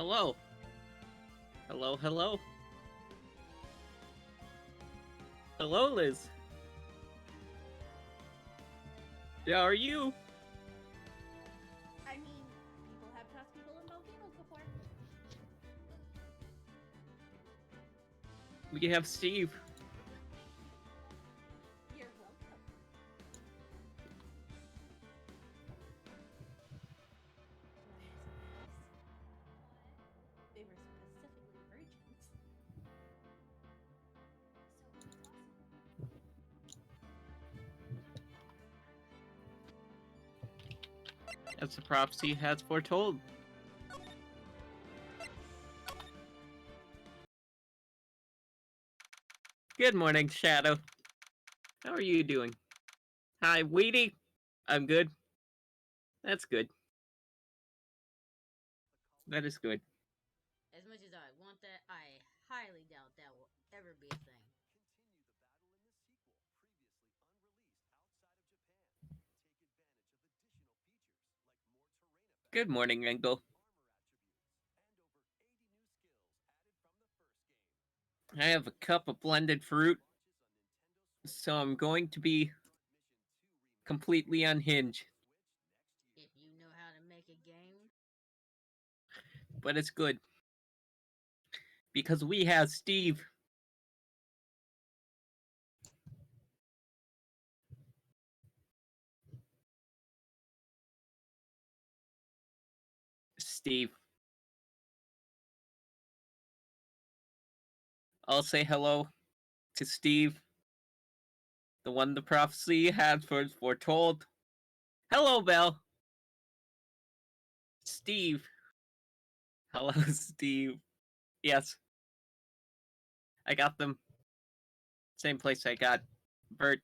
Hello. Hello, hello. Hello, Liz. How are you? I mean, people have tossed people in volcanoes before. We have Steve. You're welcome. They were specifically virgins. As the prophecy has foretold. Good morning, Shadow. How are you doing? Hi, Weedy. I'm good. That's good. That is good. As much as I want that, I highly doubt that will ever be a thing. Continue the battle in the sequel, previously unreleased outside of Japan. Take advantage of additional features like more terrain effects, Good morning, Engel. armor attributes, and over 80 new skills added from the first game. I have a cup of blended fruit, Launches on Nintendo Switch. so I'm going to be Start Mission 2 Remastered completely unhinged. Switch next year. If you know how to make a game, But it's good. Because we have Steve. Steve. I'll say hello to Steve. The one the prophecy had foretold. Hello, Belle. Steve. Hello, Steve. Yes. I got them. Same place I got Bert.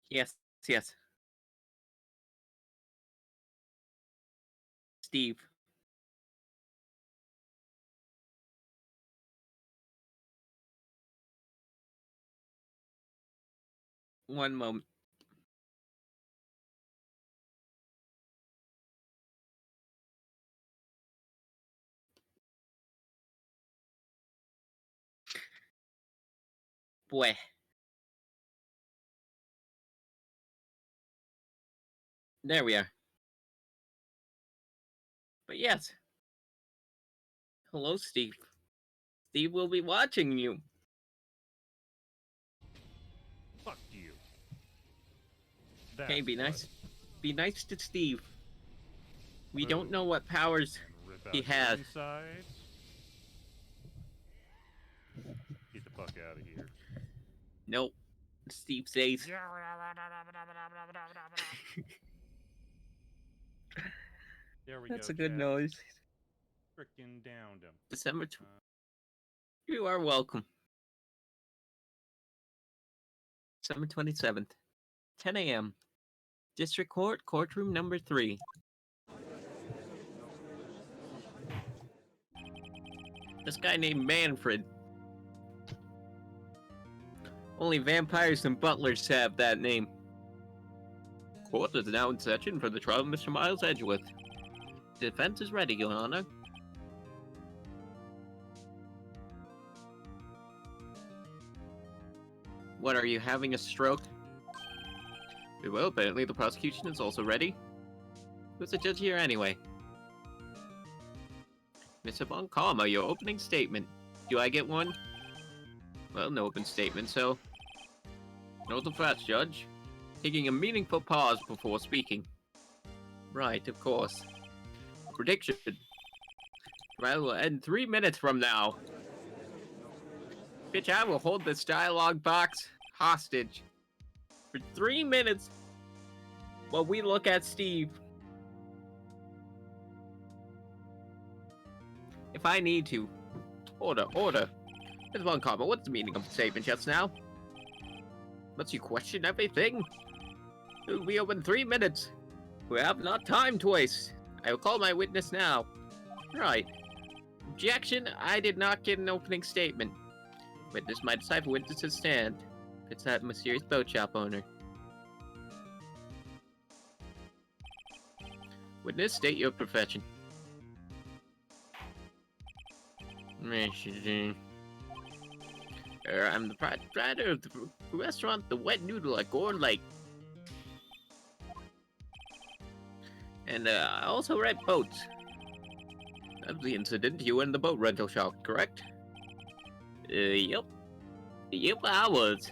Yes, yes. Steve. One moment. Boy. There we are. But yes. Hello, Steve. Steve will be watching you. Fuck you. Hey, That's be what. nice. Be nice to Steve. We don't Boom. know what powers And rip he out had. your insides. Get the fuck out of here. Nope. Steve says. There we That's go, a good chat. noise. Frickin' downed him. December. You are welcome. December 27th, 10 a.m. District Court, courtroom number 3. This guy named Manfred. Only vampires and butlers have that name. Court is now in session for the trial of Mr. Miles Edgeworth. Defense is ready, Your Honor. What, are you having a stroke? Well, apparently the prosecution is also ready. Who's the judge here anyway? Mr. Von Karma, your opening statement. Do I get one? Well, no open statement, so... Note the facts, Judge. Taking a meaningful pause before speaking. Right, of course. Prediction. Trial will end 3 minutes from now. Bitch, I will hold this dialogue box hostage for 3 minutes while we look at Steve. If I need to. Order, order. Ms. Von Karma, what's the meaning of the statement just now? Must you question everything? We open 3 minutes. We have not time to waste. I will call my witness now. Right. Objection, I did not get an opening statement. Witness might decide for witness to stand. It's that mysterious boat shop owner. Witness, state your profession. I'm the proprietor of the restaurant The Wet Noodle at Gorn Lake. And I also rent boats. That's the incident. You were in the boat rental shop, correct? Yep. Yep, I was.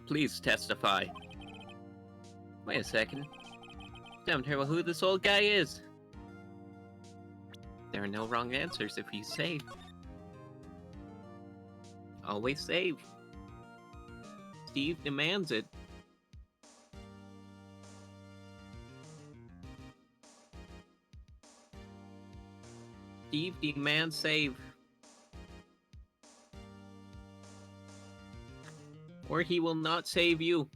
Please testify. Wait a second. Don't tell who this old guy is. There are no wrong answers if you save. Always save. Steve demands it. Steve demands save. Or he will not save you.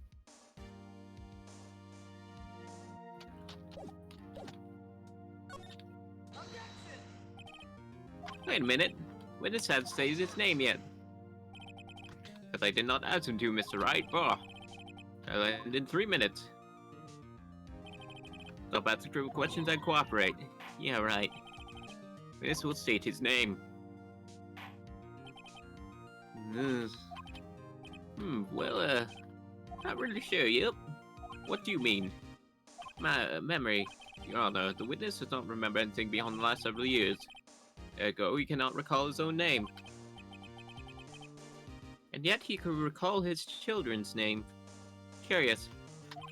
Wait a minute. Witness hasn't stated his name yet. Because I did not ask him to, Mr. Wright. Oh. I'll end in 3 minutes. So about the trivial questions and cooperate. Yeah, right. This will state his name. Well, not really sure, yep. What do you mean? My memory. Your Honor, the witness does not remember anything beyond the last several years. Ergo, he cannot recall his own name. And yet he could recall his children's name. Curious.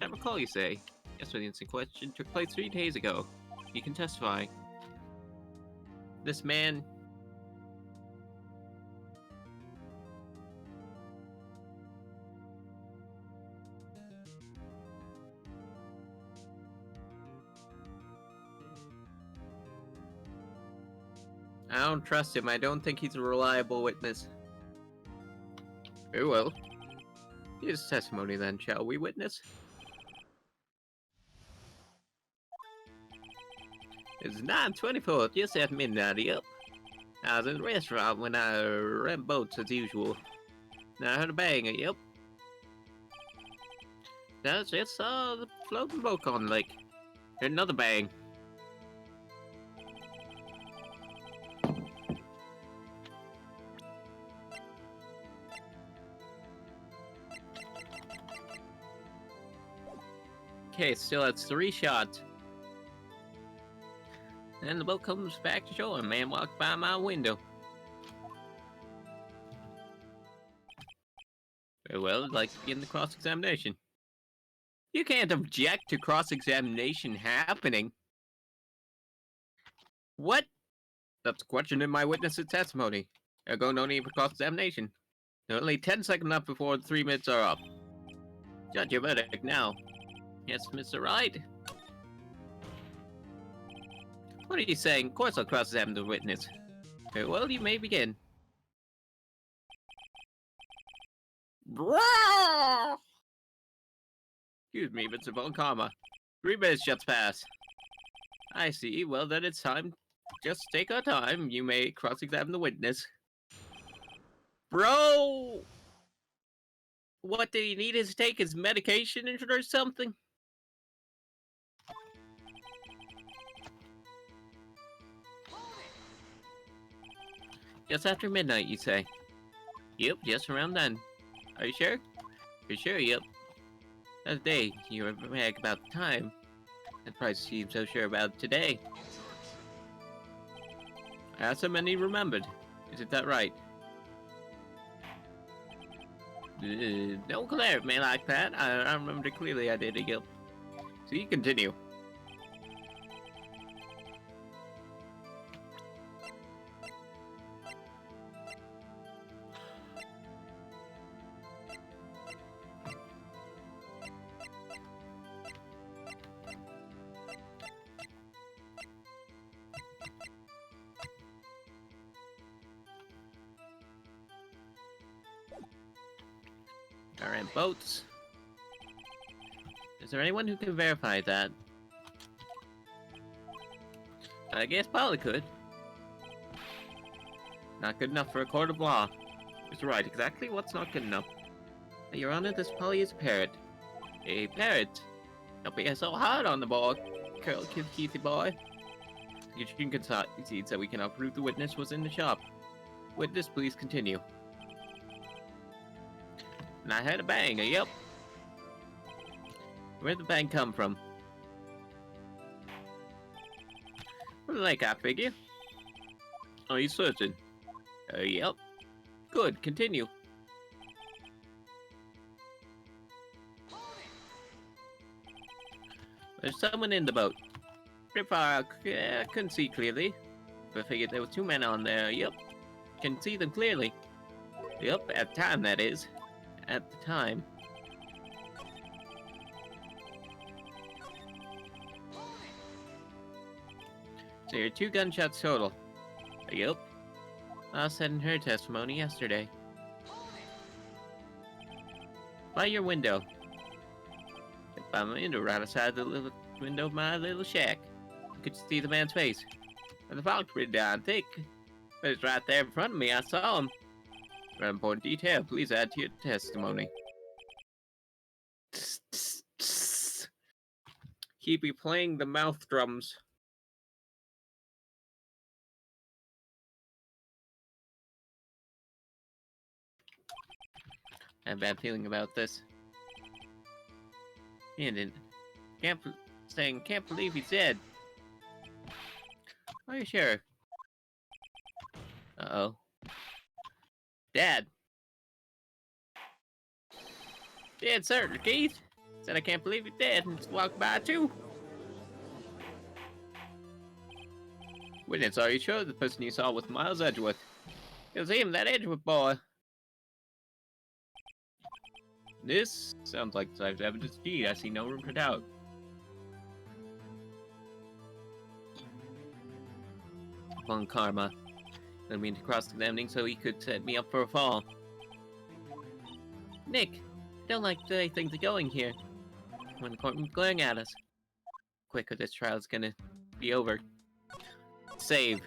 Can't recall, you say? Yes, the instant question took place 3 days ago. You can testify. This man... I don't trust him. I don't think he's a reliable witness. Very well. Here's testimony then, shall we, witness? It's 9:24, just at midnight, yep. I was in the restaurant when I ran boats as usual. Now I heard a bang, yep. That's just saw the floating boat on the lake. Heard another bang. Okay, still has 3 shots. Then the boat comes back to shore and a man walks by my window. Very well, I'd like to begin the cross-examination. You can't object to cross-examination happening. What? That's a question in my witness's testimony. Ergo, no need for cross-examination. There are only 10 seconds left before the 3 minutes are up. Judge your verdict now. Yes, Mr. Wright? What are you saying? Of course I'll cross-examine the witness. Very well, you may begin. Excuse me, Mr. Von Karma. 3 minutes just passed. I see. Well, then it's time. Just take our time. You may cross-examine the witness. Bro! What, did he need to take his medication or something? Just after midnight, you say? Yep, just around then. Are you sure? You're sure, yep. The other day, you were vague about the time. I'd probably seem so sure about it today. I asked him and he remembered. Isn't that right? Don't glare at me like that. I remember clearly I did, yep. So you continue. Alright, boats. Is there anyone who can verify that? I guess Polly could. Not good enough for a court of law. Mr. Wright, exactly what's not good enough? Your Honor, this Polly is a parrot. A parrot? Don't be so hard on the boy, Curl Keithy boy. You can concede that we cannot prove the witness was in the shop. Witness, please continue. And I heard a bang, yep. Where'd the bang come from? From the lake, I figure. Are you certain? Yep. Good, continue. There's someone in the boat. Pretty far, I couldn't see clearly. But I figured there were 2 men on there, yep. Can see them clearly. Yep, at the time, that is. At the time. So you're 2 gunshots total. Yep. I said in her testimony yesterday. By your window. By my window, right outside the little window of my little shack. You could see the man's face. And the fog's pretty darn thick. But it's right there in front of me, I saw him. Very important detail, please add to your testimony. Keep replaying the mouth drums. I have a bad feeling about this. And can't believe he's dead. Are you sure? Uh-oh. Dad! Dead, sir, Keith! Said I can't believe he's dead and just walked by too. Witness, are you sure the person you saw was Miles Edgeworth? It was him, that Edgeworth boy. This sounds like decisive evidence indeed. I see no room for doubt. Upon karma. I didn't mean to cross-examining so he could set me up for a fall. Nick, I don't like the way things are going here. When the courtroom's glaring at us. Quick or this trial's gonna be over. Save.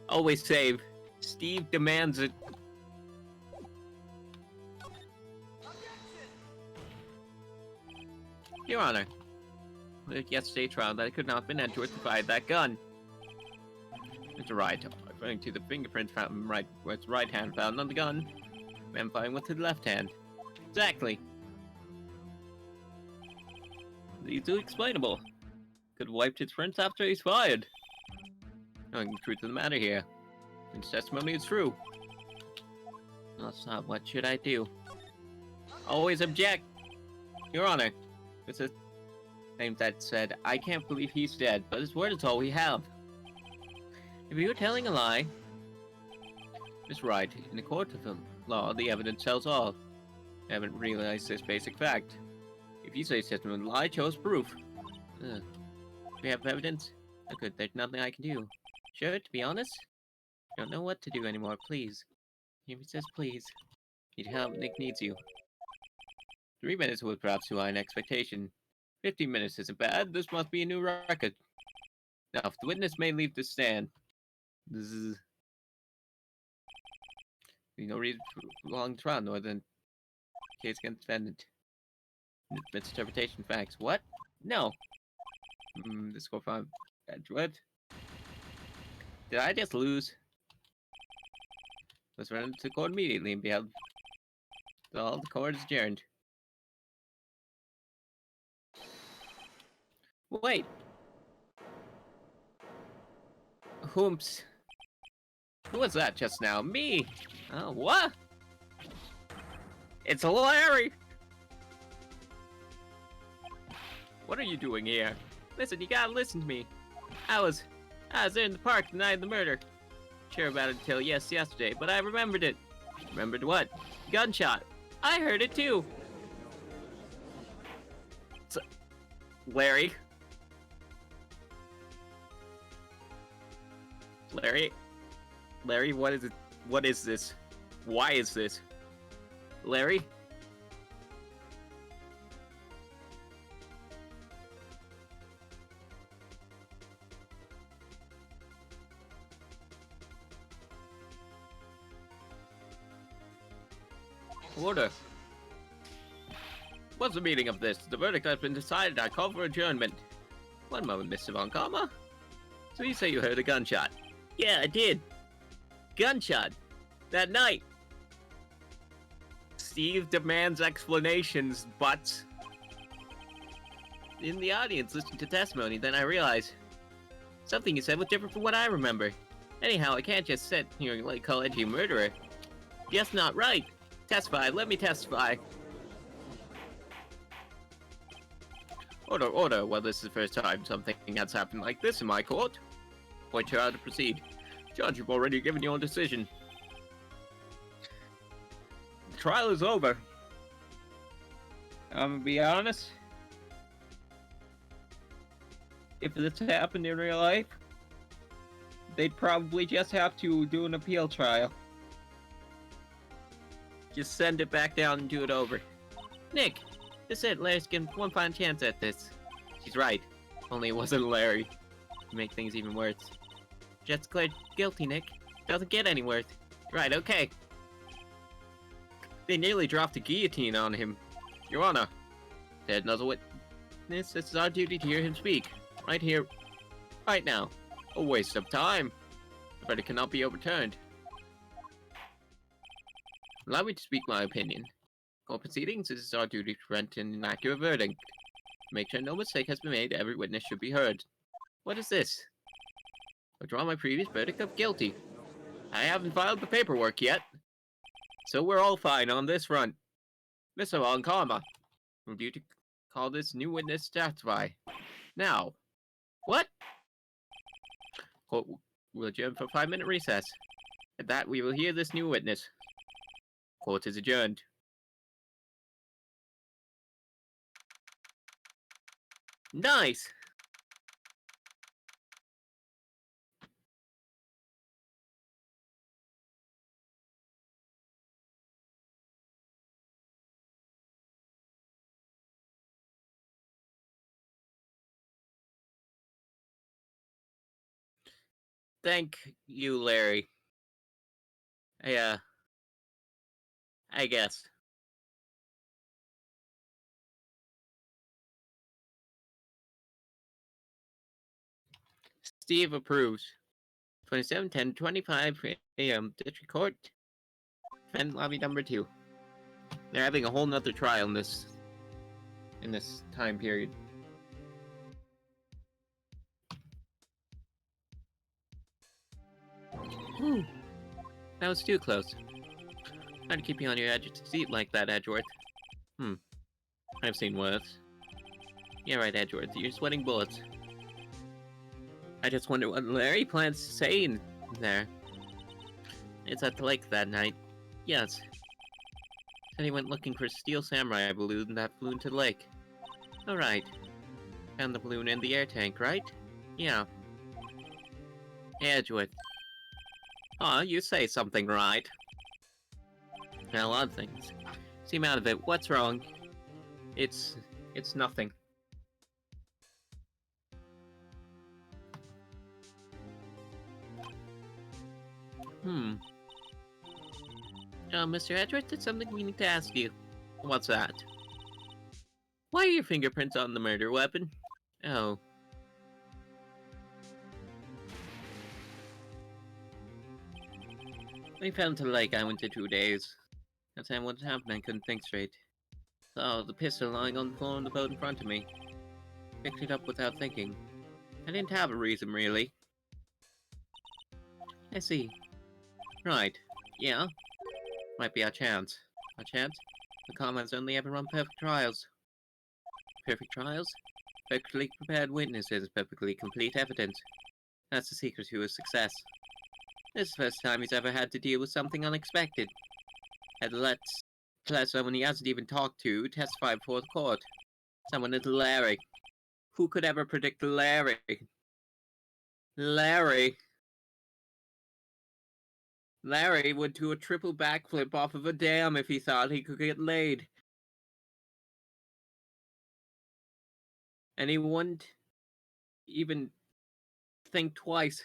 Always save. Steve demands it. Your Honor, with yesterday's trial that I could not have been Edgeworth to find that gun. Mr. Wright, referring to the fingerprint found right with his right hand found on the gun, man firing with his left hand. Exactly. Easily explainable. Could have wiped his prints after he's fired. Knowing the truth of the matter here. His testimony is true. That's not what should I do? Always object! Your Honor. It's a name that said, I can't believe he's dead, but his word is all we have. If you were telling a lie, Miss Wright, in the court of the law, the evidence tells all. I haven't realized this basic fact. If you say testimony lie, show us proof. We have evidence? Oh good, there's nothing I can do. Sure, to be honest? I don't know what to do anymore, please. If he says please. Need help, Nick needs you. 3 minutes was perhaps too high an expectation. 15 minutes isn't bad, this must be a new record. Now, if the witness may leave the stand. There's no reason for long trial, nor the case against the defendant. Misinterpretation facts. What? No. This go from what? Did I just lose? Let's run into court immediately and be held. All the court is adjourned. Wait. Whomps. Who was that just now? Me! Oh, what? It's Larry! What are you doing here? Listen, you gotta listen to me. I was there in the park the night of the murder. Sure about it until yesterday, but I remembered it. Remembered what? Gunshot. I heard it too. Larry? Larry, what is it? What is this? Why is this? Larry? Order. What's the meaning of this? The verdict has been decided. I call for adjournment. One moment, Mr. Von Karma. So you say you heard a gunshot? Yeah, I did. Gunshot. That night. Steve demands explanations, but in the audience, listening to testimony, then I realize something you said was different from what I remember. Anyhow, I can't just sit here and call Edgy a murderer. Just not right. Testify. Let me testify. Order, order. Well, this is the first time something has happened like this in my court. Quite sure how to proceed. Judge, you've already given your decision. The trial is over. I'm gonna be honest. If this happened in real life, they'd probably just have to do an appeal trial. Just send it back down and do it over. Nick, this is it. Larry's getting one final chance at this. She's right. Only it wasn't Larry. To make things even worse. Just declared guilty, Nick. Doesn't get any worse. Right, okay. They nearly dropped the guillotine on him. Your Honor. There's another witness. This is our duty to hear him speak. Right here. Right now. A waste of time. The verdict cannot be overturned. Allow me to speak my opinion. Court proceedings, it is our duty to render an inaccurate verdict. To make sure no mistake has been made, every witness should be heard. What is this? Withdraw my previous verdict of guilty. I haven't filed the paperwork yet. So we're all fine on this front. Mr. Von Karma, I'm due to call this new witness to testify. Now. What? Court will adjourn for a 5-minute recess. At that, we will hear this new witness. Court is adjourned. Nice! Thank you, Larry. I guess. Steve approves. 27:10:25 a.m. District Court. Defendant lobby number 2. They're having a whole nother trial in this time period. Ooh, that was too close. Trying to keep you on your edge of the seat like that, Edgeworth. I've seen worse. Yeah, right, Edgeworth. You're sweating bullets. I just wonder what Larry plans to say in there. It's at the lake that night. Yes. Said he went looking for a steel samurai balloon that flew into the lake. Alright. Found the balloon in the air tank, right? Yeah. Hey, Edgeworth. Aw, you say something right. Now, a lot of things. Seem out of it. What's wrong? It's nothing. Mr. Edgeworth, there's something we need to ask you. What's that? Why are your fingerprints on the murder weapon? Oh. We found the lake. I went to 2 days. That's what happened. I couldn't think straight. Saw the pistol lying on the floor in the boat in front of me. Picked it up without thinking. I didn't have a reason, really. I see. Right. Yeah? Might be our chance. Our chance? The Common's only ever run perfect trials. Perfect trials? Perfectly prepared witnesses, perfectly complete evidence. That's the secret to his success. This is the first time he's ever had to deal with something unexpected. Had to let someone he hasn't even talked to testify before the court. Someone is Larry. Who could ever predict Larry? Larry would do a triple backflip off of a dam if he thought he could get laid. And he wouldn't even think twice.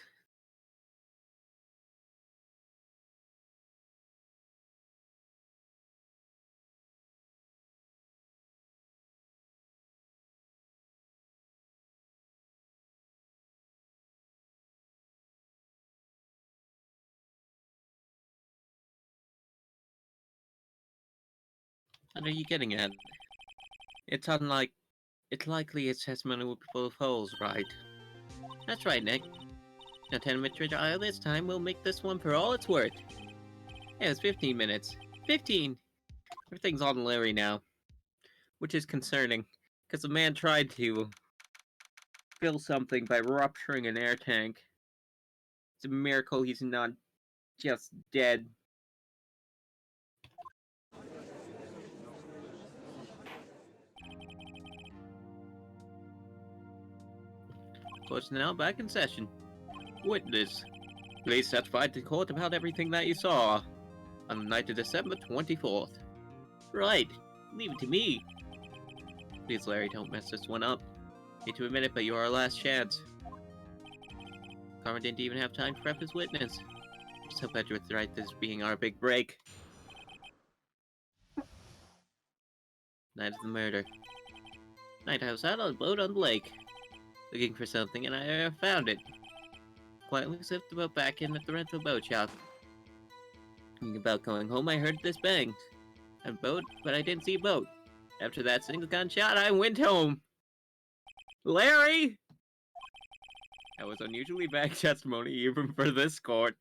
What are you getting at? It's likely his testimony will be full of holes, right? That's right, Nick. Now 10-minute trial this time will make this one for all it's worth. Yeah, it's 15 minutes. 15! Everything's on Larry now. Which is concerning, because the man tried to fill something by rupturing an air tank. It's a miracle he's not just dead. Court's now back in session. Witness. Please testify to court about everything that you saw on the night of December 24th. Right. Leave it to me. Please, Larry, don't mess this one up. Hate to admit it, but you're our last chance. Karma didn't even have time to prep his witness. I'm so glad you were right, this being our big break. Night of the murder. Night I was out on a boat on the lake, looking for something, and I found it. Quietly slipped the boat back in at the rental boat shop. Thinking about going home, I heard this bang. A boat, but I didn't see a boat. After that single gunshot, I went home. Larry! That was unusually bad testimony, even for this court.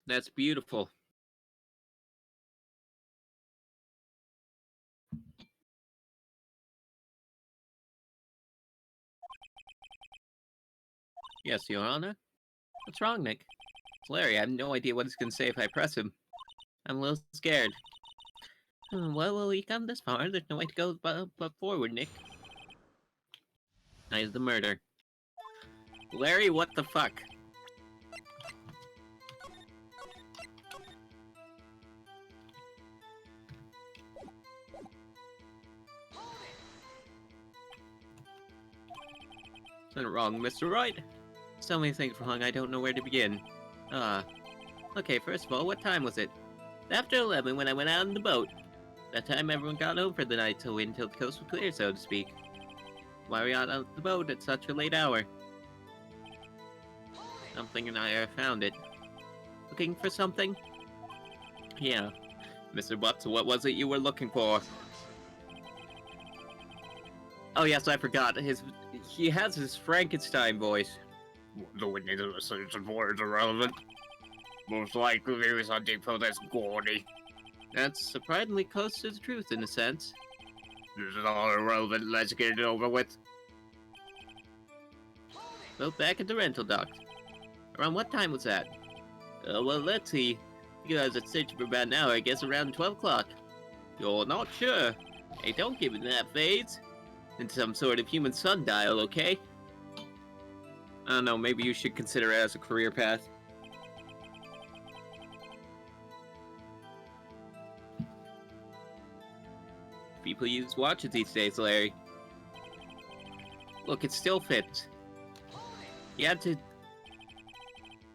That's beautiful. Yes, Your Honor. What's wrong, Nick? It's Larry. I have no idea what he's gonna say if I press him. I'm a little scared. Well, we come this far. There's no way to go but forward, Nick. Night of the murder. Larry, what the fuck? Something wrong, Mr. Wright? So many things wrong, I don't know where to begin. Okay, first of all, what time was it? After 11 when I went out on the boat. That time everyone got home for the night, so wait until the coast was clear, so to speak. Why were we out on the boat at such a late hour? I'm thinking I found it. Looking for something? Yeah. Mr. Butts, what was it you were looking for? Oh yes, I forgot. He has his Frankenstein voice. The witness assertion for is irrelevant. Most likely there is hunting for this Gordy. That's surprisingly close to the truth in a sense. This is all irrelevant, let's get it over with. Well, back at the rental dock. Around what time was that? Well, let's see. Because it's searching for about an hour, I guess around 12 o'clock. You're not sure? Hey, don't give it that phase. In some sort of human sundial, okay? I don't know, maybe you should consider it as a career path. People use watches these days, Larry. Look, it still fits. He had to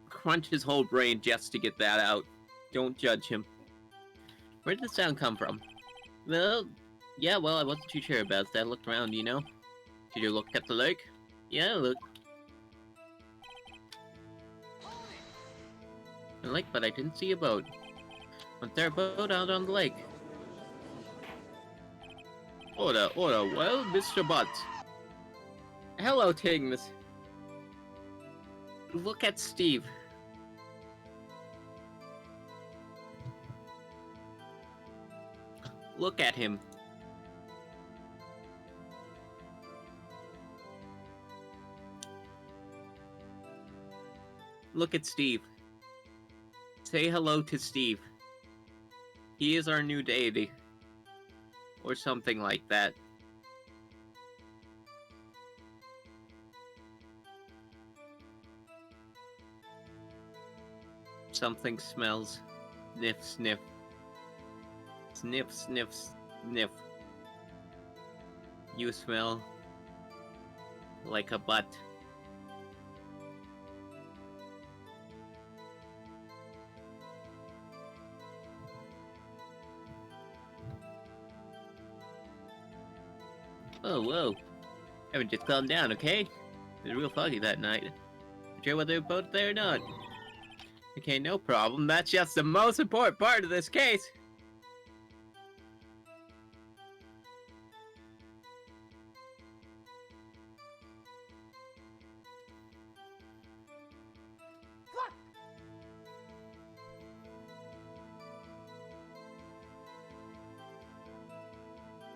crunch his whole brain just to get that out. Don't judge him. Where did the sound come from? Well, yeah, I wasn't too sure about that. I looked around, you know? Did you look at the lake? Yeah, look. The lake, but I didn't see a boat. Was there a boat out on the lake? Order, well, Mr. Butts. Hello, Tigmus. Look at Steve. Look at him. Look at Steve. Say hello to Steve. He is our new deity. Or something like that. Something smells. Sniff, sniff. Sniff, sniff, sniff. You smell like a butt. Oh, whoa. Everyone just calm down, okay? It was real foggy that night. Not sure whether we're both there or not. Okay, no problem. That's just the most important part of this case.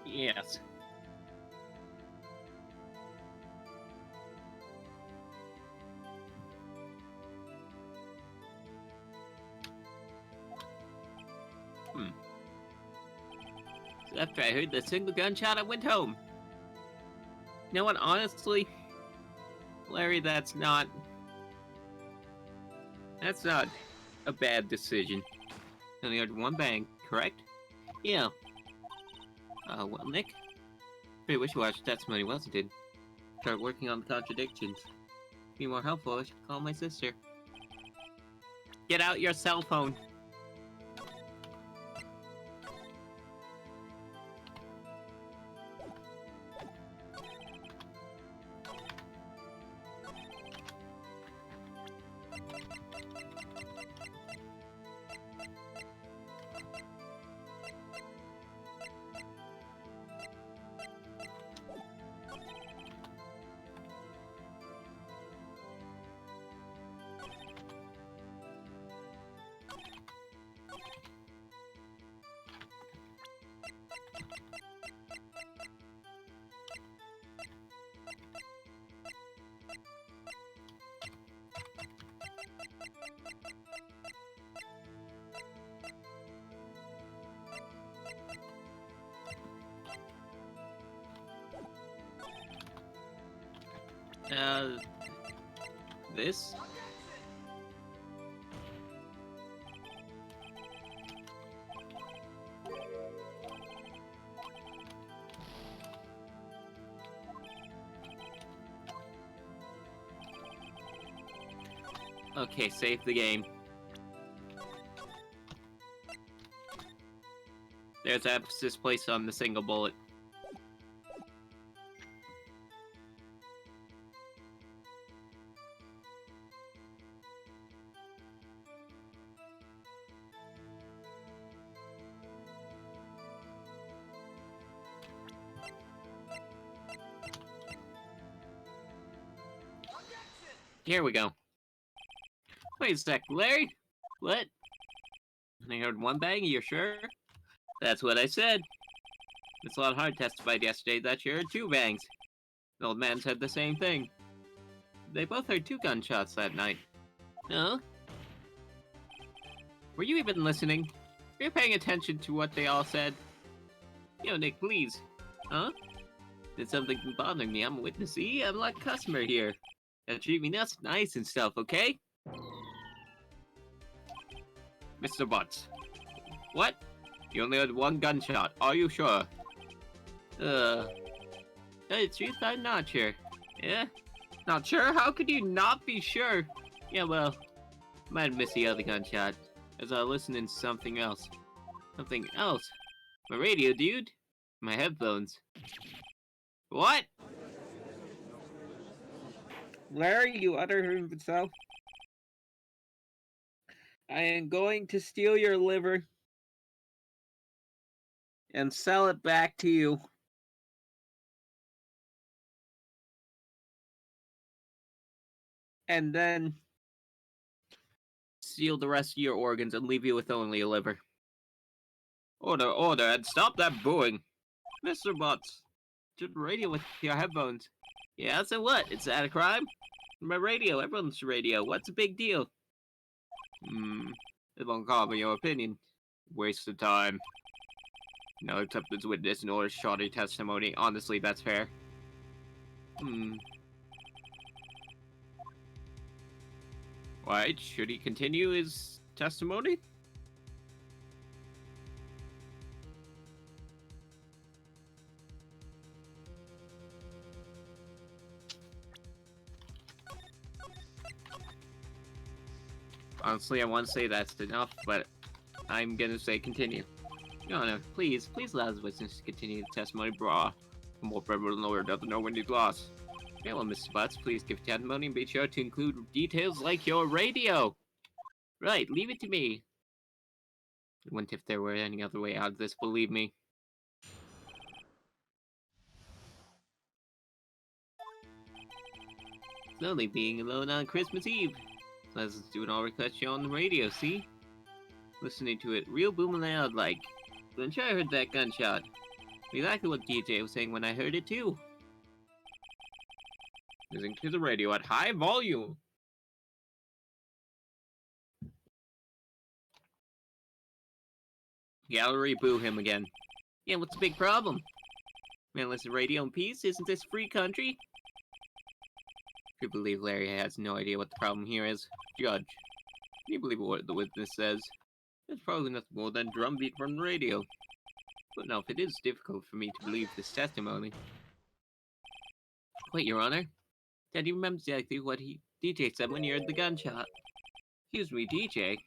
Yes. So after I heard the single gunshot, I went home. You know what, honestly, Larry, that's not a bad decision. Only heard one bang, correct? Yeah. Well, Nick, pretty wishy-washy testimony, wasn't it? Start working on the contradictions. Be more helpful, I should call my sister. Get out your cell phone. This? Okay, save the game. There's emphasis placed on the single bullet. Here we go. Wait a sec, Larry? What? I heard one bang, you're sure? That's what I said. Miss Hard testified yesterday that you heard two bangs. The old man said the same thing. They both heard two gunshots that night. Huh? Were you even listening? Were you paying attention to what they all said? Yo, Nick, please. Huh? Did something bother me? I'm a witness. See, I'm like a customer here. Gotta treat me nice and stuff, okay? Mr. Butts. What? You only heard one gunshot. Are you sure? Tell you the truth, I'm not sure. Yeah? Not sure? How could you not be sure? Yeah, well, might have missed the other gunshot, as I was listening to something else. Something else? My radio, dude? My headphones. What? Larry, you utter himself. I am going to steal your liver and sell it back to you. And then steal the rest of your organs and leave you with only a liver. Order, and stop that booing. Mr. Butts, turn the radio with your headphones. Yeah, so what? Is that a crime? My radio, everyone's radio. What's the big deal? It won't call me your opinion. Waste of time. No acceptance witness nor shoddy testimony. Honestly, that's fair. Right, should he continue his testimony? Honestly, I want to say that's enough, but I'm gonna say continue. No, please allow the witness to continue the testimony, brah. The more prevalent lawyer doesn't know when he's lost. Okay, well, Mr. Butts, please give testimony and be sure to include details like your radio. Right, leave it to me. I wouldn't if there were any other way out of this, believe me. It's lonely being alone on Christmas Eve. So let's do an all request show on the radio, see? Listening to it real booming loud like. Then sure I heard that gunshot. Exactly what DJ was saying when I heard it too. Listening to the radio at high volume. Gallery boo him again. Yeah, what's the big problem? Man, listen, radio in peace? Isn't this a free country? I believe Larry has no idea what the problem here is. Judge, can you believe what the witness says? It's probably nothing more than a drumbeat from the radio. But no, it is difficult for me to believe this testimony. Wait, Your Honor. Daddy remembers exactly what DJ said when he heard the gunshot. Excuse me, DJ?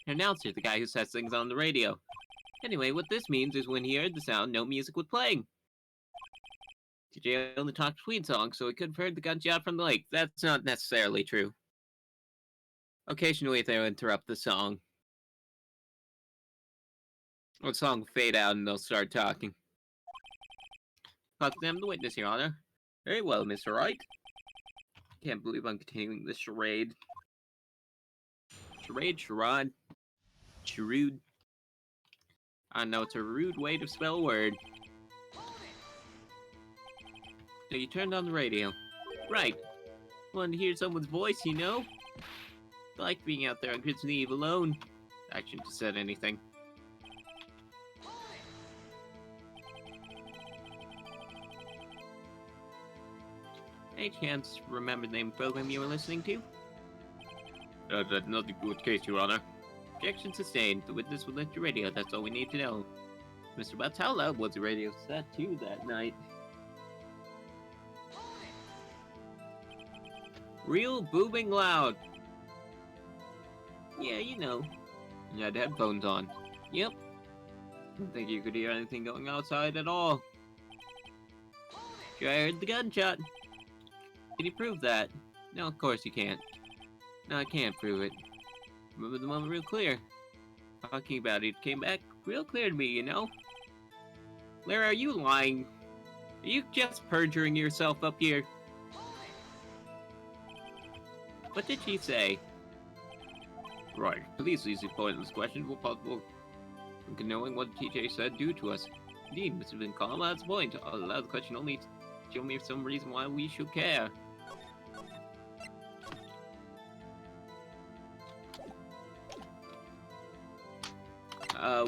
An announcer, the guy who says things on the radio. Anyway, what this means is when he heard the sound, no music was playing. DJ only talked between songs, so he could have heard the gunshot from the lake. That's not necessarily true. Occasionally they'll interrupt the song. Or the song will fade out and they'll start talking. Examine the witness, Your Honor. Very well, Mr. Wright. Can't believe I'm continuing this charade. Charade, charade, charude. I know it's a rude way to spell a word. So you turned on the radio. Right. Wanted to hear someone's voice, you know? I like being out there on Christmas Eve alone. I shouldn't have said anything. Any chance to remember the name of the program you were listening to? That's not a good case, Your Honor. Objection sustained. The witness will lift your radio. That's all we need to know. Mr. Butts, how loud was the radio set to that night? Real booming loud. Yeah, you know. You had headphones on. Yep. Didn't think you could hear anything going outside at all. Sure, I heard the gunshot. Can you prove that? No, of course you can't. No, I can't prove it. Remember the moment real clear. Talking about it came back real clear to me, you know? Lara, are you lying? Are you just perjuring yourself up here? What did she say? Right, please these pointless questions will possible knowing what TJ said due to us. Indeed, Mr. Van Calm, that's the point. I'll allow the question only to show me some reason why we should care.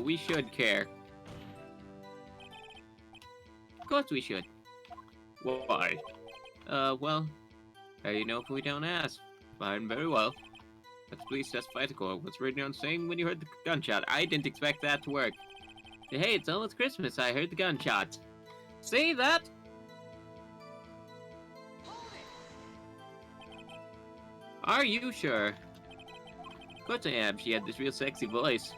We should care. Of course we should. Why? Well, how do you know if we don't ask? Fine, very well. Let's please testify to court. What's written on saying when you heard the gunshot? I didn't expect that to work. Hey, it's almost Christmas. I heard the gunshot. See that? Are you sure? Of course I am. She had this real sexy voice.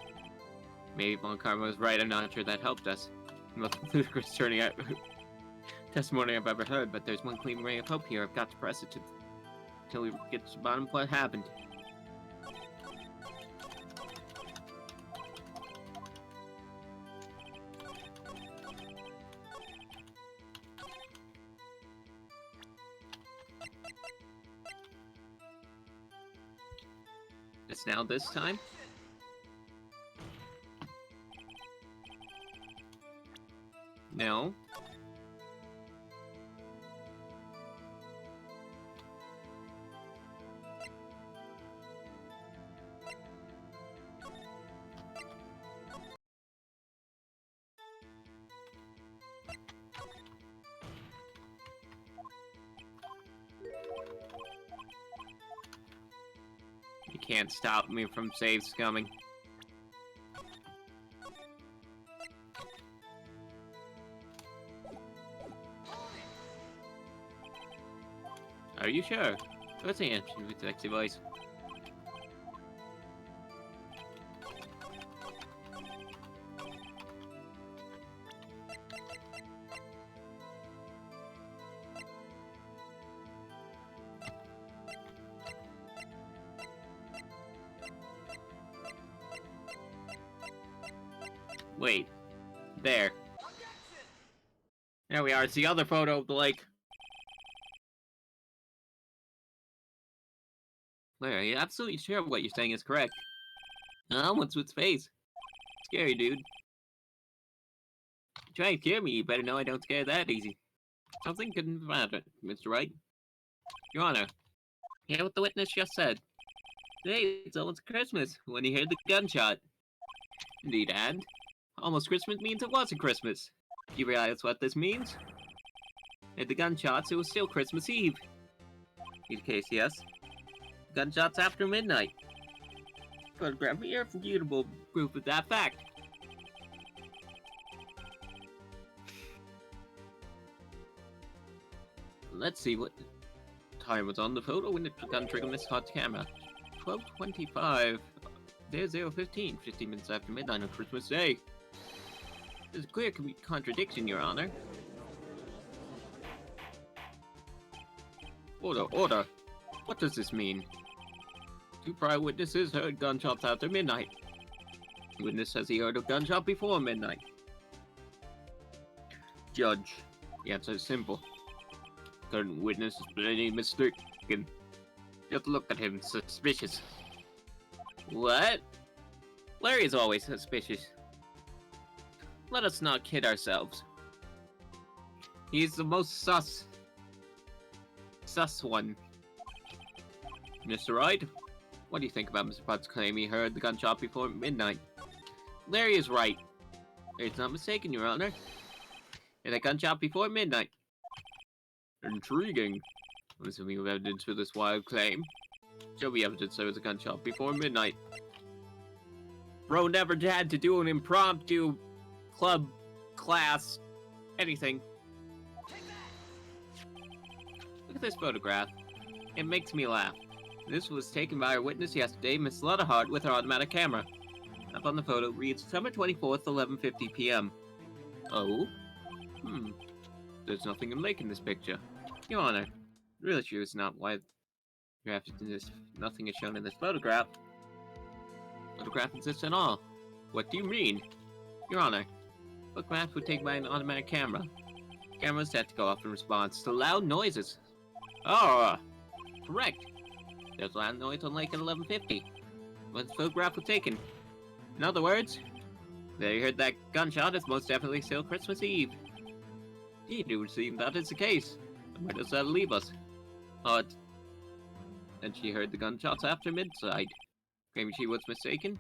Maybe Von Karma was right. I'm not sure that helped us. The most ludicrous turning out testimony I've ever heard, but there's one clean ray of hope here. I've got to press it until we get to the bottom of what happened. It's now this time? No. You can't stop me from save scumming. Are you sure? What's the answer with sexy voice? Wait. There. There we are. It's the other photo of the lake. Larry, you're absolutely sure what you're saying is correct. What's with face? Scary, dude. You try and scare me, you better know I don't scare that easy. Something couldn't matter, Mr. Wright. Your Honor, hear what the witness just said. Today, it's almost Christmas, when he heard the gunshot. Indeed, and almost Christmas means it wasn't Christmas. Do you realize what this means? At the gunshots, it was still Christmas Eve. In the case, yes. Gunshots after midnight. Photograph irrefutable proof of that fact. Let's see what time was on the photo when the gun trigger missed hot camera. 12:25. There's 0:15, 15 minutes after midnight on Christmas Day. There's a clear contradiction, Your Honor. Order. What does this mean? Two prior witnesses heard gunshots after midnight. The witness says he heard a gunshot before midnight. Judge, the answer is simple. Current witness is plainly mistaken. Just look at him, suspicious. What? Larry is always suspicious. Let us not kid ourselves. He's the most sus one. Mr. Wright, what do you think about Mr. Potts' claim he heard the gunshot before midnight? Larry is right. Larry's not mistaken, Your Honor. He had a gunshot before midnight. Intriguing. I'm assuming we have evidence for this wild claim. Show me evidence there was a gunshot before midnight. Bro never had to do an impromptu club, class, anything. Look at this photograph. It makes me laugh. This was taken by our witness yesterday, Miss Lutterhart, with her automatic camera. Up on the photo reads December 24th, 11:50 p.m. Oh? There's nothing in lake in this picture. Your Honor, really sure it's not why nothing is shown in this photograph. Photograph exists at all. What do you mean? Your Honor, photograph was taken by an automatic camera. Camera is set to go off in response to loud noises. Oh, correct. There's loud noise on lake at 11:50 when the photograph was taken. In other words, they heard that gunshot is most definitely still Christmas Eve. It would seem that is the case. Where does that leave us? And she heard the gunshots after midnight. Claiming she was mistaken?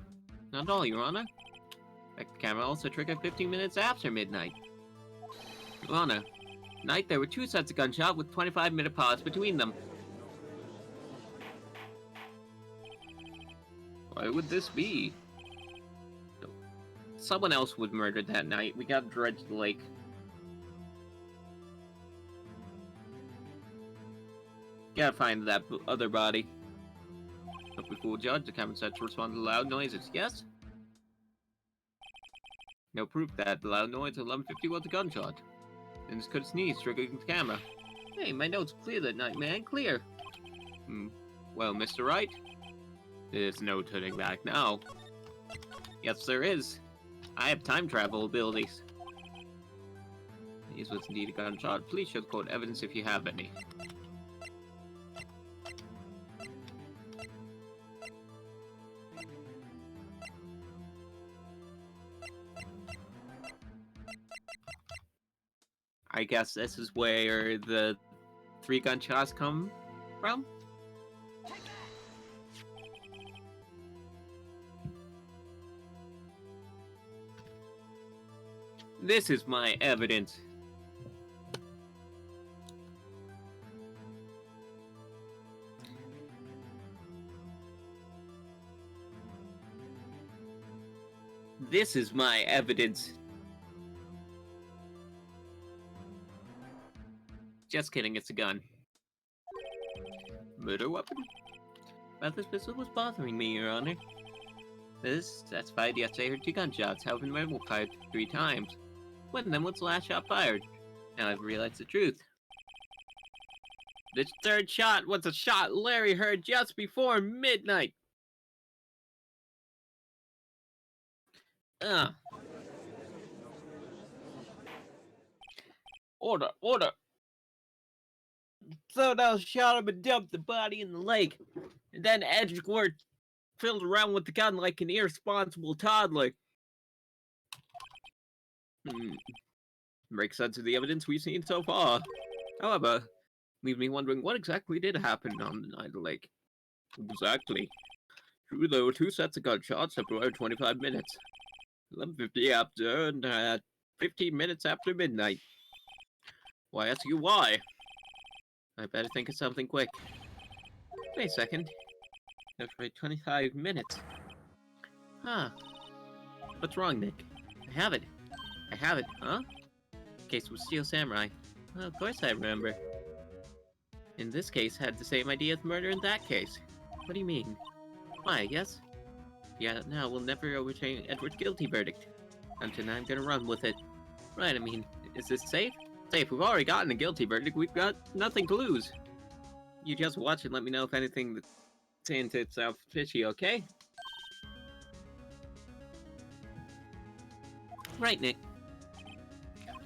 Not all, Your Honor. The camera also triggered 15 minutes after midnight. Your Honor, tonight there were two sets of gunshots with 25-minute pause between them. Why would this be? Someone else was murdered that night. We got dredge the lake. Gotta find that other body. But before judge, the camera set to respond to loud noises. Yes? No proof that the loud noise at 11:50 was a gunshot. And this could sneeze, triggering the camera. Hey, my note's clear that night, man. Clear. Well, Mr. Wright? There's no turning back now. Yes, there is. I have time travel abilities. This was indeed a gunshot. Please show the court evidence if you have any. I guess this is where the 3 gunshots come from? This is my evidence. This is my evidence. Just kidding, it's a gun. Murder weapon? Well, this pistol was bothering me, Your Honor. This testified yesterday I heard 2 gunshots, however, the man was fired 3 times. When and then was the last shot fired? Now I've realized the truth. This 3rd shot was a shot Larry heard just before midnight. Order, order! Soda shot him and dumped the body in the lake. And then Edgeworth fiddled around with the gun like an irresponsible toddler. Makes sense of the evidence we've seen so far. However, leave me wondering what exactly did happen on the night of the lake. Exactly. True, there were 2 sets of gunshots separated 25 minutes. 11:50 after and 15 minutes after midnight. Why ask you why? I better think of something quick. Wait a second. That's right, 25 minutes. Huh. What's wrong, Nick? I have it. I have it, huh? Case with Steel Samurai. Well, of course I remember. In this case, had the same idea as murder in that case. What do you mean? Why, yes? Yeah, now we'll never overturn Edward's guilty verdict. Until now, I'm gonna run with it. Right, I mean, is this safe? Safe, we've already gotten a guilty verdict, we've got nothing to lose. You just watch and let me know if anything that's into itself fishy, okay? Right, Nick.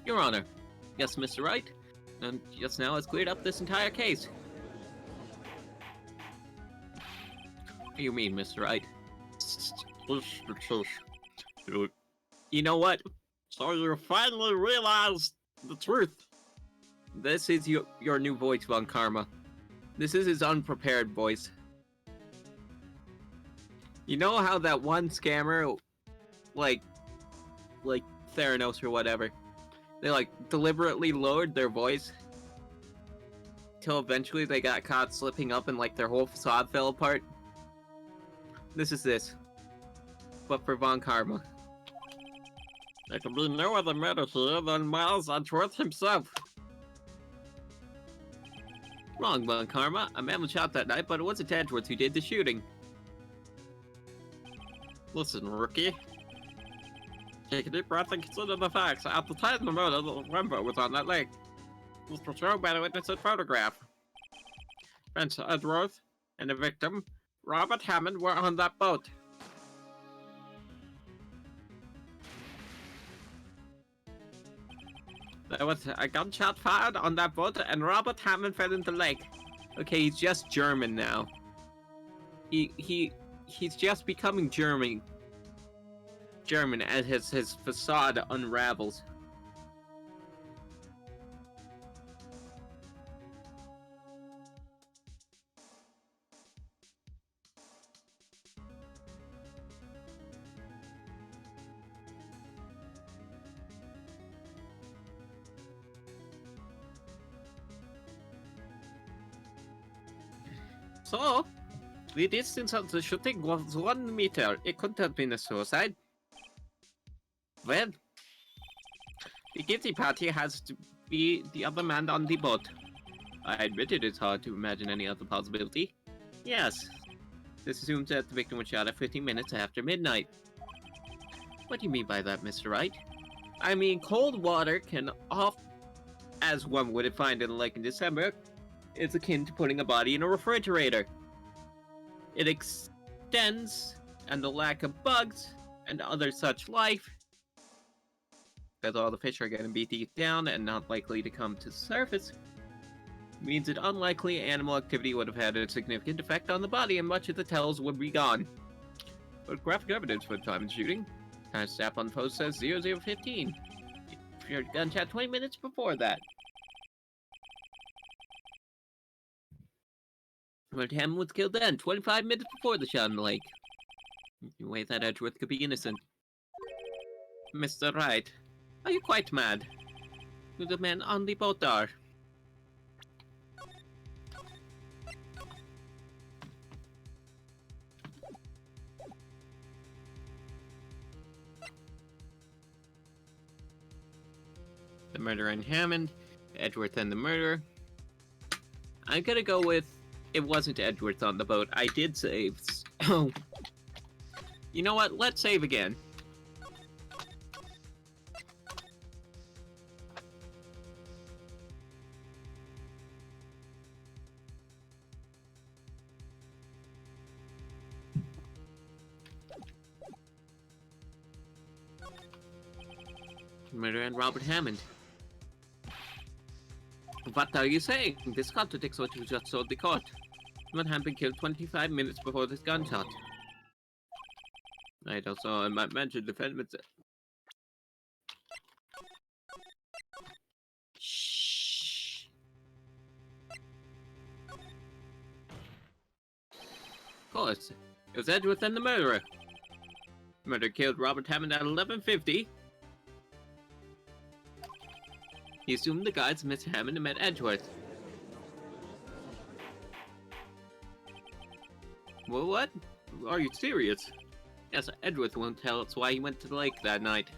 Your Honor. Yes, Mr. Wright. And just now it's cleared up this entire case. What do you mean, Mr. Wright? You know what? So you finally realized the truth. This is your new voice, Von Karma. This is his unprepared voice. You know how that one scammer, like Theranos or whatever, they deliberately lowered their voice till eventually they got caught slipping up and their whole facade fell apart? This is this, but for Von Karma. There can be no other murder here than Miles Edgeworth himself. Wrong, Von Karma. A man was shot that night, but it wasn't Edgeworth who did the shooting. Listen, rookie. Take a deep breath and consider the facts. At the time of the murder, the Rembo was on that lake. It was portrayed by the witness in photograph. Prince Edgeworth and the victim, Robert Hammond, were on that boat. There was a gunshot fired on that boat, and Robert Hammond fell into the lake. Okay, he's just German now. He's just becoming German as his facade unravels. So, the distance of the shooting was 1 meter. It couldn't have been a suicide. Well, the guilty party has to be the other man on the boat. I admit it is hard to imagine any other possibility. Yes. This assumes that the victim was shot at 15 minutes after midnight. What do you mean by that, Mr. Wright? I mean, cold water can as one would find in a lake in December, is akin to putting a body in a refrigerator. It extends, and the lack of bugs and other such life, because all the fish are going to be deep down and not likely to come to the surface, means that unlikely animal activity would have had a significant effect on the body and much of the tells would be gone. But graphic evidence for the time of the shooting. Timestamp on the post says 0015. Your gunshot 20 minutes before that. But Hammond was killed then, 25 minutes before the shot in the lake. In a way that Edgeworth could be innocent. Mr. Wright, are you quite mad? Who the men on the boat are? The murderer and Hammond, Edgeworth and the murderer. I'm gonna go with it wasn't Edgeworth on the boat. I did save. Oh. You know what? Let's save again. Murder and Robert Hammond. What are you saying? This contradicts what you just told the court. Someone had been killed 25 minutes before this gunshot. I also might mention defendants. Shh. Of course, it was Edgeworth and the murderer. Murder killed Robert Hammond at 11:50. He assumed the guys Miss Hammond and met Edgeworth. Well, what? Are you serious? Yes, Edgeworth won't tell us why he went to the lake that night.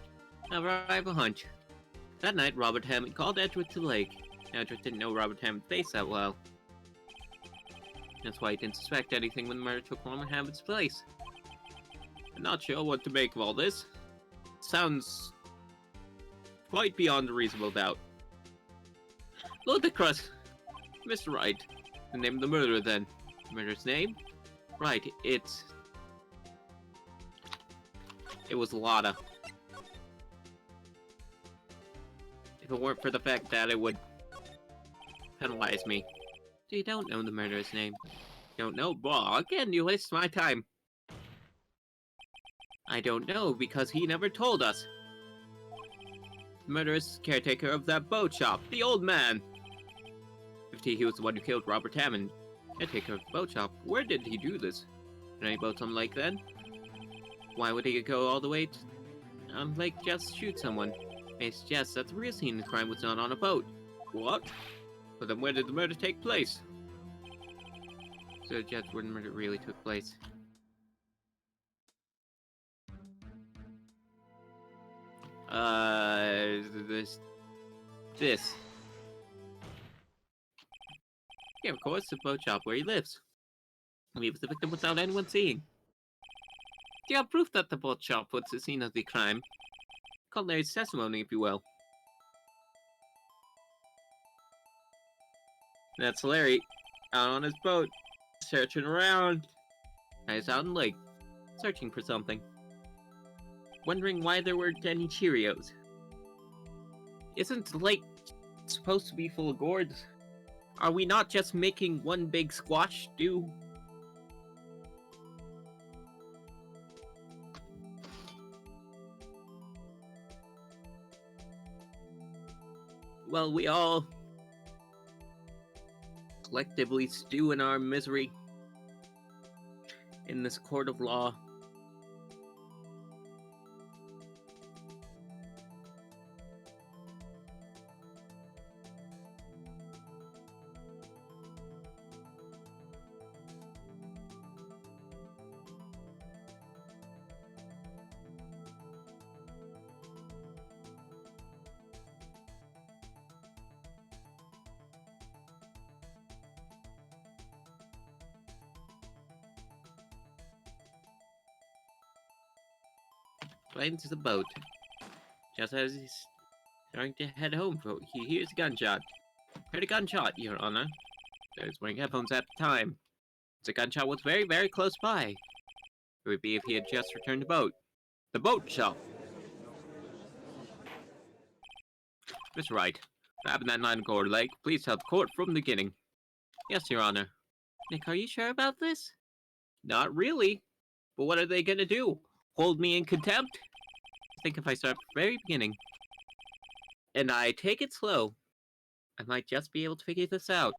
However, I have a hunch. That night, Robert Hammond called Edgeworth to the lake. Edgeworth didn't know Robert Hammond's face that well. That's why he didn't suspect anything when the murder took Robert Hammond's place. I'm not sure what to make of all this. Sounds quite beyond a reasonable doubt. Ludicrous! Mr. Wright. The name of the murderer, then. The murderer's name? Right, it was Lotta. If it weren't for the fact that it would penalize me. So you don't know the murderer's name. Don't know? Well, again, you waste my time. I don't know, because he never told us. The murderer's caretaker of that boat shop, the old man. If he was the one who killed Robert Hammond, caretaker of the boat shop, where did he do this? Did any boats on the lake then? Why would he go all the way to lake just to shoot someone? May suggest that the real scene of the crime was not on a boat. What? But then where did the murder take place? So just where the murder really took place. This. Yeah, of course, the boat shop where he lives. He was the victim without anyone seeing. Do you have proof that the boat shop was the scene of the crime? Call Larry's testimony, if you will. That's Larry, out on his boat, searching around. He's out in the lake, searching for something. Wondering why there weren't any Cheerios. Isn't the lake supposed to be full of gourds? Are we not just making one big squash stew? Well, we all collectively stew in our misery in this court of law. Right into the boat. Just as he's starting to head home, he hears a gunshot. Heard a gunshot, Your Honor. I was wearing headphones at the time. The gunshot was very, very close by. It would be if he had just returned the boat. The boat shop! Mr. Wright, what happened that night in Gore Lake? Please tell the court from the beginning. Yes, Your Honor. Nick, are you sure about this? Not really. But what are they gonna do? Hold me in contempt? I think if I start from the very beginning, and I take it slow, I might just be able to figure this out.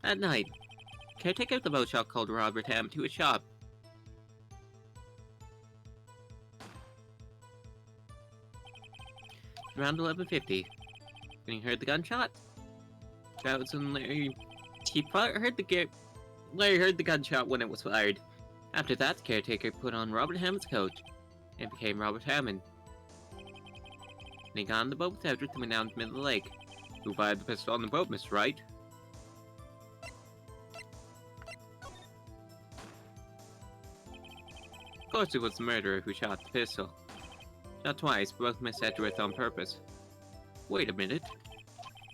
At night, caretaker of the boat shop called Robert Hammond to his shop. Around 11:50, when he heard the gunshot, that was when Larry heard the gunshot when it was fired. After that, the caretaker put on Robert Hammond's coat and became Robert Hammond. And he got on the boat with Edward and went down to the middle of the lake. Who fired the pistol on the boat, Mr. Wright? Of course it was the murderer who shot the pistol. Shot twice, both missed Edgeworth on purpose. Wait a minute.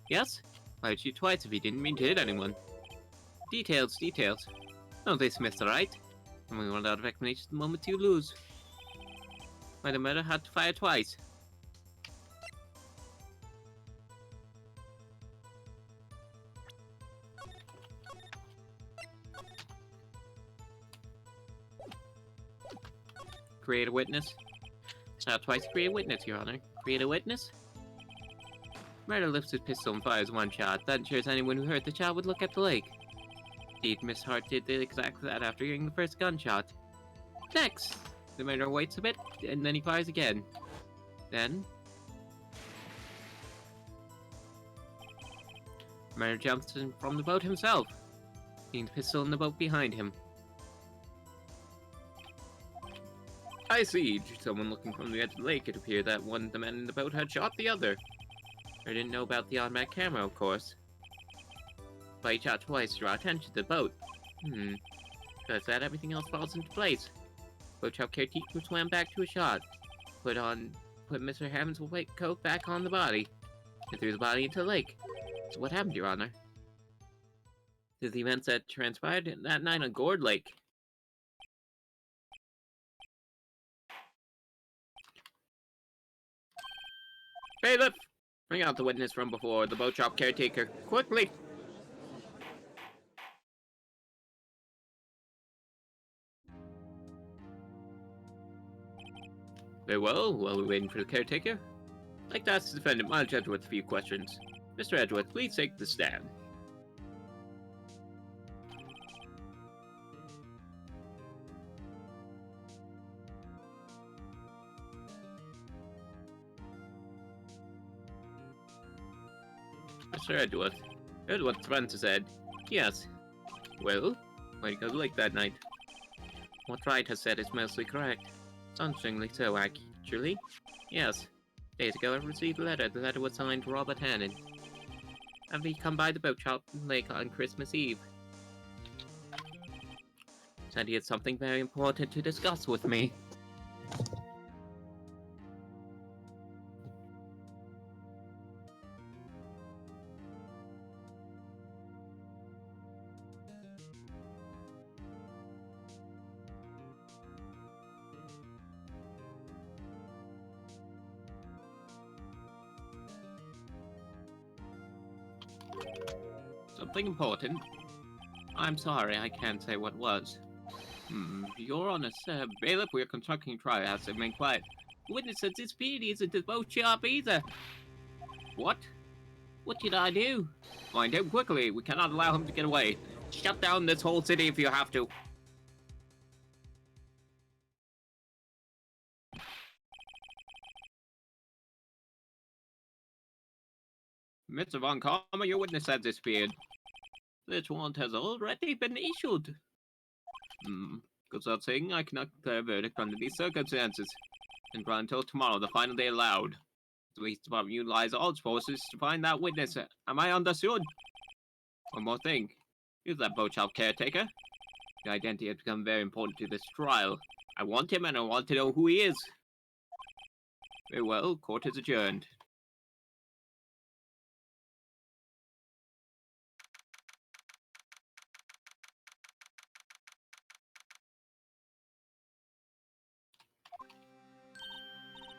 Yes? Why would you shoot twice if he didn't mean to hit anyone? Details. No, this, Mr. Wright. And we run out of explanation the moment you lose. Why the murderer had to fire twice. create a witness? Shot twice to create a witness, Your Honor. Create a witness? Murder lifts his pistol and fires one shot, then ensures anyone who heard the shot would look at the lake. Indeed, Miss Hart did exactly that after hearing the first gunshot. Next, the murderer waits a bit, and then he fires again. Then, the murderer jumps from the boat himself, leaving the pistol in the boat behind him. I see. Someone looking from the edge of the lake, it appeared that one of the men in the boat had shot the other. I didn't know about the automatic camera, of course. But he shot twice to draw attention to the boat. Because that, everything else falls into place. Boat shop caretaker swam back to a shot. Put Mr. Hammond's white coat back on the body. And threw the body into the lake. So what happened, Your Honor? The events that transpired that night on Gourd Lake. Bailiff! Bring out the witness from before, the boat shop caretaker. Quickly! Very well, while we're waiting for the caretaker, I'd like to ask the defendant, Miles Edgeworth, a few questions. Mr. Edgeworth, please take the stand. Mr. Edgeworth. Edgeworth Spencer said, yes. Well, why did you go late that night? What Wright has said is mostly correct. Astonishingly so, actually. Yes. Days ago I received a letter. The letter was signed Robert Hannon. Have he come by the boat shop lake on Christmas Eve? Said he had something very important to discuss with me. Something important? I'm sorry, I can't say what was. Your Honor, sir, bailiff, we are conducting trial. I have to remain quiet. The witness says his PD isn't the boat shop either. What? What did I do? Find him quickly. We cannot allow him to get away. Shut down this whole city if you have to. Mr. Von Karma, your witness has disappeared. This warrant has already been issued. Goes without saying, I cannot declare a verdict under these circumstances. And run until tomorrow, the final day allowed. The police department utilizes all its forces to find that witness. Am I understood? One more thing. Who's that boat shop caretaker? The identity has become very important to this trial. I want him and I want to know who he is. Very well, court is adjourned.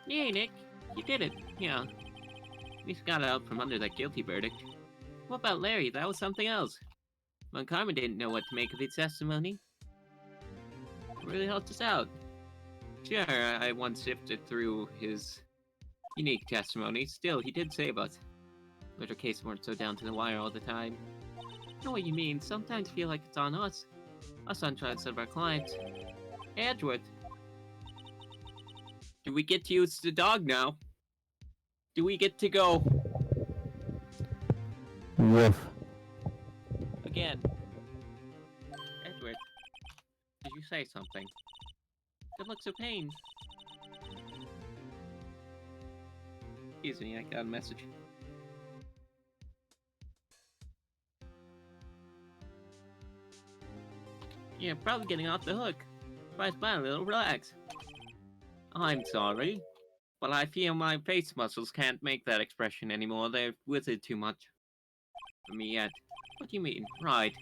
Yay, Nick. You did it. Yeah. At least got out from under that guilty verdict. What about Larry? That was something else. Von Karma didn't know what to make of his testimony. It really helped us out. Sure, I once sifted through his unique testimony. Still, he did save us. But our case weren't so down to the wire all the time. I know what you mean. Sometimes I feel like it's on us. Us on trying to serve our clients. Hey, Edgeworth. Do we get to use the dog now? Do we get to go? Woof. Again. Edward, did you say something? Good looks of pain. Excuse me, I got a message. You're probably getting off the hook. Try to smile a little, relax. I'm sorry, but I feel my face muscles can't make that expression anymore. They're withered too much for me yet. What do you mean? Right.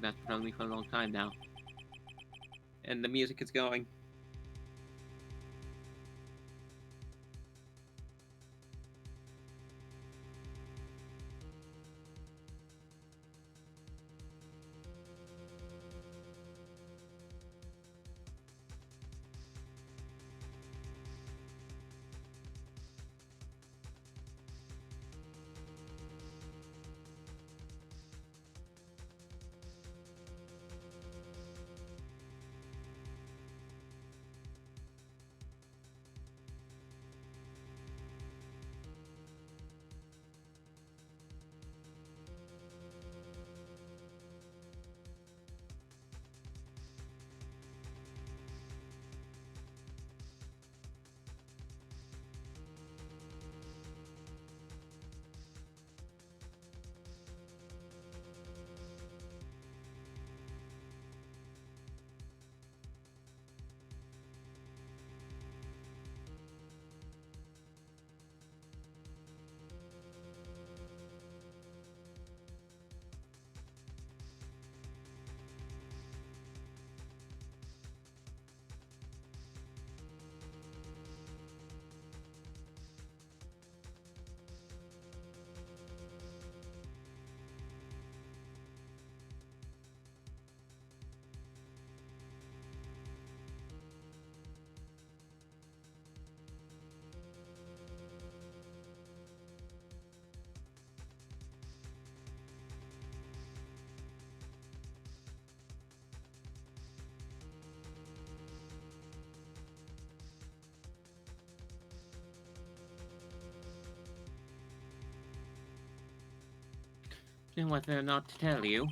That's been on me for a long time now. And the music is going. And whether or not to tell you,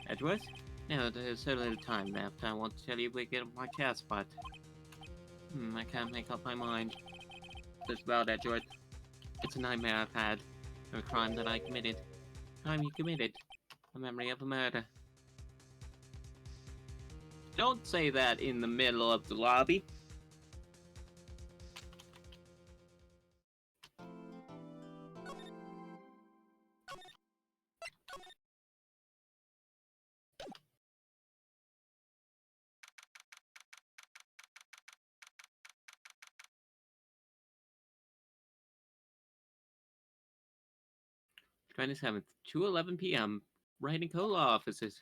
Edgeworth? Now, there's so little time left. I want to tell you we get off my chest, but... I can't make up my mind. Just about Edgeworth. It's a nightmare I've had. A crime that I committed. Crime you committed. A memory of a murder. Don't say that in the middle of the lobby. '27th, 2:11 p.m. Writing co-law offices.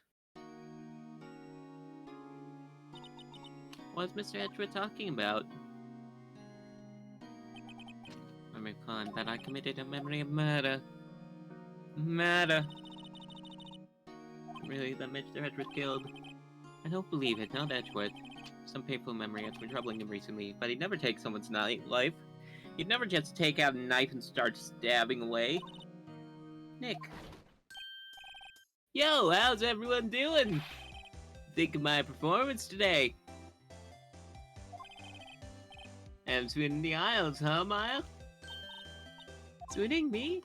What's Mr. Edgeworth talking about? Memory crime that I committed a memory of murder. Murder. Really, that Mr. Edgeworth killed? I don't believe it, not Edgeworth. Some painful memory has been troubling him recently, but he'd never take someone's life. He'd never just take out a knife and start stabbing away. Nick. Yo, how's everyone doing? Think of my performance today. I'm swooning the aisles, huh, Maya? Swooning me?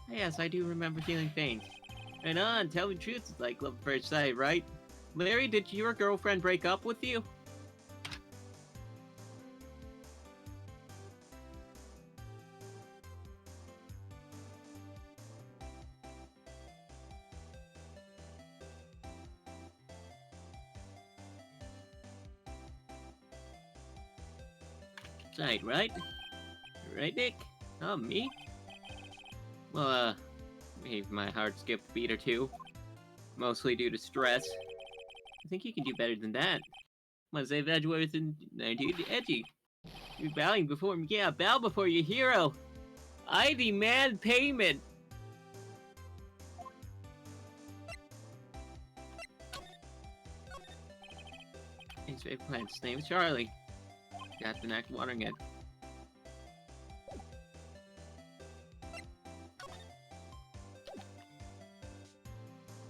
Yes, I do remember feeling faint. Right on, tell me the truth, it's like love at first sight, right? Larry, did your girlfriend break up with you? Right, right? Right, Nick? Oh, me? Well, maybe my heart skipped a beat or two. Mostly due to stress. I think you can do better than that. Wanna save Edgeworth and dude, Edgy. You're bowing before me. Yeah, bow before your hero. I demand payment. His favorite plant's name is Charlie. Got the knack of watering it.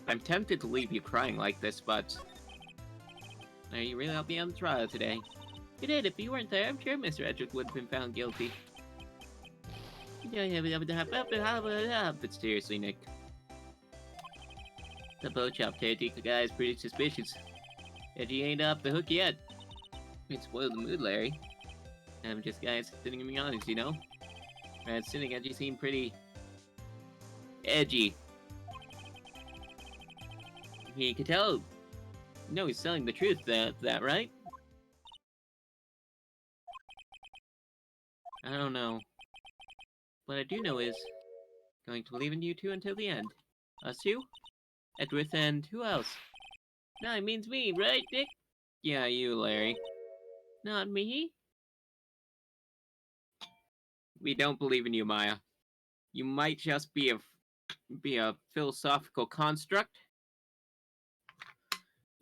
I'm tempted to leave you crying like this, but... you really helped me on the trial today. You did. If you weren't there, I'm sure Mr. Edgeworth would have been found guilty. But seriously, Nick. The boat shop caretaker guy is pretty suspicious. Edgy ain't off the hook yet. It spoiled the mood, Larry. I'm just guys sitting in the honest, you know? Sitting Edgy seemed pretty... edgy. He could tell. No, he's telling the truth, that right? I don't know. What I do know is, going to believe in you two until the end. Us two? Edgeworth and who else? No, it means me, right, Dick? Yeah, you, Larry. Not me? We don't believe in you, Maya. You might just be a philosophical construct.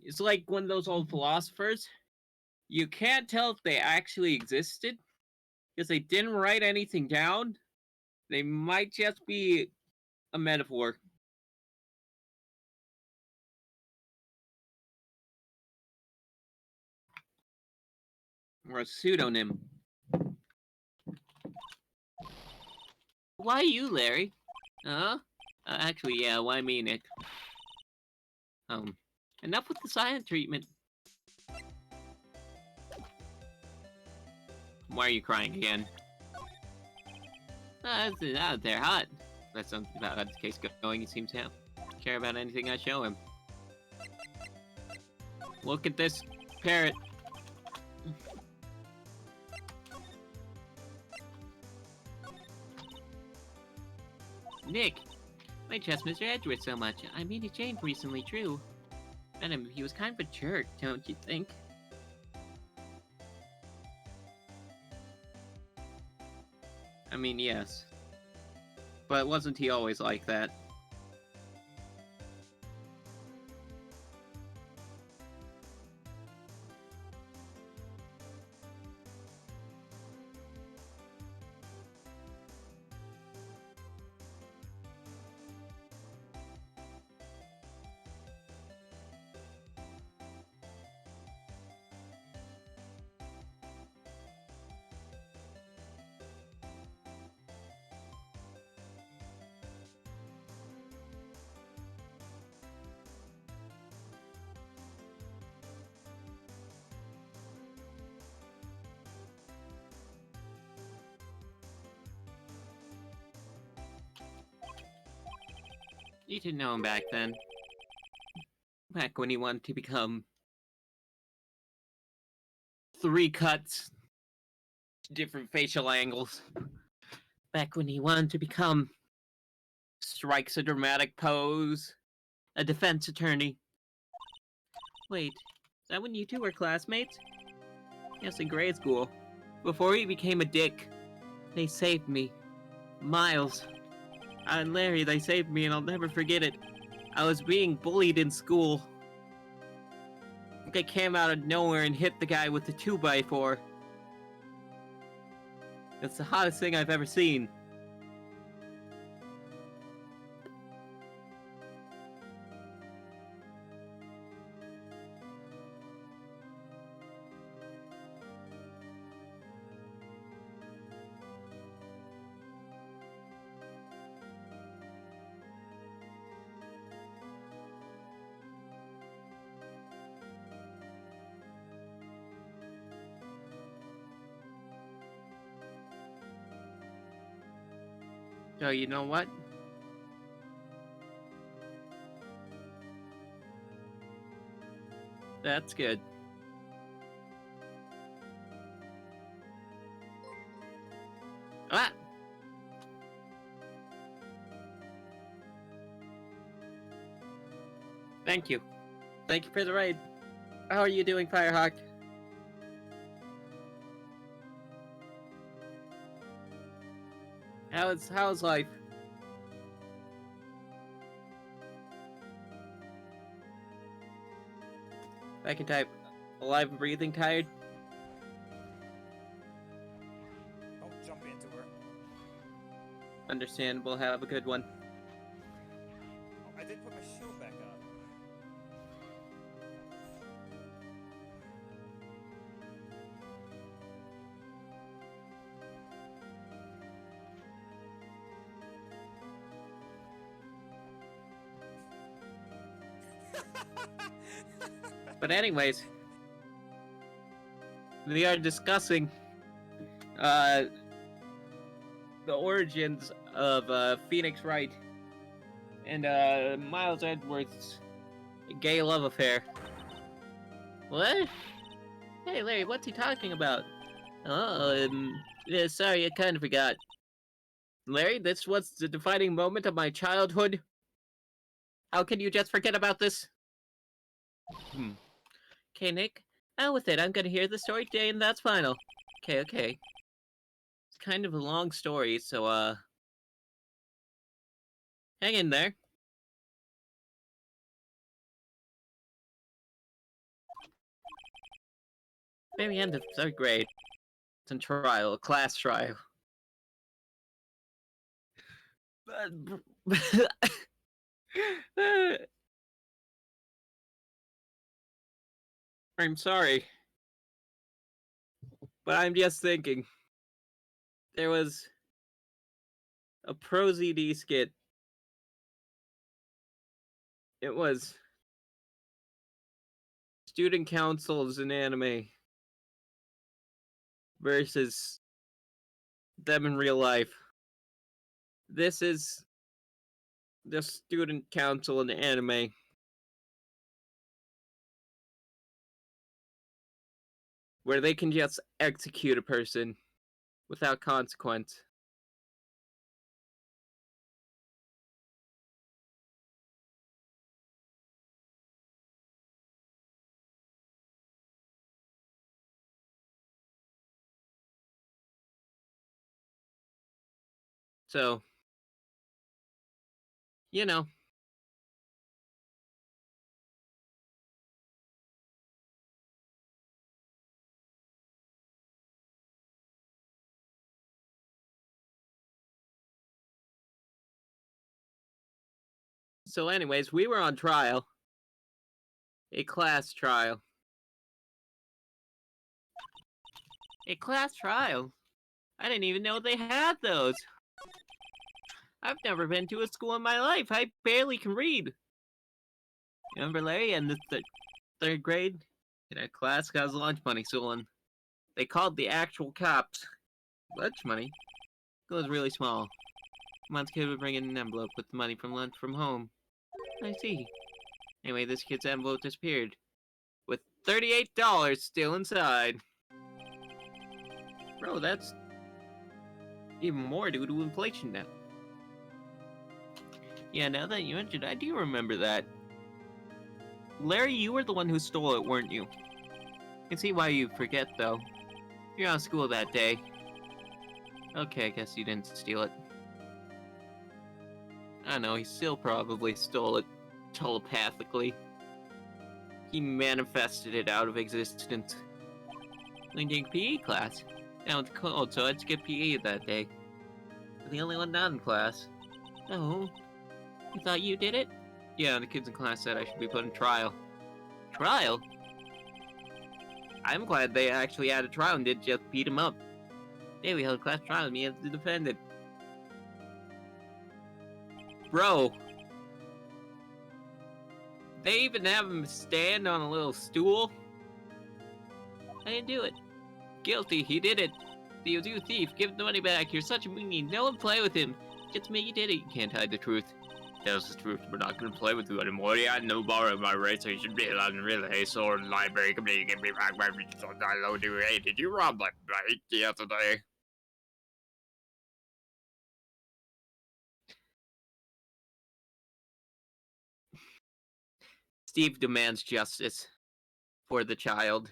It's like one of those old philosophers. You can't tell if they actually existed, because they didn't write anything down. They might just be a metaphor. Or a pseudonym. Why you, Larry? Huh? Actually, yeah, why me, Nick? Enough with the silent treatment. Why are you crying again? They're hot. That's something about the case going. He seems to care about anything I show him. Look at this parrot. Nick, I trust Mr. Edgeworth so much. I mean, he changed recently, true. Venom, he was kind of a jerk, don't you think? I mean, yes. But wasn't he always like that? You didn't know him back then. Back when he wanted to become 3 cuts, different facial angles. Back when he wanted to become strikes a dramatic pose, a defense attorney. Wait, is that when you two were classmates? Yes, in grade school. Before he became a dick, they saved me. Miles and Larry, they saved me and I'll never forget it. I was being bullied in school. They came out of nowhere and hit the guy with the 2x4. It's the hottest thing I've ever seen. So you know what? That's good. Ah! Thank you. Thank you for the raid. How are you doing, Firehawk? How's life? I can type alive and breathing, tired. Don't jump into her. Understandable, have a good one. Oh, I did put my shield back up. But anyways, we are discussing the origins of Phoenix Wright and Miles Edwards' gay love affair. What? Hey Larry, what's he talking about? Oh, yeah, sorry, I kind of forgot. Larry, this was the defining moment of my childhood. How can you just forget about this? Okay, Nick. Out with it. I'm gonna hear the story today, and that's final. Okay. It's kind of a long story, so, hang in there. Very end of 3rd grade. It's in trial, a class trial. I'm sorry. But I'm just thinking. There was a Pro ZD skit. It was student councils in anime versus them in real life. This is the student council in anime. Where they can just execute a person without consequence. So, you know. So anyways, we were on trial. A class trial. A class trial? I didn't even know they had those. I've never been to a school in my life. I barely can read. Remember Larry in the 3rd grade? In a class got his lunch money stolen. They called the actual cops. Lunch money? It was really small. Month's kid would bring in an envelope with the money from lunch from home. I see. Anyway, this kid's envelope disappeared, with $38 still inside. Bro, that's even more due to inflation now. Yeah, now that you mentioned it, I do remember that. Larry, you were the one who stole it, weren't you? I can see why you forget, though. You're out of school that day. Okay, I guess you didn't steal it. I don't know, he still probably stole it telepathically. He manifested it out of existence. Leading PE class. Now it's cold, so I'd skip PE that day. I'm the only one not in class. Oh, you thought you did it? Yeah, the kids in class said I should be put in trial. Trial? I'm glad they actually had a trial and didn't just beat him up. Today we held a class trial and me as the defendant. Bro. They even have him stand on a little stool? I didn't do it. Guilty, he did it. You thief, give the money back. You're such a meanie. No one play with him. Just me, you did it. You can't hide the truth. Tells the truth. We're not gonna play with you anymore. Yeah, no borrow my rights, so you should be allowed to really hey, sword library. Come here, give me back my resources. I load you. Hey, did you rob my bank yesterday? Steve demands justice for the child.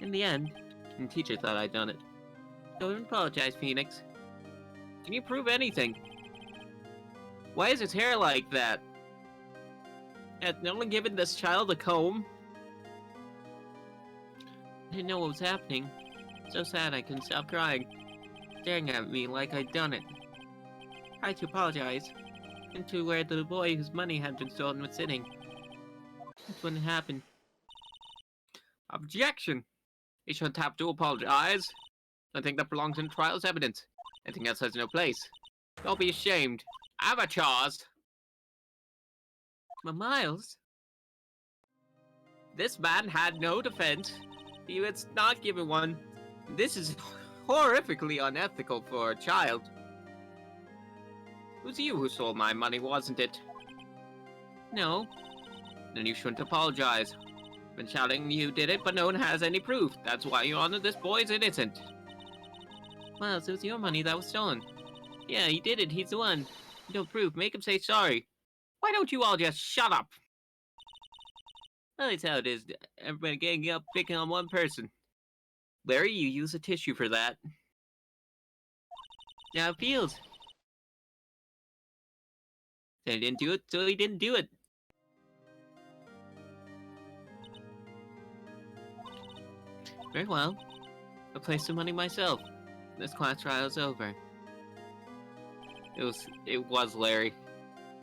In the end, the teacher thought I'd done it. Don't apologize, Phoenix. Can you prove anything? Why is his hair like that? Has no one given this child a comb? I didn't know what was happening. So sad I couldn't stop crying. Staring at me like I'd done it. Tried to apologize. Into where the boy whose money had been stolen was sitting. That's when it happened. Objection! He shouldn't have to apologize. I think that belongs in trial as evidence. Anything else has no place. Don't be ashamed. Avatars! But Miles? This man had no defense. He was not given one. This is horrifically unethical for a child. It was you who stole my money, wasn't it? No. Then you shouldn't apologize. Been shouting you did it, but no one has any proof. That's why you honor this boy is innocent. Miles, it was your money that was stolen. Yeah, he did it. He's the one. No proof. Make him say sorry. Why don't you all just shut up? Well, that's how it is. Everybody getting up, picking on one person. Larry, you use a tissue for that. Now it feels. They didn't do it, so he didn't do it. Very well. I'll place some money myself. This class trial is over. It was Larry.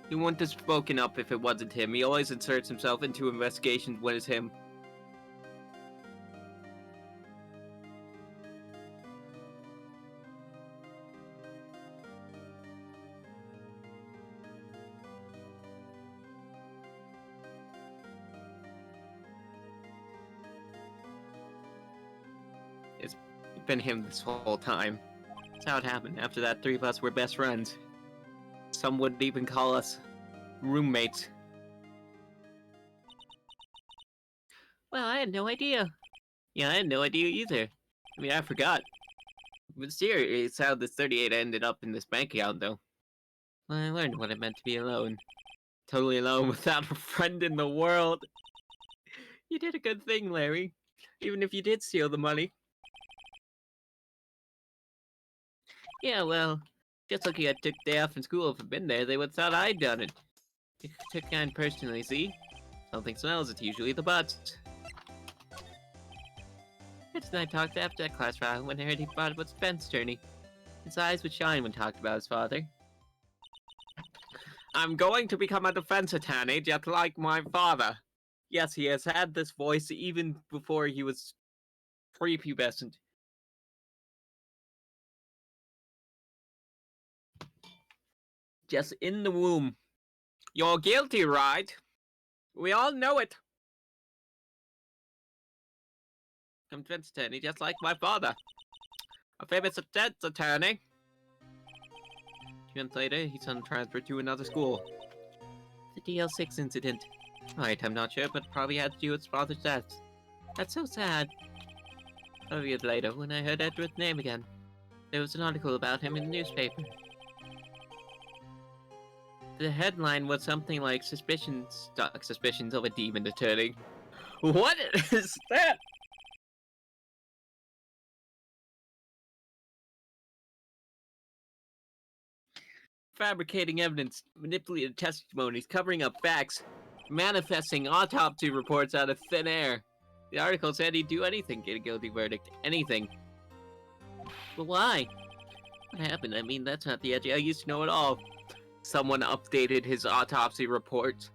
He wouldn't have spoken up if it wasn't him. He always inserts himself into investigations when it's him. It's been him this whole time. That's how it happened. After that, three of us were best friends. Some would even call us roommates. Well, I had no idea. Yeah, I had no idea either. I mean, I forgot. Mysterious how this 38 ended up in this bank account, though. Well, I learned what it meant to be alone. Totally alone without a friend in the world. You did a good thing, Larry. Even if you did steal the money. Yeah, well, just looking at took day off from school if I'd been there, they would have thought I'd done it. It took kind personally, see? Something smells, it's usually the butts. Fitz and I talked after that class trial when I heard he brought up Spence's journey. His eyes would shine when talked about his father. I'm going to become a defense attorney just like my father. Yes, he has had this voice even before he was prepubescent. Just in the womb. You're guilty, right? We all know it. I'm defense attorney just like my father. A famous defense attorney. 2 months later, he's on transfer to another school. The DL6 incident. Right, I'm not sure, but probably had to do with his father's death. That's so sad. A year later, when I heard Edward's name again, there was an article about him in the newspaper. The headline was something like suspicions of a demon attorney. What is that? Fabricating evidence, manipulated testimonies, covering up facts, manifesting autopsy reports out of thin air. The article said he'd do anything, get a guilty verdict. Anything. But why? What happened? I mean, that's not the edge I used to know at all. Someone updated his autopsy report,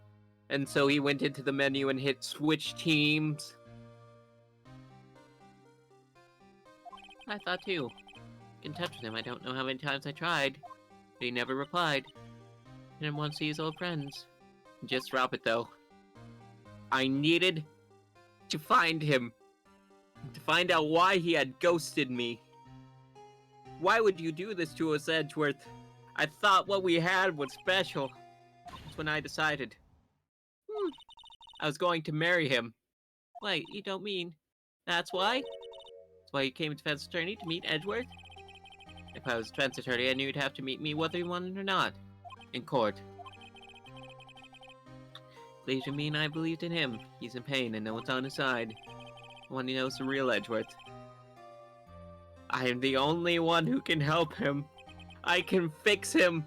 and so he went into the menu and hit switch teams. I thought too. Get in touch with him. I don't know how many times I tried, but he never replied. Didn't want to see his old friends. Just drop it though. I needed to find him. To find out why he had ghosted me. Why would you do this to us, Edgeworth? I thought what we had was special. That's when I decided. I was going to marry him. Wait, you don't mean... That's why? That's why you came a defense attorney to meet Edgeworth? If I was a defense attorney, I knew you'd have to meet me whether you wanted or not. In court. Believed in me and I believed in him. He's in pain and no one's on his side. The one who knows the real Edgeworth. I am the only one who can help him. I can fix him.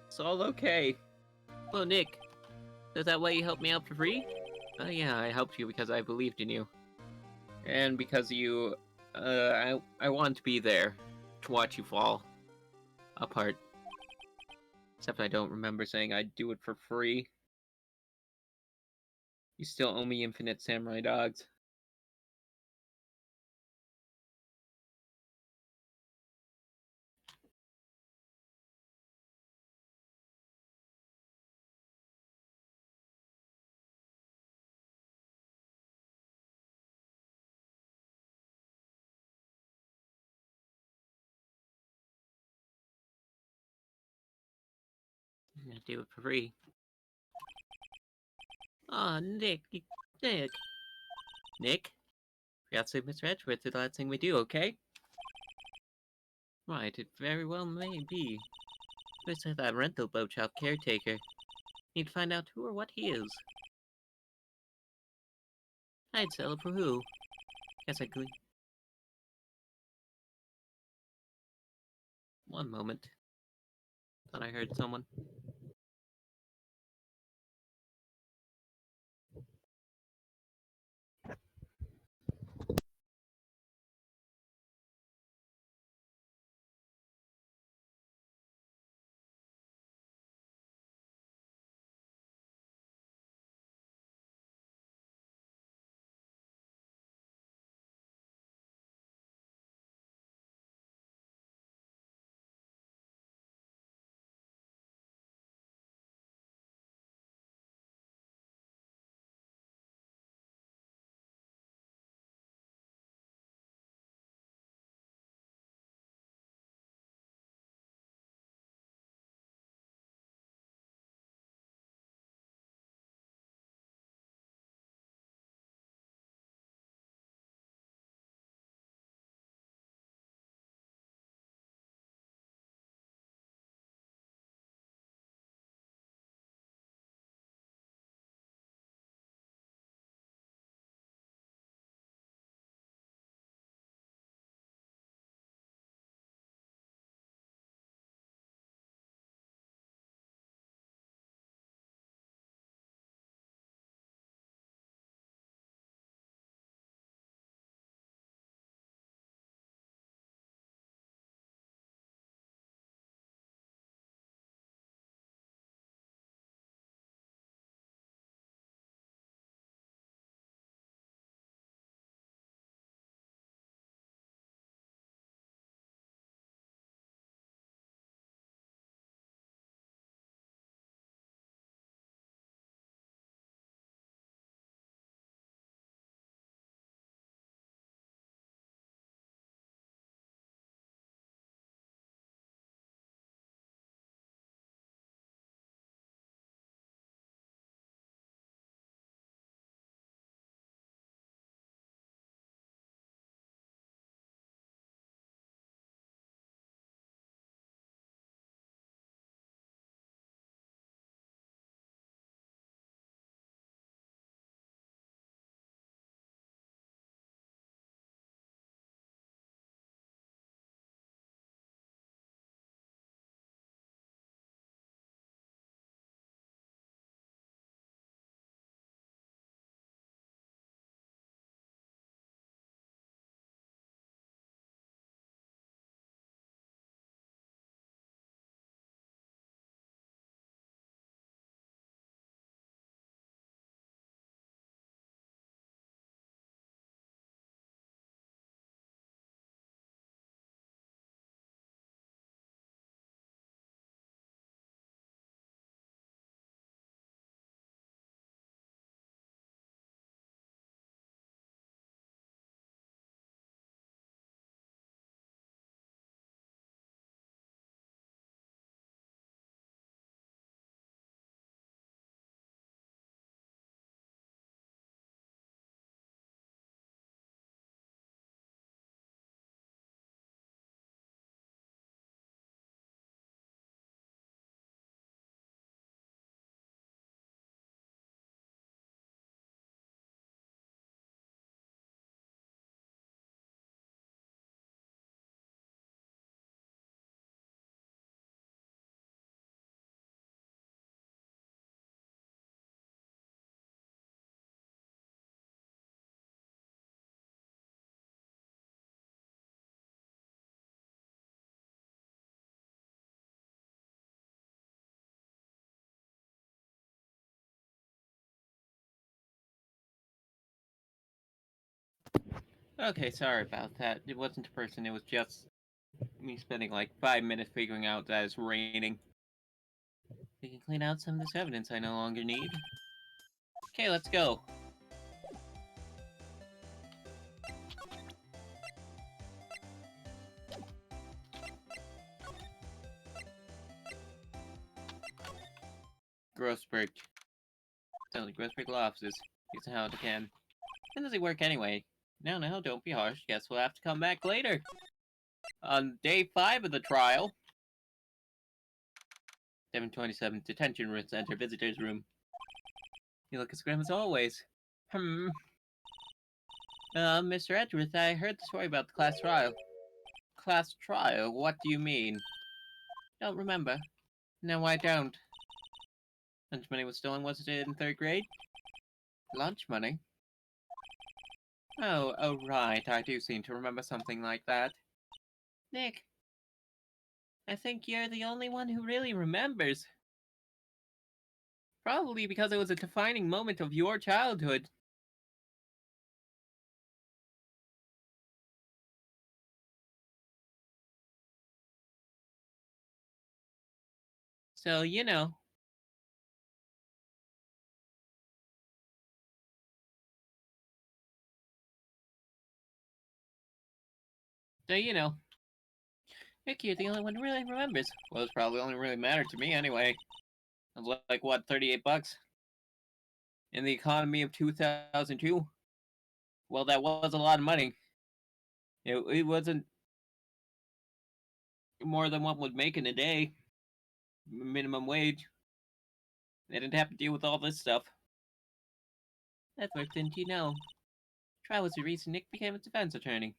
It's all okay. Well, Nick, is that why you helped me out for free? Oh yeah, I helped you because I believed in you. And because you, I want to be there to watch you fall apart. Except I don't remember saying I'd do it for free. You still owe me infinite samurai dogs. I'm gonna do it for free. Aw, Nick. Nick. Nick? Forgot to say Mr. Edgeworth is the last thing we do, okay? Right, it very well may be. Mr. That rental boat shop caretaker. Need to find out who or what he is. I'd sell it for who? Guess I could. One moment. Thought I heard someone. Okay, sorry about that. It wasn't a person, it was just me spending like 5 minutes figuring out that it's raining. We can clean out some of this evidence I no longer need. Okay, let's go. Grossberg. It's only Grossberg offices. Use how it can. When does it work anyway? No, don't be harsh. Guess we'll have to come back later. On day 5 of the trial. 727, detention room center, visitor's room. You look as grim as always. Mr. Edgeworth, I heard the story about the class trial. Class trial? What do you mean? Don't remember. No, I don't. Lunch money was stolen, wasn't it, in 3rd grade? Lunch money? Oh, right. I do seem to remember something like that. Nick, I think you're the only one who really remembers. Probably because it was a defining moment of your childhood. So, you know. Nick, you're the only one who really remembers. Well, it's probably only really mattered to me anyway. Of like, what, 38 bucks? In the economy of 2002? Well, that was a lot of money. It wasn't more than one would make in a day. Minimum wage. They didn't have to deal with all this stuff. That's what didn't you know? Trial was the reason Nick became a defense attorney.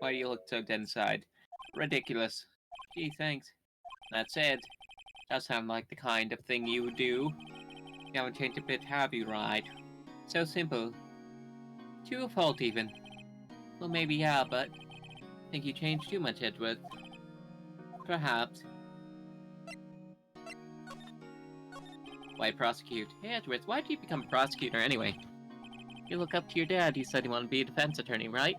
Why do you look so dead inside? Ridiculous. Gee, thanks. That said, does sound like the kind of thing you would do. You haven't changed a bit, have you, right? So simple. To a fault, even. Well, maybe yeah, but I think you changed too much, Edward. Perhaps. Why prosecute? Hey, Edward, why did you become a prosecutor anyway? You look up to your dad, he said he wanted to be a defense attorney, right?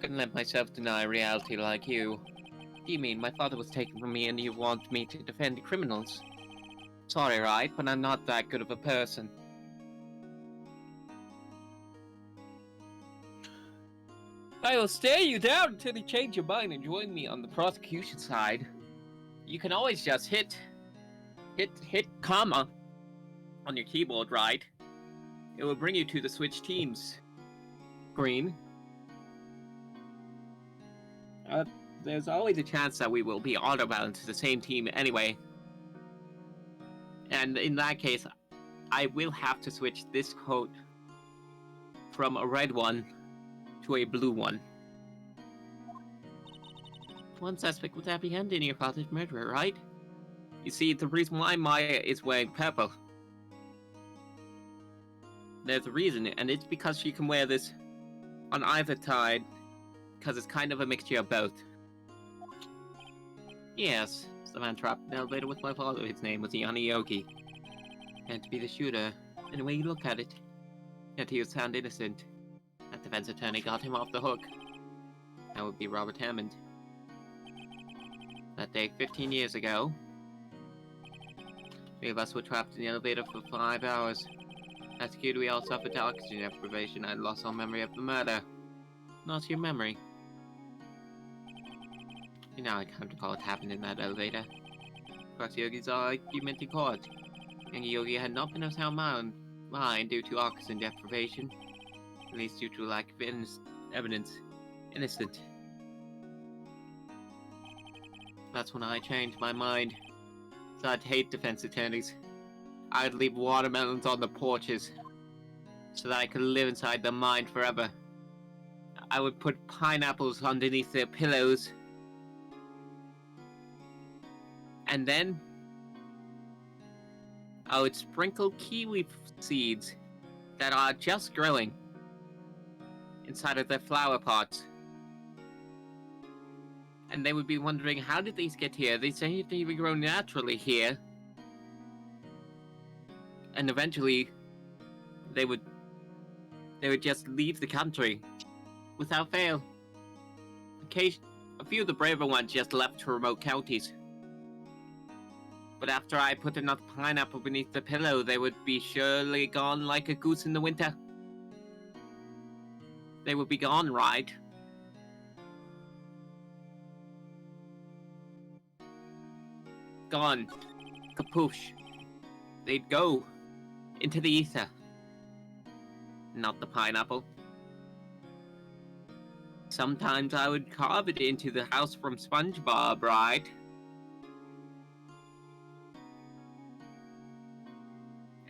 Couldn't let myself deny reality like you. What do you mean? My father was taken from me and you want me to defend criminals? Sorry, right, but I'm not that good of a person. I will stare you down until you change your mind and join me on the prosecution side. You can always just hit comma on your keyboard, right? It will bring you to the switch teams. Green. There's always a chance that we will be autobound to the same team anyway. And in that case, I will have to switch this coat from a red one to a blue one. One suspect was apprehended in your father's murder, right? You see, the reason why Maya is wearing purple. There's a reason, and it's because she can wear this on either side, because it's kind of a mixture of both. Yes, the man trapped in the elevator with my father. His name was Yanni Yogi. And to be the shooter, any way you look at it. Yet he was found innocent. That defense attorney got him off the hook. That would be Robert Hammond. That day, 15 years ago, 3 of us were trapped in the elevator for 5 hours. As security, we all suffered oxygen deprivation. I lost all memory of the murder. Not your memory. You know, I can't recall what happened in that elevator. Of course, Yogi's argument in court. And Yogi had not been of sound mind due to oxygen deprivation. At least due to lack of evidence. Innocent. That's when I changed my mind. So I'd hate defense attorneys. I'd leave watermelons on the porches. So that I could live inside their mind forever. I would put pineapples underneath their pillows. And then I would sprinkle kiwi seeds that are just growing inside of their flower pots. And they would be wondering, how did these get here? They seem to even grow naturally here. And eventually, they would they would just leave the country without fail. A few of the braver ones just left to remote counties. But after I put enough pineapple beneath the pillow, they would be surely gone like a goose in the winter. They would be gone, right? Gone. Kapoosh. They'd go into the ether. Not the pineapple. Sometimes I would carve it into the house from SpongeBob, right?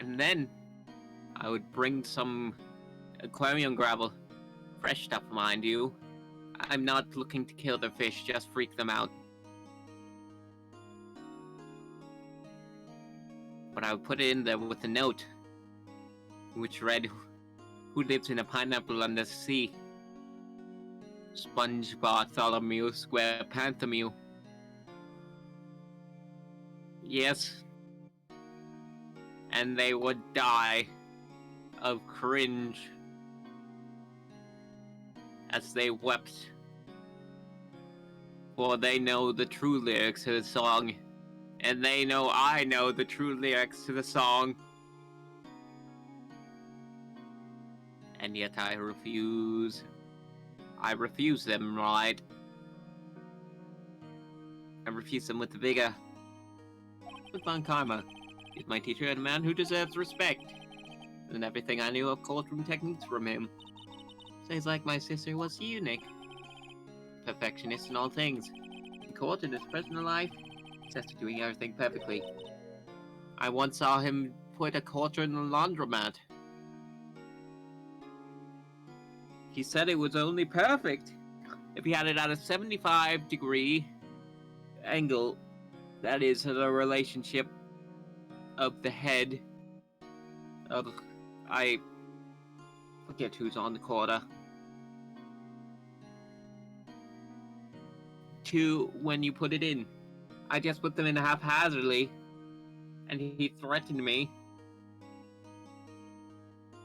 And then I would bring some aquarium gravel. Fresh stuff, mind you. I'm not looking to kill the fish, just freak them out. But I would put it in there with a note, which read, "Who lives in a pineapple under the sea? Sponge Bartholomew Square Panthermew." Yes. And they would die of cringe as they wept, for they know the true lyrics to the song, and they know I know the true lyrics to the song. And yet I refuse. I refuse them, right? I refuse them with vigor. With Von Karma. He's my teacher and a man who deserves respect. And everything I knew of courtroom techniques from him. Says like my sister was unique. Perfectionist in all things. In court and his personal life, obsessed with doing everything perfectly. I once saw him put a quarter in the laundromat. He said it was only perfect if he had it at a 75-degree angle. That is the relationship of the head of... I forget who's on the quarter. To when you put it in. I just put them in haphazardly, and he threatened me.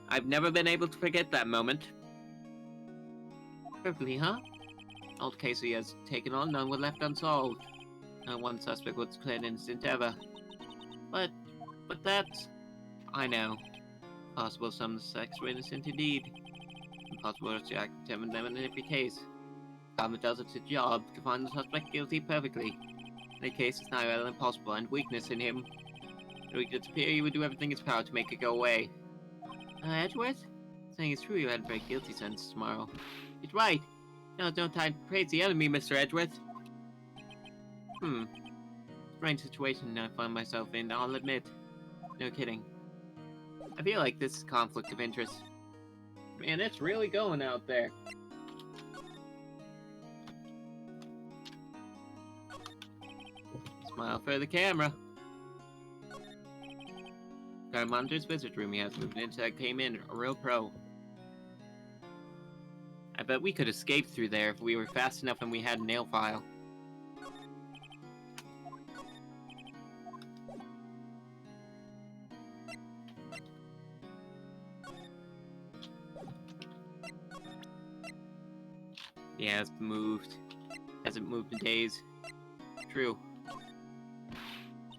I've never been able to forget that moment. Perfectly, huh? Old case he has taken on, none were left unsolved. Not one suspect was declared innocent ever. But that's... I know. Possible some suspects were innocent indeed. Impossible to determine them in every case. Government does its job to find the suspect guilty perfectly. In a case, it's neither impossible and weakness in him. It would appear he would do everything in his power to make it go away. Edgeworth? Saying it's true you had a very guilty sentence tomorrow. He's right. Now it's no time to praise the enemy, Mr. Edgeworth. Strange situation I find myself in, I'll admit. No kidding. I feel like this is conflict of interest. Man, it's really going out there. Smile for the camera. Got a monitor's visit room he has moved into that came in, a real pro. I bet we could escape through there if we were fast enough and we had a nail file. Yeah, it's moved. Hasn't moved in days. True.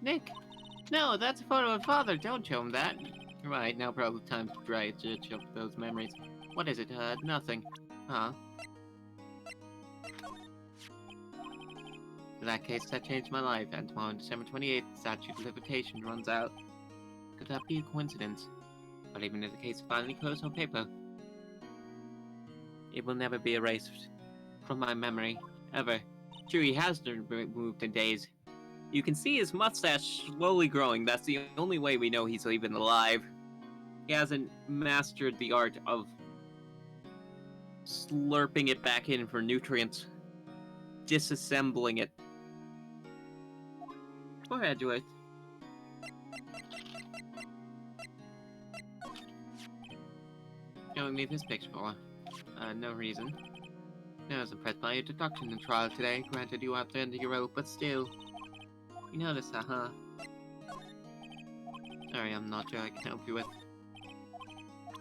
Nick! No, that's a photo of Father. Don't show him that. Right, now probably time to try to choke those memories. What is it? Nothing. Huh? In that case, that changed my life, and tomorrow, December 28th, the statute of limitation runs out. Could that be a coincidence? But even if the case is finally closed on paper, it will never be erased from my memory, ever. True, he has moved in days. You can see his mustache slowly growing. That's the only way we know he's even alive. He hasn't mastered the art of slurping it back in for nutrients. Disassembling it. Poor Edgeworth. Showing me this picture for? No reason. I was impressed by your deduction in the trial today. Granted, you out there under your rope, but still. You noticed that, huh? Sorry, I'm not sure I can help you with.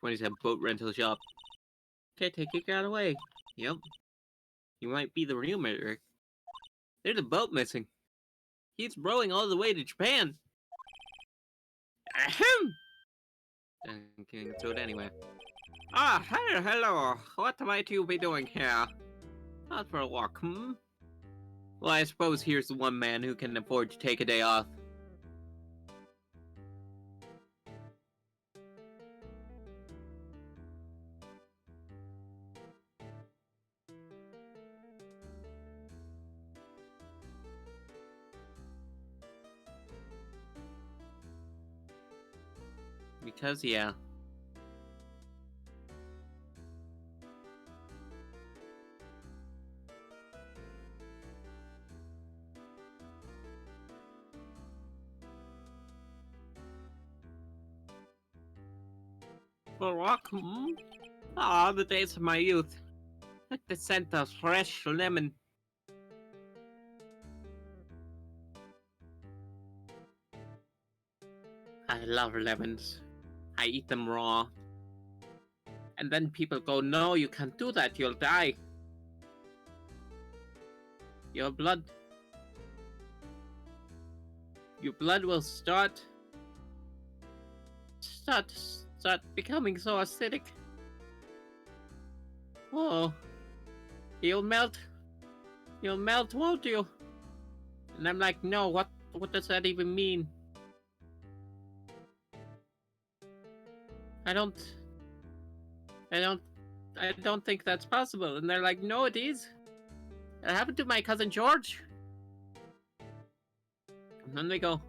When he said boat rental shop. Okay, take your cat away. Yep. You might be the real murderer. There's a boat missing. He's rowing all the way to Japan. Ahem! And can throw it anywhere. Ah, hello. What might you be doing here? Out for a walk, hmm? Well, I suppose here's the one man who can afford to take a day off. Because, yeah. For a walk, hmm? Ah, the days of my youth. Like the scent of fresh lemon. I love lemons. I eat them raw. And then people go, no, you can't do that, you'll die. Your blood will start becoming so acidic. Oh, you'll melt, won't you? And I'm like, no, what does that even mean? I don't think that's possible. And they're like, no, it is. It happened to my cousin George. And then they go,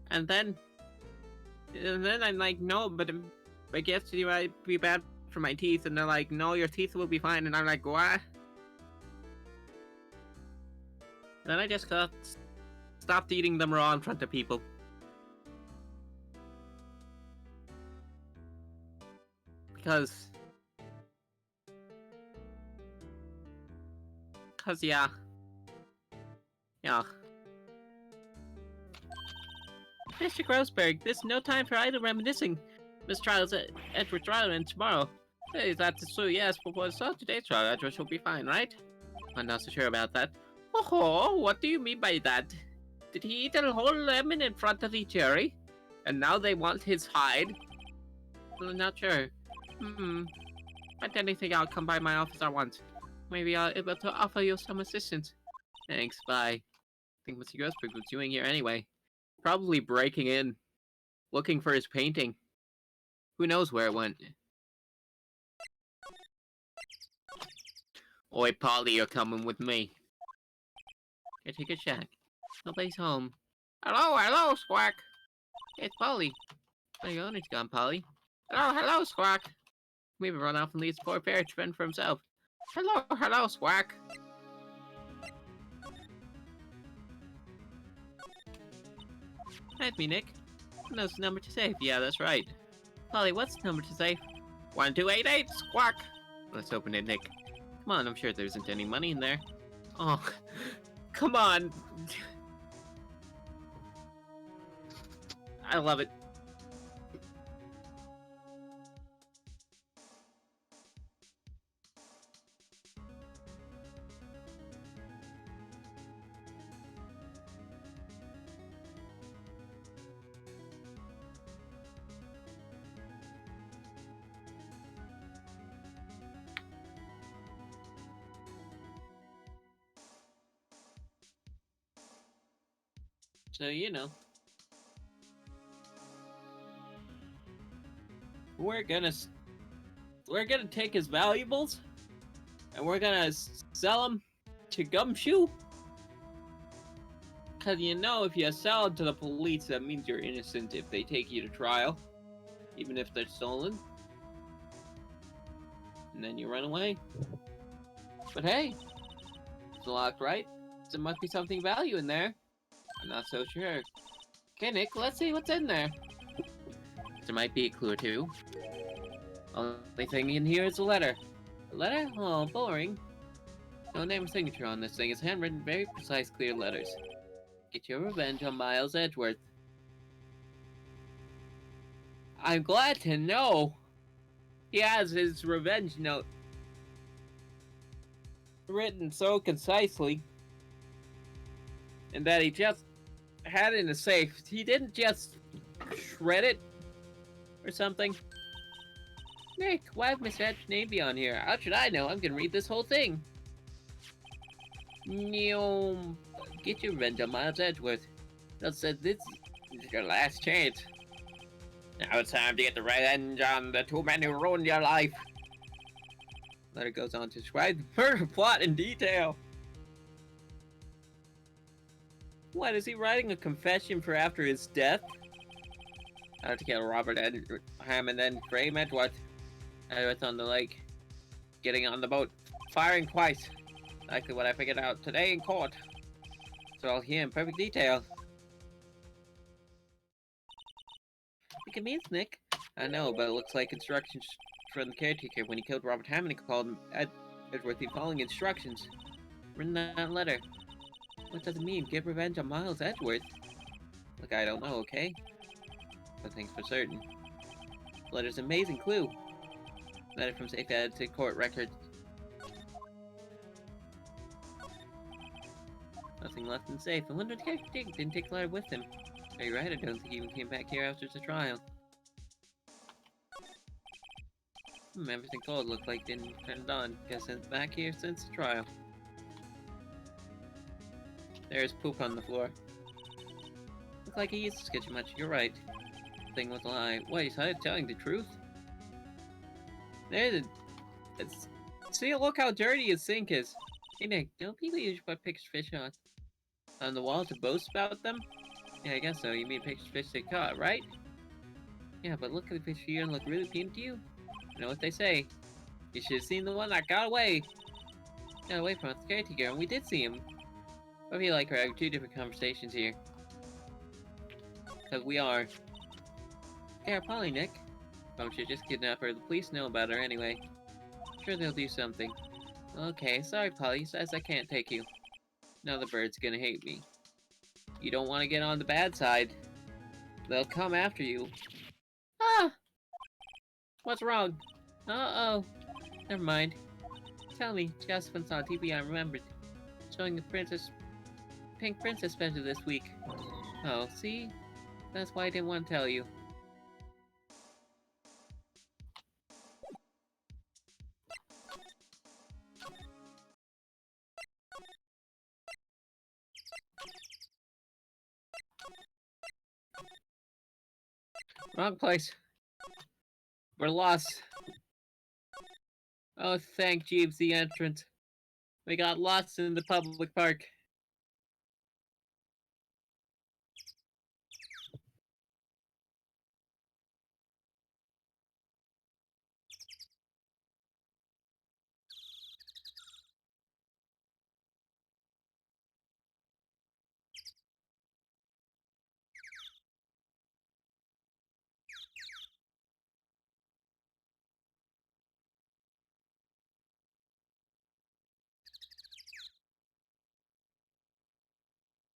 and then I'm like, no, but I guess you might be bad for my teeth. And they're like, no, your teeth will be fine. And I'm like, what? Then I just stopped eating them raw in front of people. Because yeah. Mr. Grossberg, this is no time for idle reminiscing. This trial's at Edward's trial and tomorrow. Hey, that's so yes, but what's up today's trial? Edward will be fine, right? I'm not so sure about that. Oh, what do you mean by that? Did he eat a whole lemon in front of the jury? And now they want his hide? I'm not sure. But anything, I'll come by my office at once. Maybe I'll be able to offer you some assistance. Thanks, bye. I think Mr. Grossberg was doing here anyway. Probably breaking in. Looking for his painting. Who knows where it went? Oi, Polly, you're coming with me. Okay, take a check. Nobody's home. Hello, Squawk. Hey, it's Polly. Where your owner's gone, Polly. Hello, Squawk. Maybe run off and leave the poor parrot to fend for himself. Hello, Squawk. That's me, Nick. Who knows the number to save? Yeah, that's right. Polly, what's the number to save? 1288, Squawk. Let's open it, Nick. Come on, I'm sure there isn't any money in there. Oh, come on. I love it. So, you know. We're gonna take his valuables and we're gonna sell them to Gumshoe. Cause you know, if you sell it to the police, that means you're innocent if they take you to trial. Even if they're stolen. And then you run away. But hey, it's locked, right? So there must be something value in there. I'm not so sure. Okay, Nick, let's see what's in there. There might be a clue or two. Only thing in here is a letter. A letter? Oh, boring. No name or signature on this thing. It's handwritten, very precise, clear letters. Get your revenge on Miles Edgeworth. I'm glad to know he has his revenge note written so concisely, and that he just had it in a safe. He didn't just shred it or something. Nick, why have Mr. Edge's name be on here? How should I know? I'm gonna read this whole thing. No, get your revenge on Miles Edgeworth. That said, this is your last chance. Now it's time to get the revenge on the two men who ruined your life. Letter goes on to describe the murder plot in detail. What, is he writing a confession for after his death? How to kill Robert Hammond and Graham Edgeworth. Edgeworth on the lake. Getting on the boat. Firing twice. Exactly what I figured out today in court. It's all here in perfect detail. Inconvenience, Nick. I know, but it looks like instructions from the caretaker when he killed Robert Hammond. He called him Edgeworth. He's following instructions. Written that letter. What does it mean? Get revenge on Miles Edgeworth? Look, I don't know, okay? But things for certain. Letter's amazing clue. Letter from safe added to court record. Nothing left in safe. I wonder if the caretaker didn't take the letter with him. Are you right? I don't think he even came back here after the trial. Everything cold looked like didn't turn it on. Guess it's back here since the trial. There's poop on the floor. Look like he used this kitchen much. You're right. The thing was a lie. What, he started telling the truth? There's a... See, look how dirty his sink is. Hey Nick, don't people usually put pictures of fish on the wall to boast about them? Yeah, I guess so. You mean pictures of fish they caught, right? Yeah, but look at the fish here and look really appealing to you. You know what they say. You should have seen the one that got away. Got away from us, the caretaker, and we did see him. I feel like we're having two different conversations here. Because we are. Yeah, Polly, Nick. Don't you just kidnap her? The police know about her anyway. I'm sure they'll do something. Okay, sorry, Polly. Says I can't take you. Now the bird's gonna hate me. You don't want to get on the bad side. They'll come after you. Ah! What's wrong? Uh-oh. Never mind. Tell me, just when saw TV I remembered. Showing the Pink Princess special this week. Oh, see? That's why I didn't want to tell you. Wrong place. We're lost. Oh, thank Jeeves, the entrance. We got lost in the public park.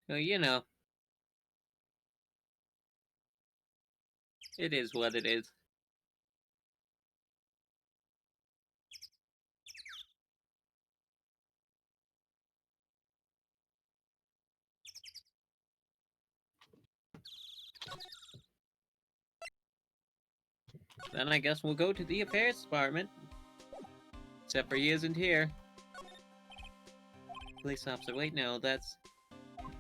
So, you know. It is what it is. Then I guess we'll go to the affairs department. Except for he isn't here. Police officer, wait, no, that's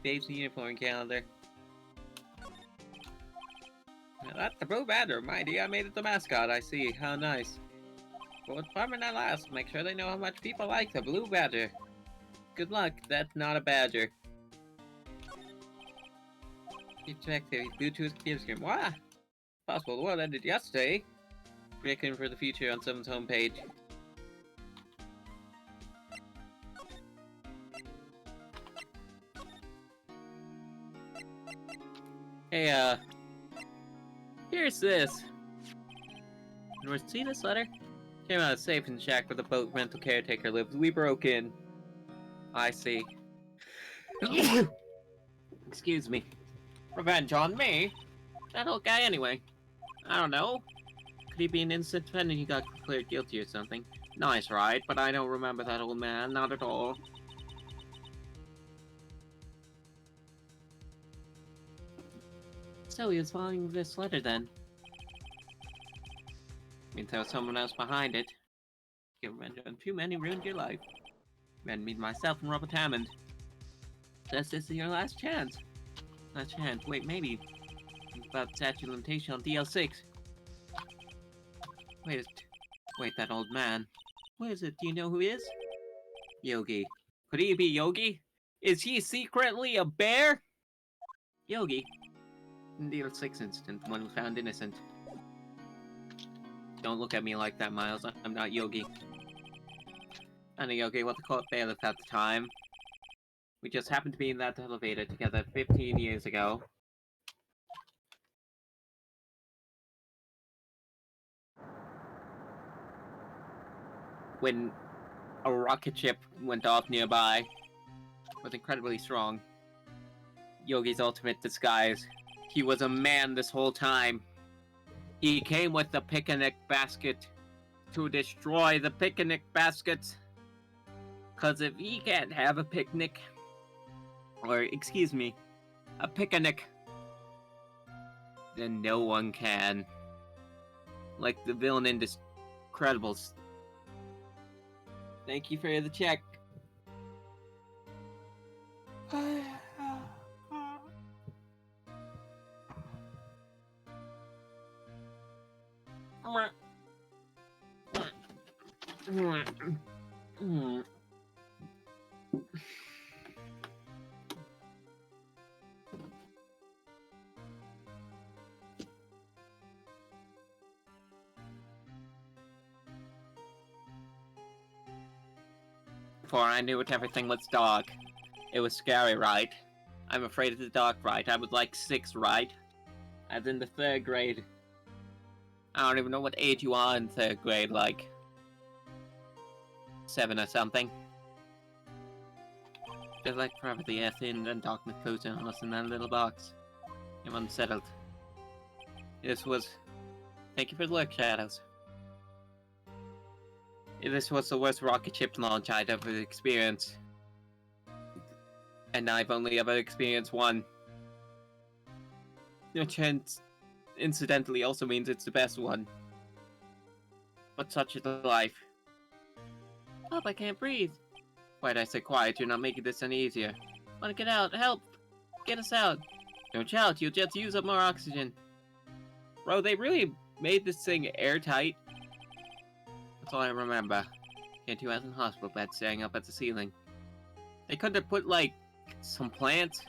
Babe's uniform calendar. Now that's the Blue Badger. Mighty, I made it the mascot, I see. How nice. For what department at last, make sure they know how much people like the Blue Badger. Good luck, that's not a badger. Keep activity due to his computer screen. What? Possible the world ended yesterday. Predicting for the future on someone's homepage. Hey, here's this. You see this letter? Came out of safe and shack where the boat rental caretaker lives. We broke in. I see. Excuse me. Revenge on me? That old guy anyway. I don't know. Could he be an innocent defendant who got declared guilty or something? Nice, right? But I don't remember that old man, not at all. So he was following this letter then. Means there was someone else behind it. Get revenge on too many ruined your life. Men meet myself and Robert Hammond. This is your last chance. Last chance. Wait, maybe. About statute of limitation on DL6. Wait, that old man. What is it? Do you know who he is? Yogi. Could he be Yogi? Is he secretly a bear? Yogi. In the DL6 incident, the one who was found innocent. Don't look at me like that, Miles. I'm not Yogi. I know Yogi, what the court bailiff at the time. We just happened to be in that elevator together 15 years ago. When a rocket ship went off nearby. It was incredibly strong. Yogi's ultimate disguise. He was a man this whole time. He came with the picnic basket to destroy the picnic baskets. Cause if he can't have a picnic, or excuse me, a picnic, then no one can. Like the villain in Incredibles. Thank you for the check. Before I knew it, everything was dark. It was scary, right? I'm afraid of the dark, right? I was like 6, right? I was in the 3rd grade. I don't even know what age you are in 3rd grade, like 7 or something. Just like forever the air thinned and darkness closed in on us in that little box. I'm unsettled. This was... Thank you for the look, Shadows. This was the worst rocket ship launch I'd ever experienced. And I've only ever experienced one. Which incidentally also means it's the best one. But such is life. Help, I can't breathe. Why'd I say quiet? You're not making this any easier. Wanna get out? Help! Get us out! Don't shout, you'll just use up more oxygen. Bro, they really made this thing airtight. That's all I remember. And 2 hours in hospital bed staring up at the ceiling. They could have put, like, some plants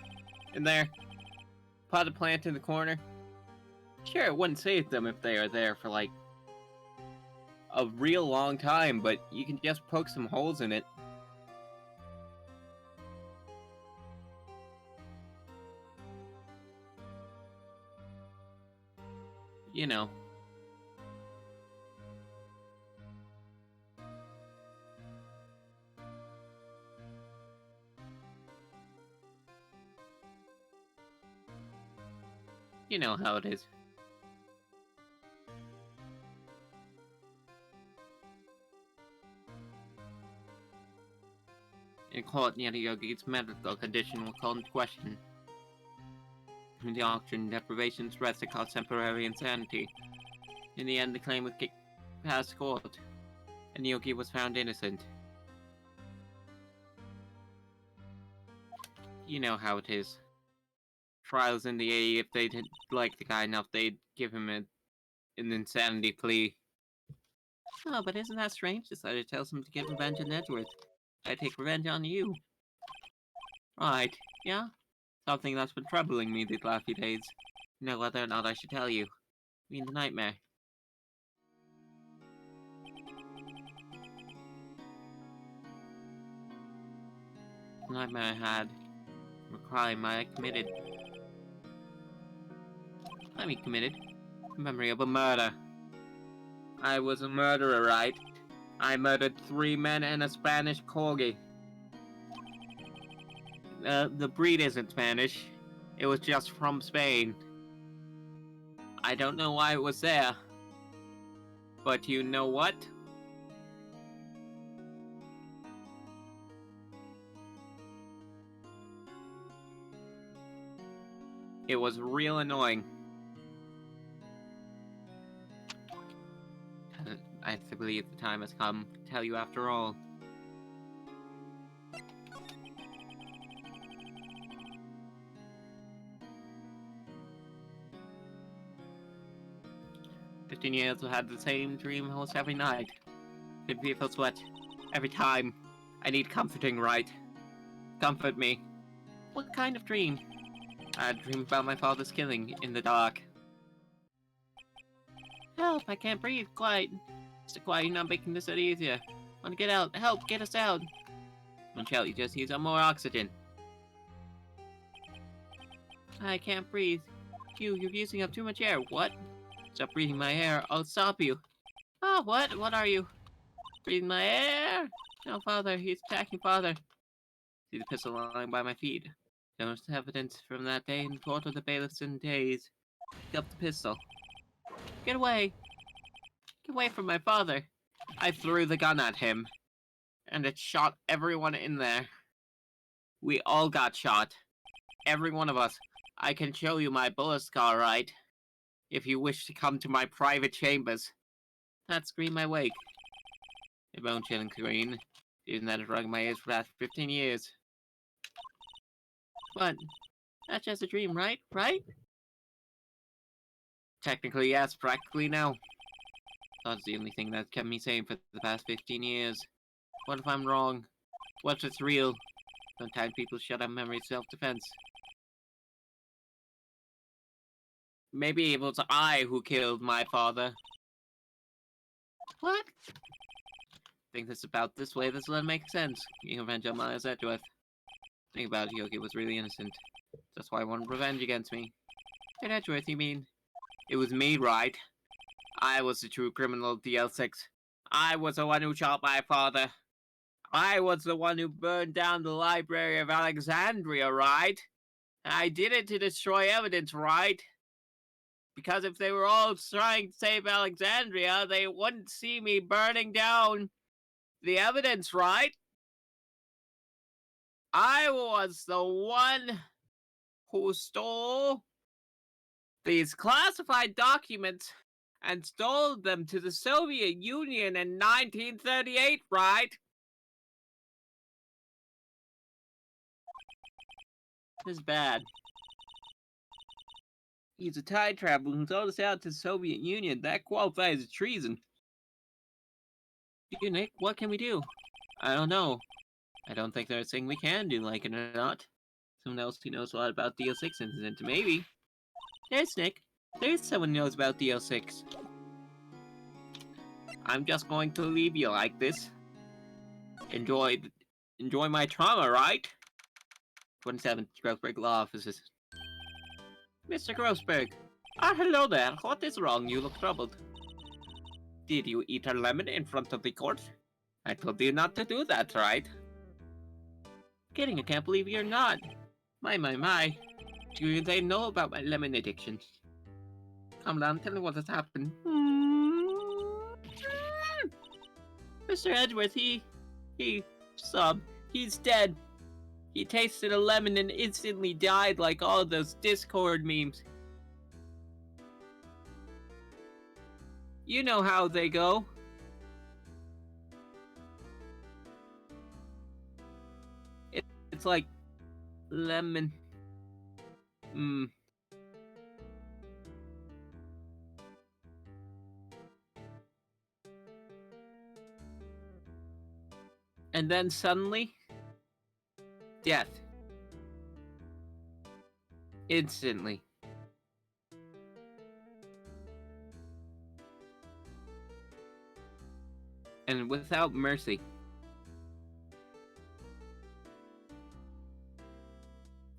in there. Pot a plant in the corner. Sure, it wouldn't save them if they are there for, like, a real long time, but you can just poke some holes in it. You know. You know how it is. In court, Yogi's medical condition was called into question. The oxygen deprivation stress that caused temporary insanity. In the end, the claim was kicked past court, and Yogi was found innocent. You know how it is. Trials in the A, if they didn't like the guy enough, they'd give him an insanity plea. Oh, but isn't that strange? Decided to tell him to get revenge on Edgeworth. I take revenge on you. Right, yeah? Something that's been troubling me these last few days. You know whether or not I should tell you. I mean the nightmare. The nightmare I had. A crime I committed. I mean committed. Memory of a murder. I was a murderer, right? I murdered 3 men and a Spanish corgi. The breed isn't Spanish. It was just from Spain. I don't know why it was there. But you know what? It was real annoying. I believe the time has come to tell you after all. Years I had the same dream almost every night. It feel sweat every time. I need comforting, right? Comfort me. What kind of dream? I had a dream about my father's killing in the dark. Help! I can't breathe. Quiet. Mr. Quiet, you're not making this any easier. I want to get out. Help! Get us out. Michelle, you just need some more oxygen. I can't breathe. You're using up too much air. What? Stop breathing my air. I'll stop you. Oh, what? What are you? Breathing my air? No, father. He's attacking father. See the pistol lying by my feet. There was evidence from that day in the court of the bailiffs and days. Pick up the pistol. Get away! Get away from my father! I threw the gun at him, and it shot everyone in there. We all got shot. Every one of us. I can show you my bullet scar, right? If you wish to come to my private chambers. That scream I wake. A bone-chilling scream. Even that has rung in my ears for the last 15 years. But that's just a dream, right? Right? Technically, yes. Practically, no. That's the only thing that's kept me sane for the past 15 years. What if I'm wrong? What if it's real? Sometimes people shut up memory self-defense. Maybe it was I who killed my father. What? Think this about this way, this doesn't make sense. You can revenge on Miles Edgeworth. Think about it, Yogi was really innocent. That's why I wanted revenge against me. At Edgeworth, you mean? It was me, right? I was the true criminal of DL6. I was the one who shot my father. I was the one who burned down the Library of Alexandria, right? I did it to destroy evidence, right? Because if they were all trying to save Alexandria, they wouldn't see me burning down the evidence, right? I was the one who stole these classified documents and stole them to the Soviet Union in 1938, right? This is bad. He's a time traveler who sold us out to the Soviet Union. That qualifies as treason. You, Nick, what can we do? I don't know. I don't think there's a thing we can do, like it or not. Someone else who knows a lot about DL6 incident, maybe. There's Nick. There's someone who knows about DL6. I'm just going to leave you like this. Enjoy my trauma, right? 27th Grossberg Law Offices. Mr. Grossberg. Ah, hello there. What is wrong? You look troubled. Did you eat a lemon in front of the court? I told you not to do that, right? Kidding, I can't believe you're not. My. Do they know about my lemon addiction? Calm down, tell me what has happened. Mr. Edgeworth, he's dead. He tasted a lemon and instantly died like all those Discord memes. You know how they go. It's like lemon. And then suddenly, death. Instantly. And without mercy.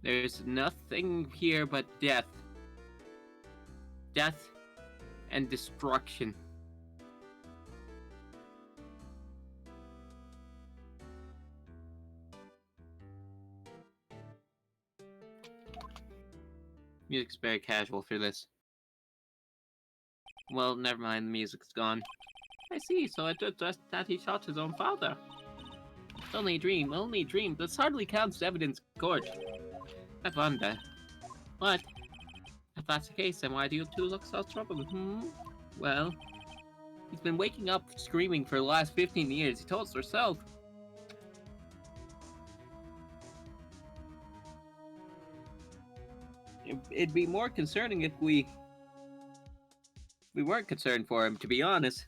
There's nothing here but death. Death and destruction. Music's very casual for this. Well, never mind, the music's gone. I see, so it just that he shot his own father. It's only a dream, only a dream. This hardly counts as evidence in court. I wonder. What? If that's the case, then why do you two look so troubled? Well, he's been waking up screaming for the last 15 years. He told us herself. It'd be more concerning if we weren't concerned for him, to be honest.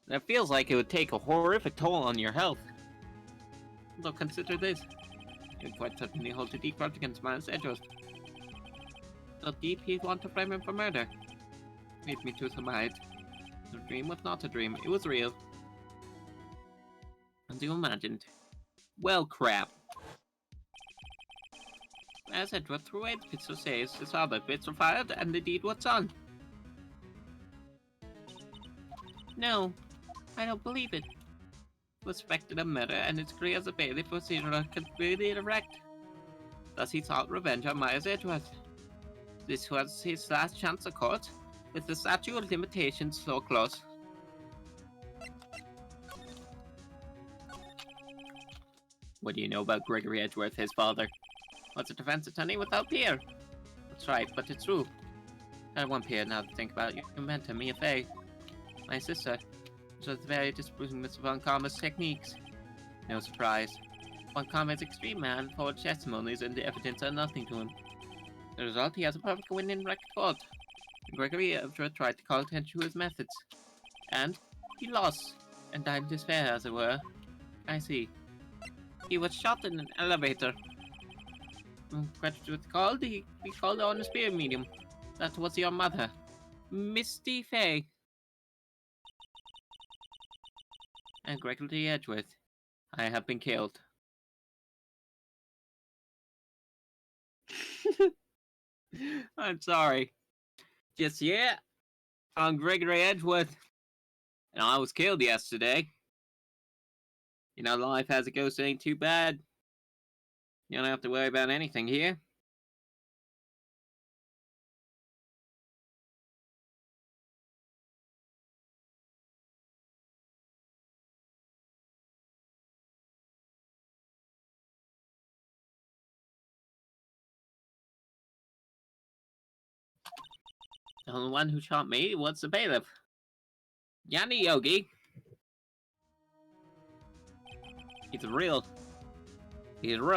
That feels like it would take a horrific toll on your health. Though consider this. It quite suddenly holds a deep grudge against Miles Edgeworth. So deep he'd want to frame him for murder. Lead me to surmise. The dream was not a dream, it was real. As you imagined. Well, crap. As Edgeworth threw away the pistol says, his other bits were fired, and the deed was done. No, I don't believe it. He was suspected of murder, and his career as a bailiff was completely wrecked. Thus he sought revenge on Miles Edgeworth. This was his last chance of court, with the statute of limitations so close. What do you know about Gregory Edgeworth, his father? Was a defense attorney without peer. That's right, but it's true. I had one peer now to think about. You mentor, Mia Fey. My sister. She was very disapproving of Mr. Von Karma's techniques. No surprise. Von Karma is extreme man, forged testimonies and the evidence are nothing to him. The result, he has a perfect win in record court. Gregory Edgeworth tried to call attention to his methods. And he lost, and died in despair, as it were. I see. He was shot in an elevator. Edgeworth called, he called on a spirit medium. That was your mother, Misty Fey. And Gregory Edgeworth, I have been killed. I'm sorry. Just yeah, I'm Gregory Edgeworth, and I was killed yesterday. You know, life as it goes ain't too bad. You don't have to worry about anything here. The only one who shot me was the bailiff. Yanni Yogi. He's a real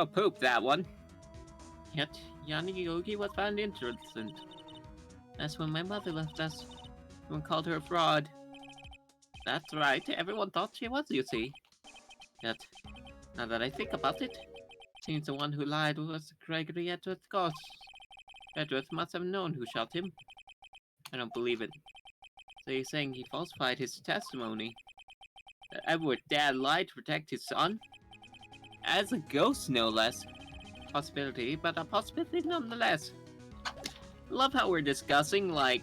poop, that one. Yet, Yanni Yogi was found innocent. That's when my mother left us. Everyone called her a fraud. That's right, everyone thought she was, you see. Yet, now that I think about it, seems the one who lied was Gregory Edgeworth's ghost. Edgeworth must have known who shot him. I don't believe it. So you're saying he falsified his testimony? That Edward's dad lied to protect his son? As a ghost, no less. Possibility, but a possibility nonetheless. Love how we're discussing, like...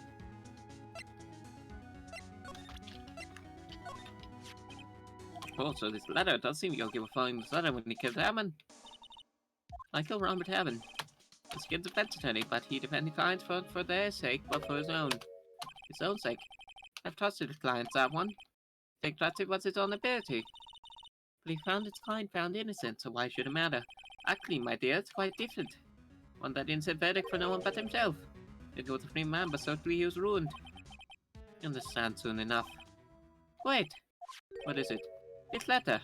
Oh, so this letter does seem Yogi was following this letter when he killed Hammond. Like go wrong with Hammond. His kid's a defense attorney, but he defended clients for their sake, but for his own. His own sake. I've trusted his clients, that one. I think trusted was his own ability. But he found his client found innocent, so why should it matter? Actually, my dear, it's quite different. One that innocent verdict for no one but himself. It was a free man, but certainly he was ruined. You understand soon enough. Wait! What is it? This letter.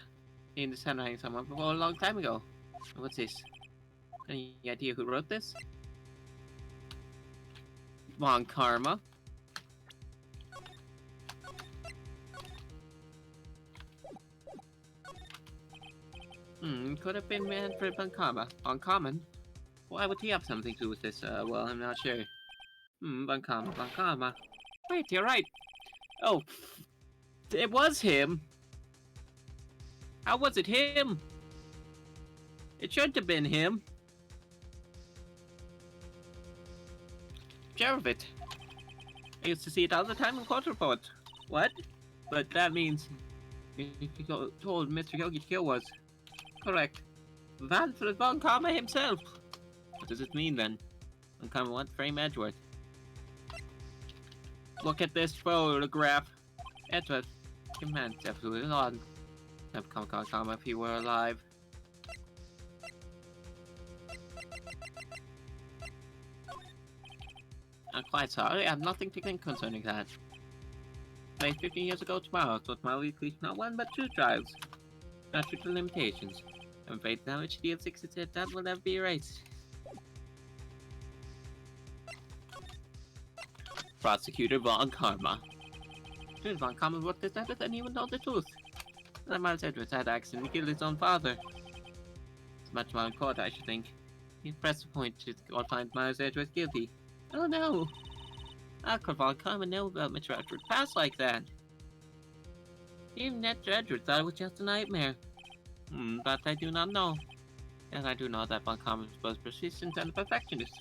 In this handwriting someone before a long time ago. What's this? Any idea who wrote this? Von Karma. Could have been Manfred Von Karma. Uncommon? Why would he have something to do with this? Well, I'm not sure. Von Karma, Von Karma. Wait, you're right. Oh, it was him. How was it him? It shouldn't have been him. Sure of it. I used to see it all the time in court reports. What? But that means he told Mr. Yogi to kill was correct. Manfred Von Karma himself. What does it mean then? Von Karma wants frame Edgeworth. Look at this photograph. Edgeworth, your man's absolutely on. Have come Karma if he were alive. I'm quite sorry, I have nothing to think concerning that. Like 15 years ago tomorrow, so tomorrow we complete not one but 2 trials. Not due to limitations. I'm afraid the damage DL6 is said that will never be erased. Prosecutor Von Karma. Should Von Karma wrote this letter, then he would know the truth. That Miles Edwards had accidentally killed his own father. It's much more in court, I should think. He pressed the point to find Miles Edwards guilty. Oh no! How could Von Karma know about Mr. Edwards' past like that? Even Mr. Edwards thought it was just a nightmare. But I do not know. And I do know that Von Karma was both persistent and a perfectionist.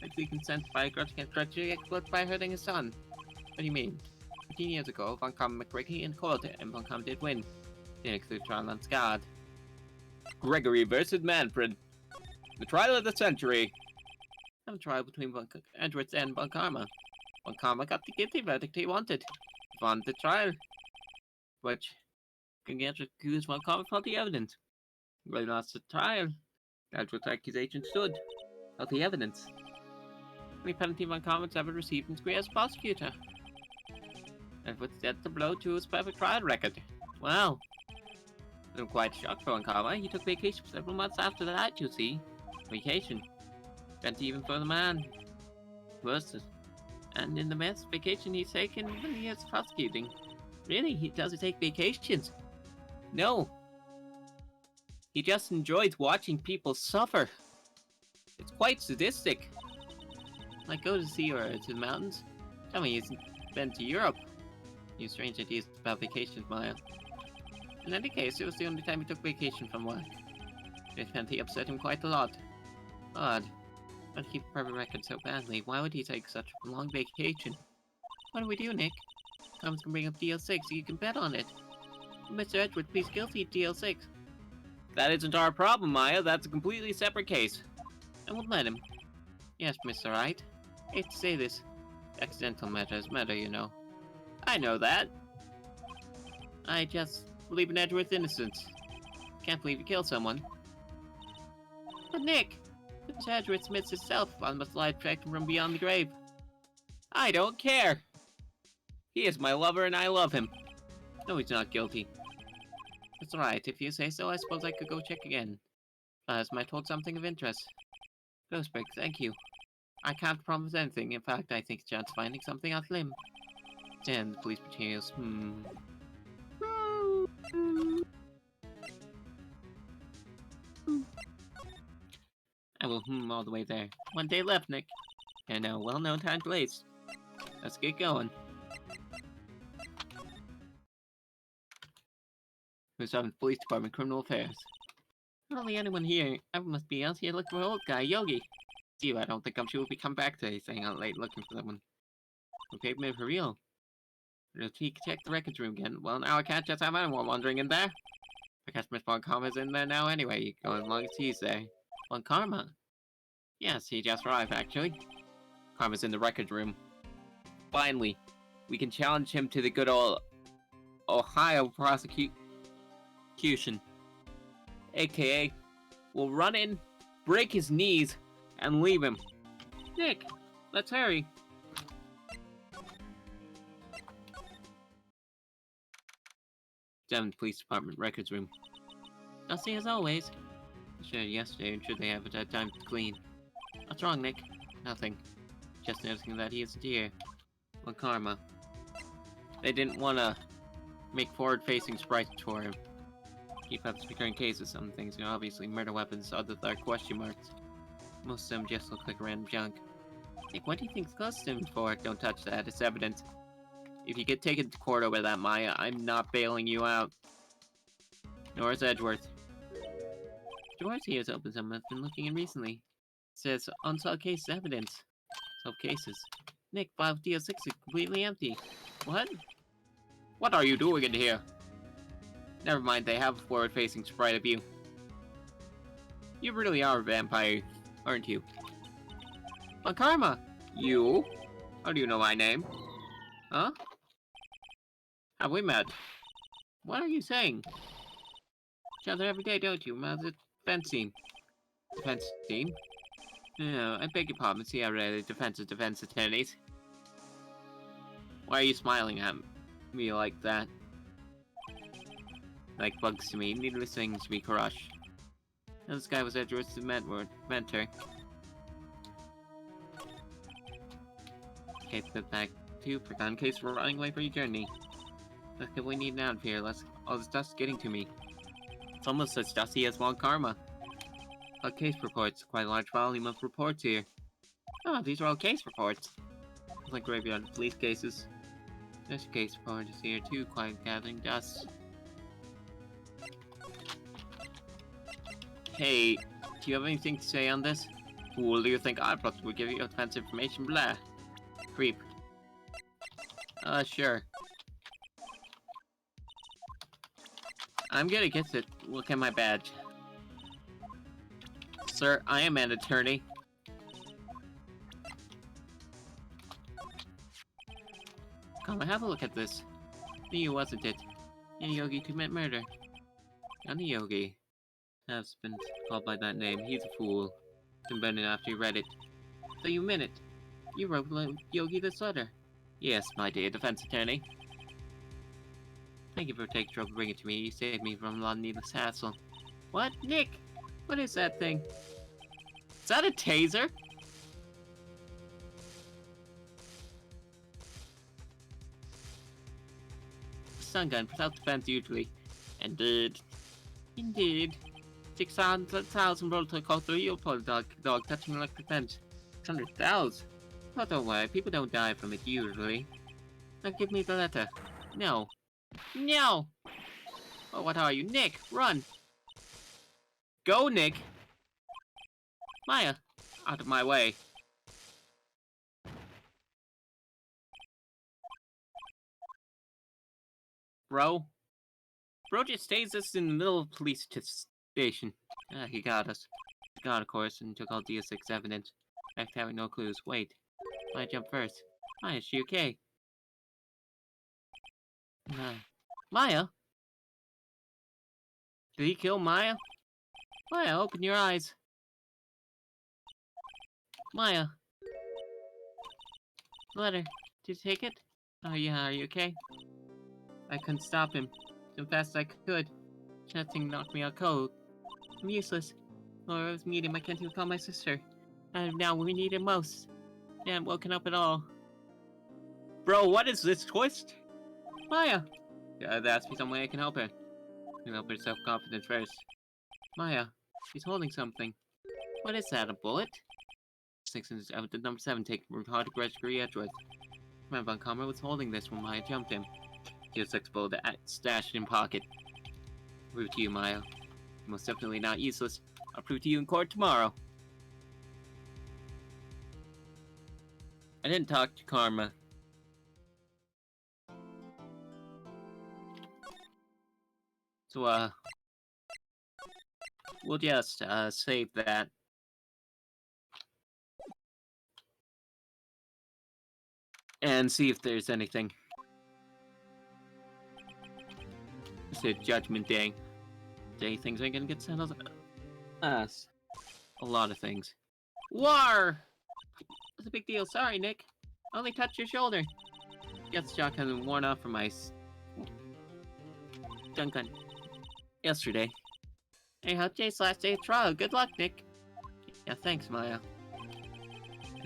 Like he consent by a grudge against grudgingly exploited by hurting his son. What do you mean? 15 years ago, Von Karma met Gregory in court, and Von Karma did win. Didn't include trial unscarred. Gregory versus Manfred. The trial of the century. A trial between Edwards and Von Karma. Von Karma got the guilty verdict he wanted. Won the trial. Which can get accused Von Karma for the evidence. They lost the trial. Edwards' accusation stood. Of the evidence. Only penalty Von Karma's ever received in his career as a prosecutor. Edwards dealt the blow to his perfect trial record. Wow. I'm quite shocked for Von Karma. He took vacation for several months after that, you see. Vacation. Went even for the man. Worse. And in the best vacation he's taken when he is prosecuting. Really? He doesn't take vacations? No. He just enjoys watching people suffer. It's quite sadistic. Like go to sea or to the mountains. Tell me he's been to Europe. You strange ideas about vacations, Maya. In any case, it was the only time he took vacation from work. It meant he upset him quite a lot. Odd. Why keep a perfect record so badly? Why would he take such a long vacation? What do we do, Nick? Comes can bring up DL6 so you can bet on it. Mr. Edward, please guilty DL6. That isn't our problem, Maya. That's a completely separate case. I won't let him. Yes, Mr. Wright. Hate to say this. Accidental matters matter, you know. I know that. I just believe in Edward's innocence. Can't believe he killed someone. But Nick, Mr. Edward admits himself on must lie tracked from beyond the grave. I don't care. He is my lover and I love him. No, he's not guilty. That's alright, if you say so, I suppose I could go check again. As might hold something of interest. Ghostbrick, thank you. I can't promise anything. In fact, I think John's finding something on Slim. And the police materials. I will all the way there. 1 day left, Nick. And a well-known time place. Let's get going. Who's on the police department, criminal affairs? Hardly anyone here. Everyone must be out here looking for old guy, Yogi. See, I don't think I'm sure we'll be come back today, staying out late looking for someone. Okay, maybe for real. Did he check the records room again? Well, now I can't just have anyone wandering in there. I guess Miss Von Karma's in there now anyway. You go as long as he's there. Von Karma? Yes, he just arrived, actually. Karma's in the records room. Finally, we can challenge him to the good old Ohio prosecution. AKA, we'll run in, break his knees, and leave him. Nick, let's hurry. Seventh Police Department records room. Dusty as always. Sure, yesterday, I'm sure they haven't had time to clean. What's wrong, Nick? Nothing. Just noticing that he isn't here. Well, Karma. They didn't want to make forward-facing sprites for him. Keep up the current cases. Some things are obviously murder weapons, others are question marks. Most of them just look like random junk. Nick, what do you think's close him for? Don't touch that, it's evidence. If you get taken to court over that, Maya, I'm not bailing you out. Nor is Edgeworth. George here has opened some I've been looking in recently. It says unsolved case evidence. Solved cases. Nick, file DL6 is completely empty. What? What are you doing in here? Never mind, they have a forward-facing sprite of you. You really are a vampire, aren't you? Karma! You? How do you know my name? Huh? Have we met? What are you saying? Each other every day, don't you? How's the defense team? Defense team? No, I beg your pardon, Sierra, defense attorneys. Why are you smiling at me like that? Like bugs to me, needless things to be crushed. This guy was Edward's mentor. Okay, put back to forgotten case for running away for your journey. Let's get what we need out of here. All this dust getting to me. It's almost as dusty as Von Karma. Case reports. Quite a large volume of reports here. Oh, these are all case reports. It's like graveyard of police cases. There's a case report is here too, quiet gathering dust. Hey, do you have anything to say on this? Fool, do you think I probably would give you offensive information? Blah. Creep. Sure. I'm gonna get to look at my badge. Sir, I am an attorney. Come have a look at this. You wasn't it? Yogi commit murder. Yogi has been called by that name. He's a fool. Can burn it after you read it. So you meant it. You wrote Yogi this letter. Yes, my dear defense attorney. Thank you for taking trouble to bring it to me. You saved me from a lot of needless hassle. What? Nick? What is that thing? Is that a taser? Stun gun for self-defense usually. Indeed. 600,000 roll to call through your poor dog touching like defense. 600,000? Oh, don't worry, people don't die from it usually. Now give me the letter. No. No! Oh, what are you? Nick, run! Go, Nick! Maya, out of my way. Bro just stays us in the middle of the police station. He got us. He got, of course, and took all DS6 evidence. Back to having no clues. Wait. Maya jumped first. Maya, is she okay? Maya? Did he kill Maya? Maya, open your eyes. Maya. Letter. Did you take it? Oh yeah, are you okay? I couldn't stop him. As fast as I could. That thing knocked me out cold. I'm useless. Laura was meeting. I can't even call my sister. And now we need it most. I haven't woken up at all. Bro, what is this twist? Maya! There has to be some way I can help her. I can help her self-confidence first. Maya, she's holding something. What is that, a bullet? 6 is out the number 7 taken from hard registry Edgeworth. My Von Karma was holding this when Maya jumped him. He was 6 bullet stashed in pocket. Prove to you, Maya. You're most definitely not useless. I'll prove to you in court tomorrow. I didn't talk to Karma. So, we'll just, save that. And see if there's anything. It's a Judgment Day. Things ain't gonna get settled. Us. A lot of things. War! It's a big deal. Sorry, Nick. I only touched your shoulder. Guess the shock hasn't worn off from my stun gun yesterday. Anyhow, Jay's last day of trial. Good luck, Nick. Yeah, thanks, Maya.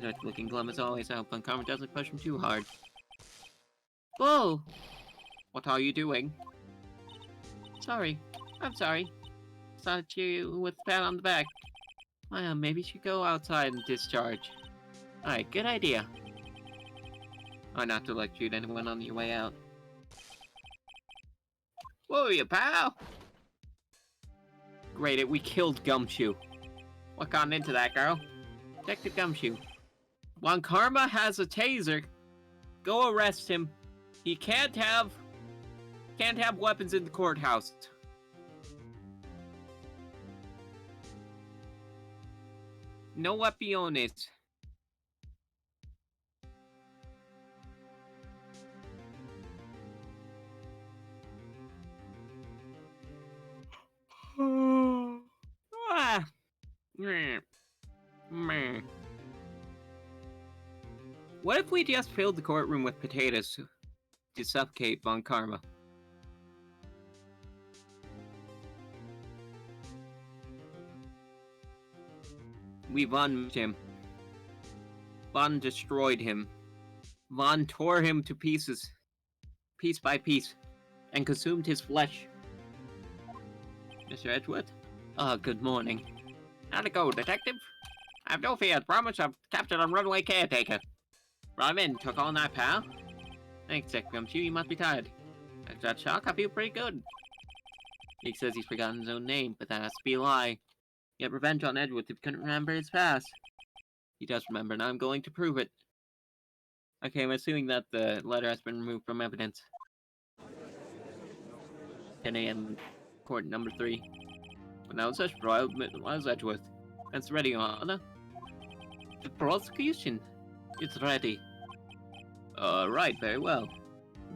Good looking glum as always. I hope Von Karma doesn't push him too hard. Whoa! What are you doing? Sorry. I'm sorry. I thought I'd cheer you with a pat on the back. Well, maybe you should go outside and discharge. Alright, good idea. Or not to electrocute anyone on your way out. Whoa, you pal! Great, we killed Gumshoe. What got into that, girl? Detective Gumshoe. Von Karma has a taser. Go arrest him. He can't have weapons in the courthouse. No weapones. Meh. Meh. What if we just filled the courtroom with potatoes to suffocate Von Karma? We Von him. Von destroyed him. Von tore him to pieces, piece by piece, and consumed his flesh. Mr. Edgeworth? Good morning. How'd it go, detective? I've no fear, promise I've captured a runaway caretaker. Brought him in, took all night, pal. Thanks, Detective. I'm sure you must be tired. After that shock, I feel pretty good. He says he's forgotten his own name, but that has to be a lie. Get revenge on Edgeworth if he couldn't remember his past. He does remember, and I'm going to prove it. Okay, I'm assuming that the letter has been removed from evidence. 10 a.m. Court number 3. When I was such trial, was Edgeworth. It's ready, Your Honor. The prosecution. It's ready. Right, very well.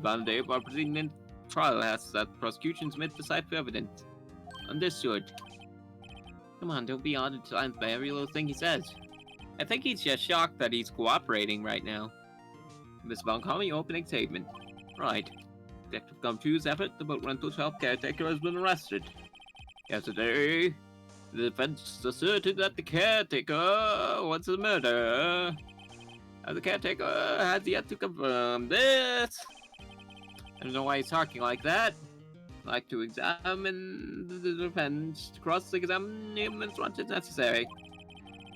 The day of our proceeding in trial asks that the prosecution submit decisive evidence. Understood. Come on, don't be odd to every little thing he says. I think he's just shocked that he's cooperating right now. Miss Von Karma, your opening statement. Right. Detective Gumshoe's effort, the boat rental shop caretaker has been arrested. Yesterday, the defense asserted that the caretaker was the murderer. The caretaker has yet to confirm this. I don't know why he's talking like that. I'd like to examine the defense, to cross-examine him as much as necessary.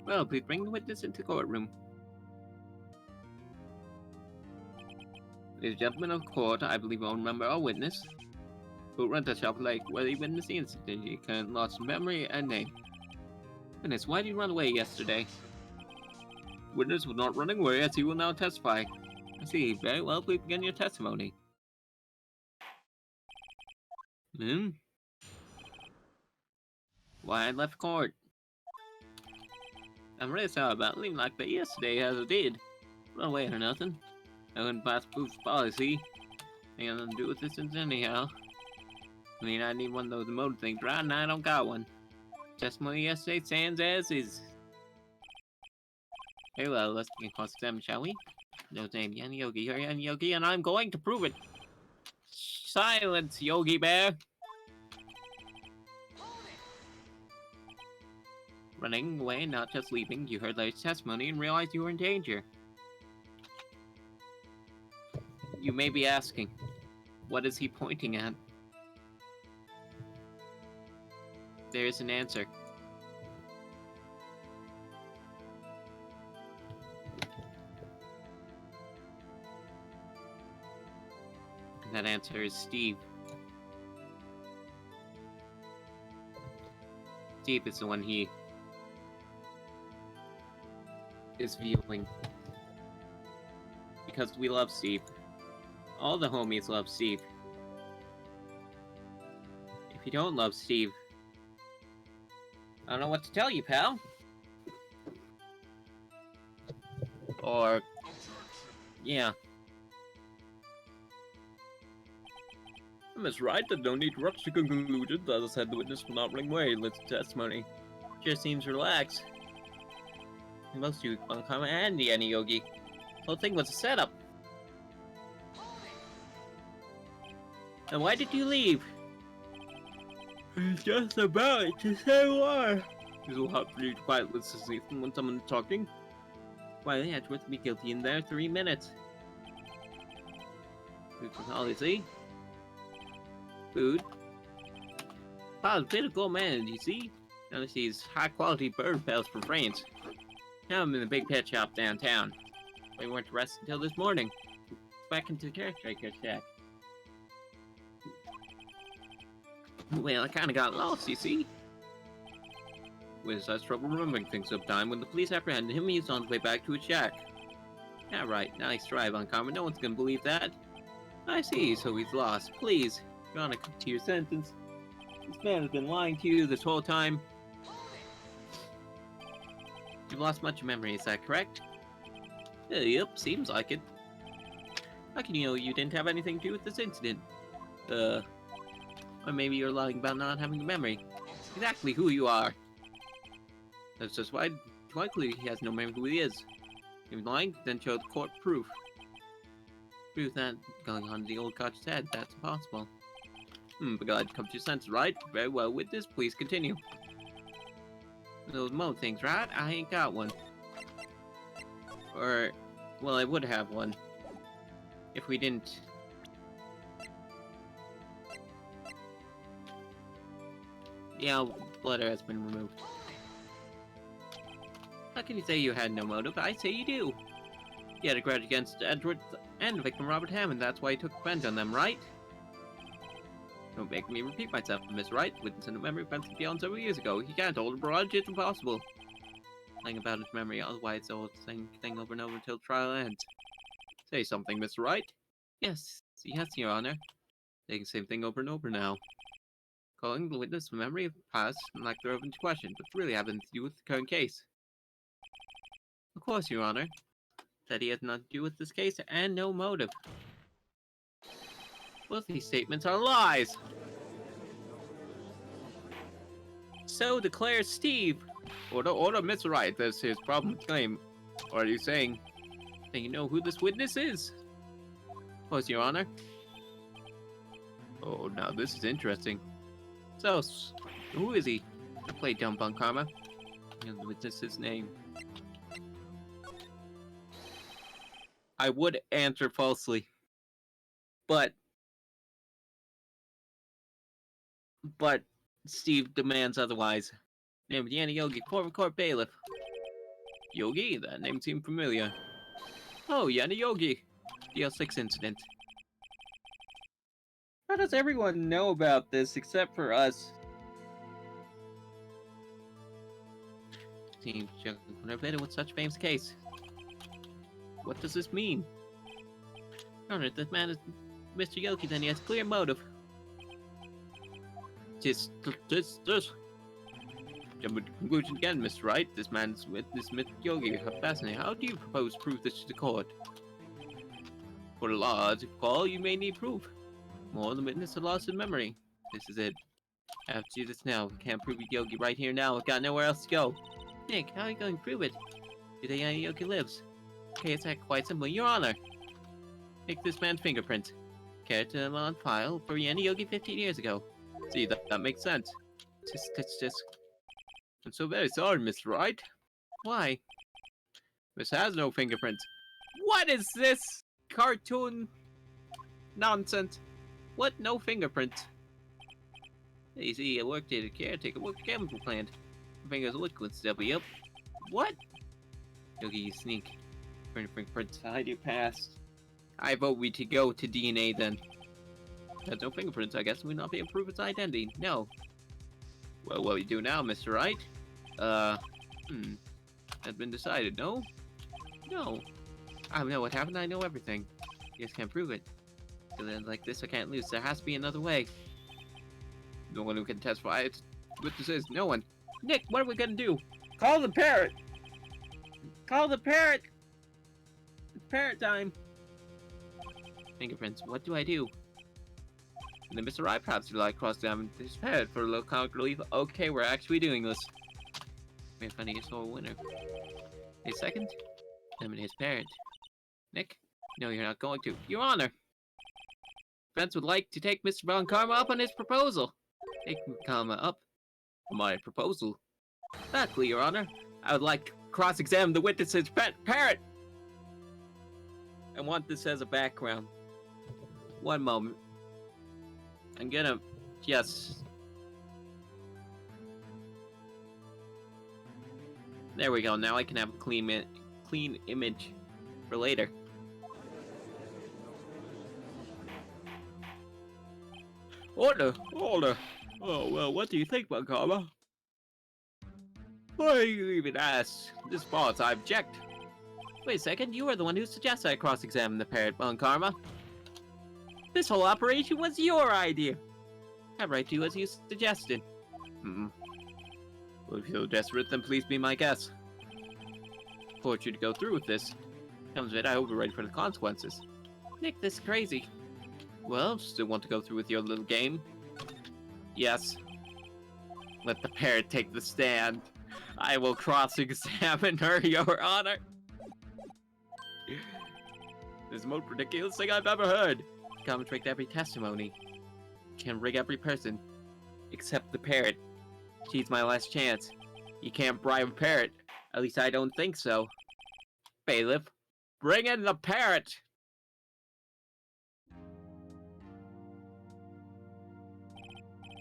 Well, please bring the witness into the courtroom. Ladies and gentlemen of the court, I believe I'll remember our witness. Boat rental shop Lake, where he witnessed the incident. He can lost memory and name. Witness, why did you run away yesterday? Witness was not running away, as he will now testify. I see. Very well, please begin your testimony. Why I left court? I'm really sorry about leaving like that yesterday, as I did. Run away or nothing. I wouldn't pass proof of policy. Ain't got nothing to do with this anyhow. I mean, I need one of those motor things, right? And I don't got one. Testimony yesterday stands as is. Very well, let's begin cross-examine, shall we? No name, Yan Yogi. You're Yan Yogi, and I'm going to prove it. Silence, Yogi Bear. Running away, not just leaving. You heard Larry's testimony and realized you were in danger. You may be asking, what is he pointing at? There is an answer. And that answer is Steve. Steve is the one he is viewing. Because we love Steve. All the homies love Steve. If you don't love Steve, I don't know what to tell you, pal. Or, yeah. I was right that no need to rush to conclusion. As I said, the witness will not bring away Liz testimony. Just seems relaxed. Most of you on Karma and the Yogi. The whole thing was a setup. And why did you leave? It's just about to say why. It's a little hard for you to quiet listening when someone's talking. Why, they had to be guilty in there 3 minutes. Food for policy. Food. Political man, you see? Now this is high quality bird pelts from France. Now I'm in the big pet shop downtown. We weren't to rest until this morning. Back into the caretaker shack. Well, I kinda got lost, you see? Wiz has trouble remembering things sometime. When the police apprehended him, he was on his way back to his shack. Yeah, right. Nice drive on Carmen. No one's gonna believe that. I see, so he's lost. Please, you're on to your sentence. This man has been lying to you this whole time. You've lost much memory, is that correct? Yep, seems like it. How can you know you didn't have anything to do with this incident? Or maybe you're lying about not having a memory. Exactly who you are. That's just why likely he has no memory of who he is. If he's lying, then show the court proof. Proof that going on in the old coach's head, that's impossible. But glad to come to your senses, right? Very well, witness, please continue. Those mo things, right? I ain't got one. Or, well, I would have one. If we didn't. Yeah, letter has been removed. How can you say you had no motive? I say you do. You had a grudge against Edward and victim Robert Hammond, that's why you took revenge on them, right? Don't make me repeat myself, Miss Wright. Witness in a memory offense beyond several years ago. He can't hold a grudge, it's impossible. Lying about his memory, otherwise it's all the same thing over and over until trial ends. Say something, Miss Wright. Yes, Your Honor. Saying the same thing over and over now. Calling the witness from memory of the past and like they're open to question, but really have nothing to do with the current case. Of course, Your Honor. That he has nothing to do with this case and no motive. Both these statements are lies! So declares Steve. Order, Miss Wright, that's his problem claim. Or are you saying that you know who this witness is? Of course, Your Honor. Oh, now this is interesting. So, who is he? I played dumb on Karma. And the witness's name. I would answer falsely. But Steve demands otherwise. Name is Yanni Yogi, former court bailiff. Yogi? That name seemed familiar. Oh, Yanni Yogi. DL6 incident. How does everyone know about this except for us? Seems never been with such a famous case. What does this mean? Your Honor, this man is Mr. Yogi, then he has clear motive. Jump to conclusion again, Mr. Wright. This man's with this Mr. Yogi. How fascinating. How do you propose to prove this to the court? For the law, as you call, you may need proof. More than witness a loss of memory. This is it. I have to do this now. I can't prove Yogi right here now. I've got nowhere else to go. Nick, how are you going to prove it? Do they know Yogi lives? Okay, it's quite simple. Your Honor. Take this man's fingerprint. Carried them on file for Yanni Yogi 15 years ago. See, that makes sense. Just. I'm so very sorry, Mr. Wright. Why? This has no fingerprints. What is this cartoon nonsense? What? No fingerprints? You see, I worked at a caretaker. What chemical plant? My fingers are liquid stuff. Yep. What? Yogi, you sneak. Fingerprints to hide your past. I vote we to go to DNA then. There's no fingerprints, I guess we'll not be able to prove its identity. No. Well, what we do now, Mr. Wright? Has been decided, no? No. I know what happened, I know everything. You guys can't prove it. Like this, I can't lose. There has to be another way. No one who can testify it. Witnesses, no one. Nick, what are we gonna do? Call the parrot! Call the parrot! It's parrot time! Fingerprints, what do I do? And then Mr. Wright, perhaps you'd like cross-examine his parrot for a little comic relief. Okay, we're actually doing this. We have finding a sole winner. A second? Examine his parrot. Nick? No, you're not going to. Your Honor! Defense would like to take Mr. Von Karma up on his proposal. Take Karma up on my proposal. Exactly, Your Honor. I would like to cross-examine the witness's parrot. I want this as a background. One moment. I'm gonna... Yes. There we go. Now I can have a clean image for later. Order! Order! Oh, well, what do you think, Von Karma? Why do you even ask? This false, I object. Wait a second, you were the one who suggested I cross-examine the parrot, Von Karma. This whole operation was your idea. I have right to do as you suggested. Well, if you're desperate, then please be my guest. I force you to go through with this. Comes of it, I hope you're ready for the consequences. Nick, this is crazy. Well, still want to go through with your little game? Yes. Let the parrot take the stand. I will cross-examine her, Your Honor. This is the most ridiculous thing I've ever heard. Contradict every testimony. Can rig every person. Except the parrot. She's my last chance. You can't bribe a parrot. At least I don't think so. Bailiff, bring in the parrot!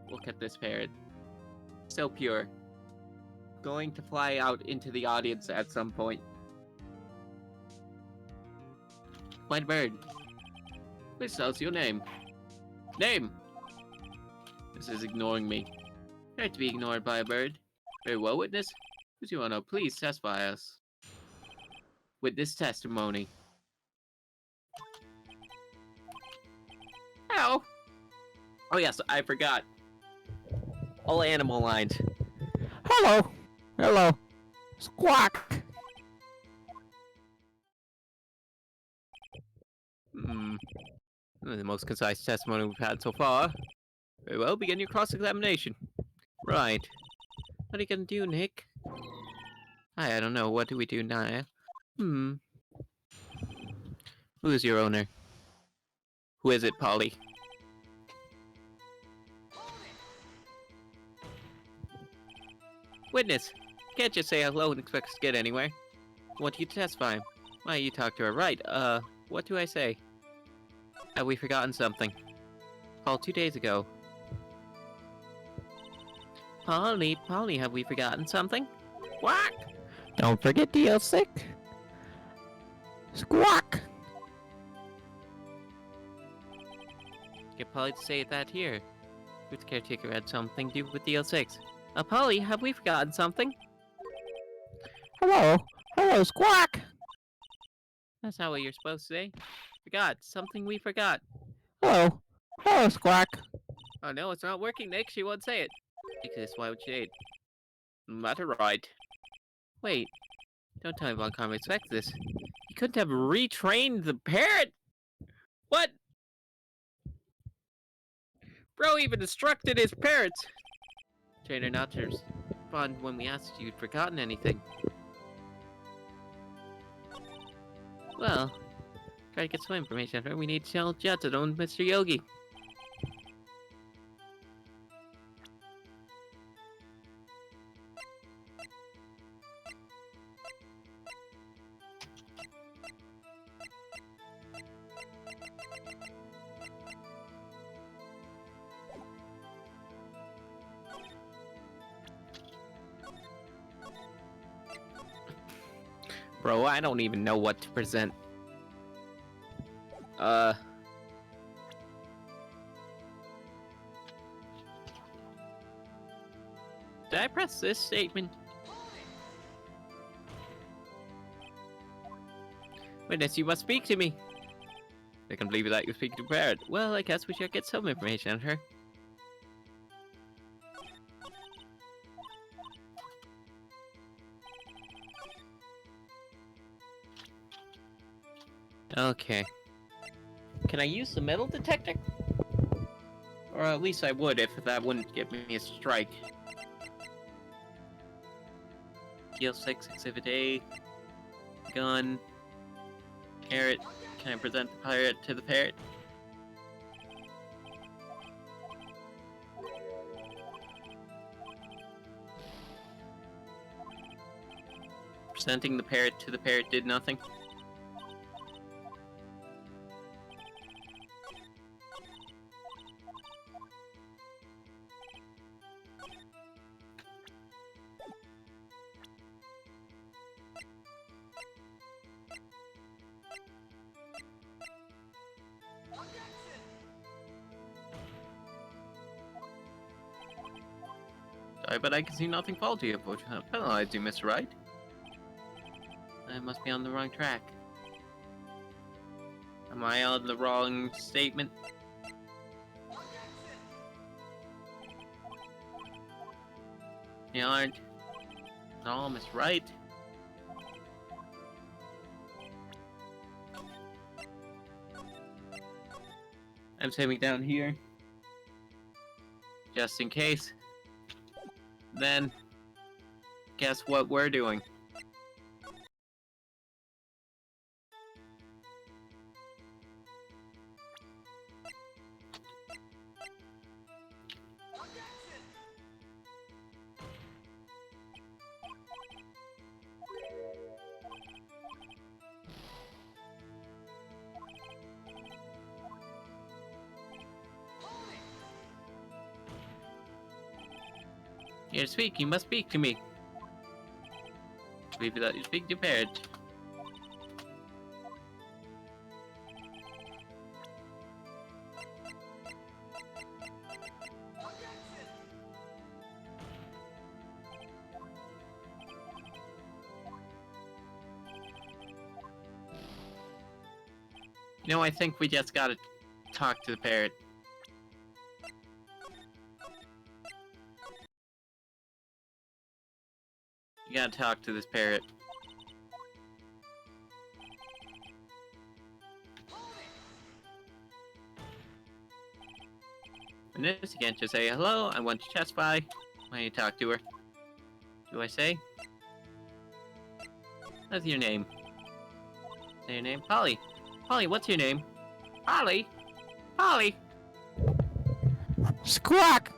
Look at this parrot. So pure. Going to fly out into the audience at some point. White bird. Which tells your name. Name! This is ignoring me. Right to be ignored by a bird. Very well, witness. Who's your honor? Please testify us. Witness testimony. Ow! Oh yes, I forgot. All animal lines. Hello! Hello! Squawk! The most concise testimony we've had so far. Very well, begin your cross-examination. Right. What are you gonna do, Nick? I don't know. What do we do now? Who is your owner? Who is it, Polly? Witness! Can't just say hello and expect us to get anywhere. I want you to testify. Why, you talk to her. Right, what do I say? Have we forgotten something? Called 2 days ago. Polly, have we forgotten something? Quack! Don't forget to yell sick. Squawk! Get Polly to say that here. Who's caretaker had something to do with DL6? Polly, have we forgotten something? Hello? Hello, Squawk! That's not what you're supposed to say. Forgot. Something we forgot. Hello. Hello, Squawk. Oh no, it's not working, Nick. She won't say it. Because why would she say it? Matter right. Wait. Don't tell me Von Karma expects this. He couldn't have retrained the parrot! What? Bro even instructed his parrots! Trainer not to respond when we asked if you'd forgotten anything. Well, gotta get some information out of her. We need to tell Jetson on Mr. Yogi. Bro, I don't even know what to present. Did I press this statement? Witness, you must speak to me. I can't believe that you speak to Barrett. Well, I guess we should get some information on her. Okay. Can I use the metal detector? Or at least I would if that wouldn't give me a strike. DL6 Exhibit A. Gun. Parrot. Can I present the parrot to the parrot? Presenting the parrot to the parrot did nothing. Sorry, but I can see nothing faulty about you. Penalize you, Mr. Wright. I must be on the wrong track. Am I on the wrong statement? You aren't. No, Mr. Wright. I'm saving down here. Just in case. Then, guess what we're doing? Here to speak, you must speak to me. Maybe that you speak to parrot. You know, I think we just gotta talk to the parrot. You gotta talk to this parrot. And this, you can't just say, hello, I want to testify. When you talk to her. Do I say? What's your name? Say your name? Polly! Polly, what's your name? Polly! Polly! Squawk!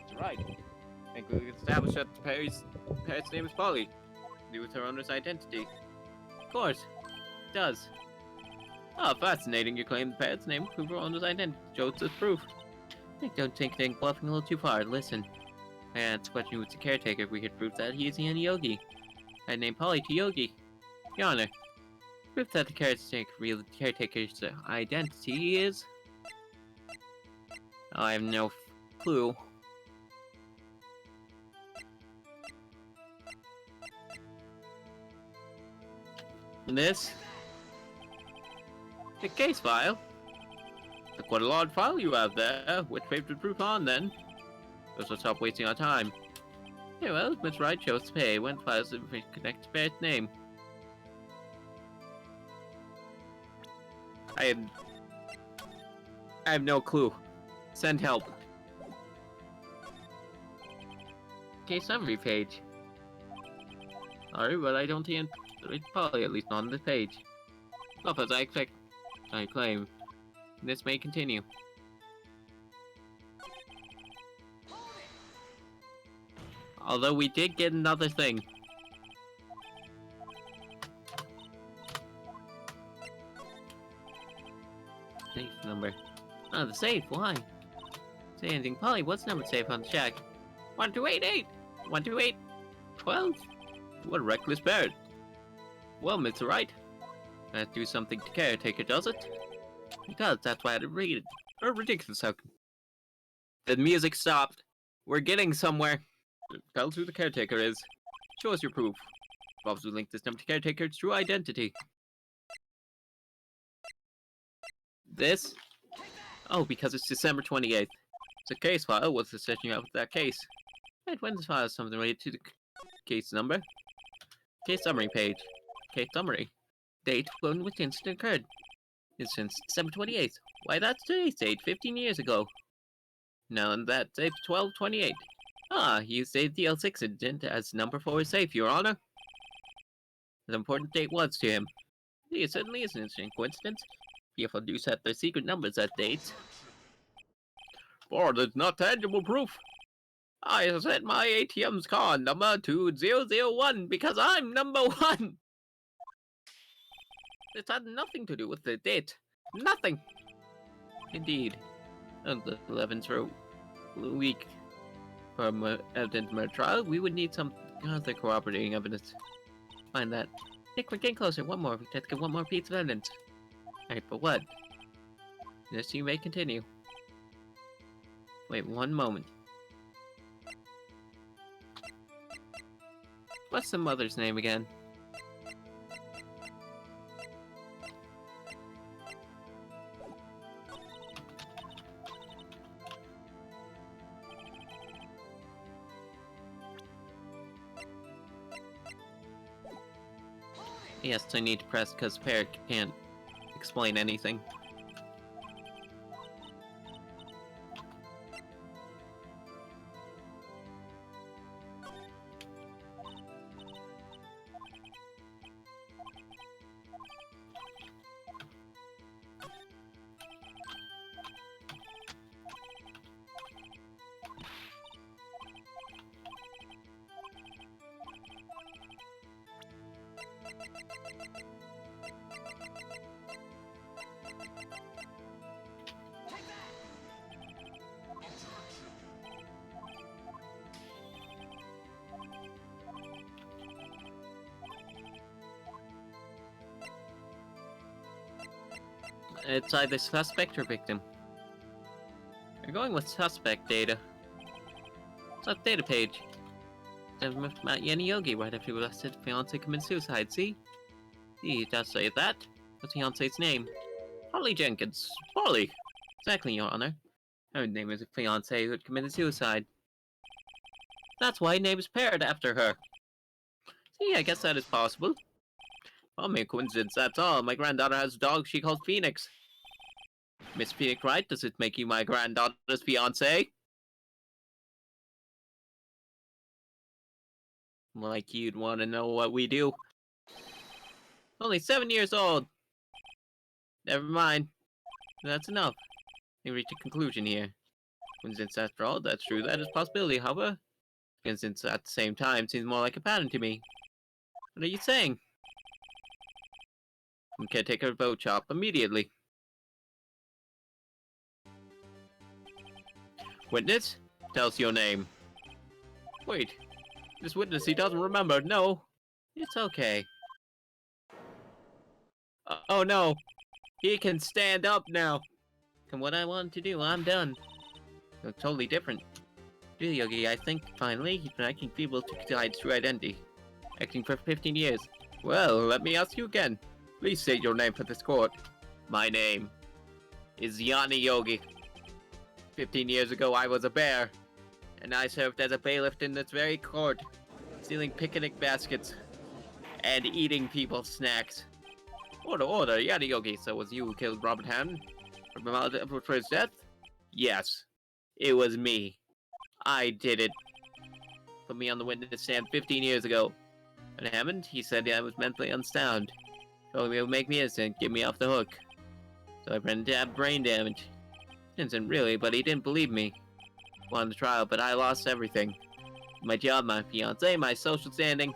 That's right. I think we established that the parrot's name is Polly. To do with her owner's identity. Of course. It does. Oh, fascinating. You claim the parrot's name prove her owner's identity. Joseph's proof. I don't think they're bluffing a little too far. Listen. I asked the question who's the caretaker if we could prove that he is the Yogi. I named Polly to Yogi. Your Honor. Proof that the real caretaker's identity is... I have no clue. And this? The case file? Look what a large file you have there. Which page would proof on then? Let's stop wasting our time. Yeah, well, Miss Wright chose to pay when files connect to Barrett's name. I have no clue. Send help. Case summary page. Sorry, but I don't see it. Probably at least not on this page. Not as I expect. I claim. This may continue. Although we did get another thing. Safe number. Oh, the safe, why? Say anything, Polly, what's the number safe on the shack? 1288! 128! 12? What a reckless bird. Well, Mr. Wright. That do something to caretaker, does it? It does, that's why I had to read it. A ridiculous how... The music stopped. We're getting somewhere. Tell us who the caretaker is. Show us your proof. Robs will link this number to caretaker's true identity. This? Oh, because it's December 28th. It's a case file. What's the setting up with that case? Right, when this file is something related to the case number. Case summary page. Case summary. Date when which incident occurred. Instance December 28th. Why, that's today's date, 15 years ago. Now, and that's date 12/28. Ah, you saved the L6 incident as number 4 is safe, Your Honor. An important date was to him. It certainly is an interesting coincidence. People do set their secret numbers at dates. But it's not tangible proof. I set my ATM's card number to 001 because I'm number 1. This had nothing to do with the date. Nothing. Indeed. And the 11th for a week from evidence murder trial, we would need some other corroborating evidence. Find that. Nick, we're getting closer. One more. We have to get one more piece of evidence. Alright, but what? Yes, you may continue. Wait, one moment. What's the mother's name again? Yes, I need to press because Parrot can't explain anything. It's either suspect or victim. We're going with suspect data. It's that data page. Never met Yanni Yogi right after he arrested fiance committed suicide, see? He does say that. What's fiance's name? Holly Jenkins. Holly! Exactly, Your Honor. Her name is a fiance who had committed suicide. That's why name is paired after her. See, I guess that is possible. Well, mere coincidence, that's all. My granddaughter has a dog she calls Phoenix. Miss Phoenix, right? Does it make you my granddaughter's fiance? Like you'd want to know what we do. Only 7 years old. Never mind. That's enough. We reach a conclusion here. Coincidence after all, that's true. That is a possibility, however. Coincidence at the same time seems more like a pattern to me. What are you saying? Okay, take her vote, Chop, immediately. Witness? Tell us your name. Wait. This witness, he doesn't remember. No. It's okay. Oh no. He can stand up now. And what I wanted to do, I'm done. Look totally different. Really, Yogi, I think, finally, he's been acting feeble to hide his true identity. Acting for 15 years. Well, let me ask you again. Please state your name for this court. My name is Yanni Yogi. 15 years ago, I was a bear. And I served as a bailiff in this very court. Stealing picnic baskets. And eating people's snacks. Order, Yanni Yogi. So it was you who killed Robert Hammond? For his death? Yes. It was me. I did it. Put me on the witness stand 15 years ago. And Hammond, he said I was mentally unsound. Told me it would make me innocent, get me off the hook. So I pretended to have brain damage. Innocent, really, but he didn't believe me. Won the trial, but I lost everything. My job, my fiancé, my social standing.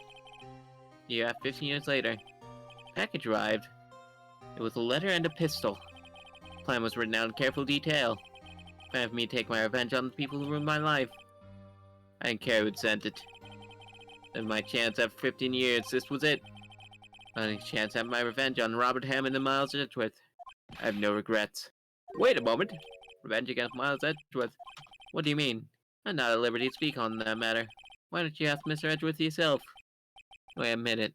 Here, 15 years later, package arrived. It was a letter and a pistol. The plan was written out in careful detail. Plan for me to take my revenge on the people who ruined my life. I didn't care who'd sent it. Then my chance after 15 years, this was it. My only chance to have my revenge on Robert Hammond and Miles Edgeworth. I have no regrets. Wait a moment. Revenge against Miles Edgeworth. What do you mean? I'm not at liberty to speak on that matter. Why don't you ask Mr. Edgeworth yourself? Wait a minute.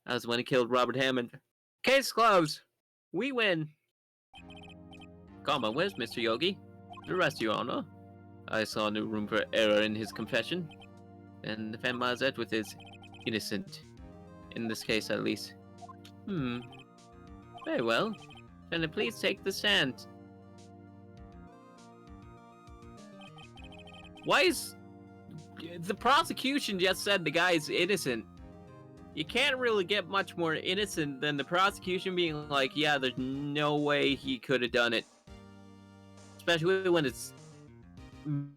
I was the one who killed Robert Hammond. Case closed. We win. Karma, where's Mr. Yogi? The rest, Your Honor. I saw no room for error in his confession. And the fan Miles Edgeworth is innocent. In this case, at least. Very well. Then please take the stand. Why is... The prosecution just said the guy's innocent. You can't really get much more innocent than the prosecution being like, yeah, there's no way he could have done it. Especially when it's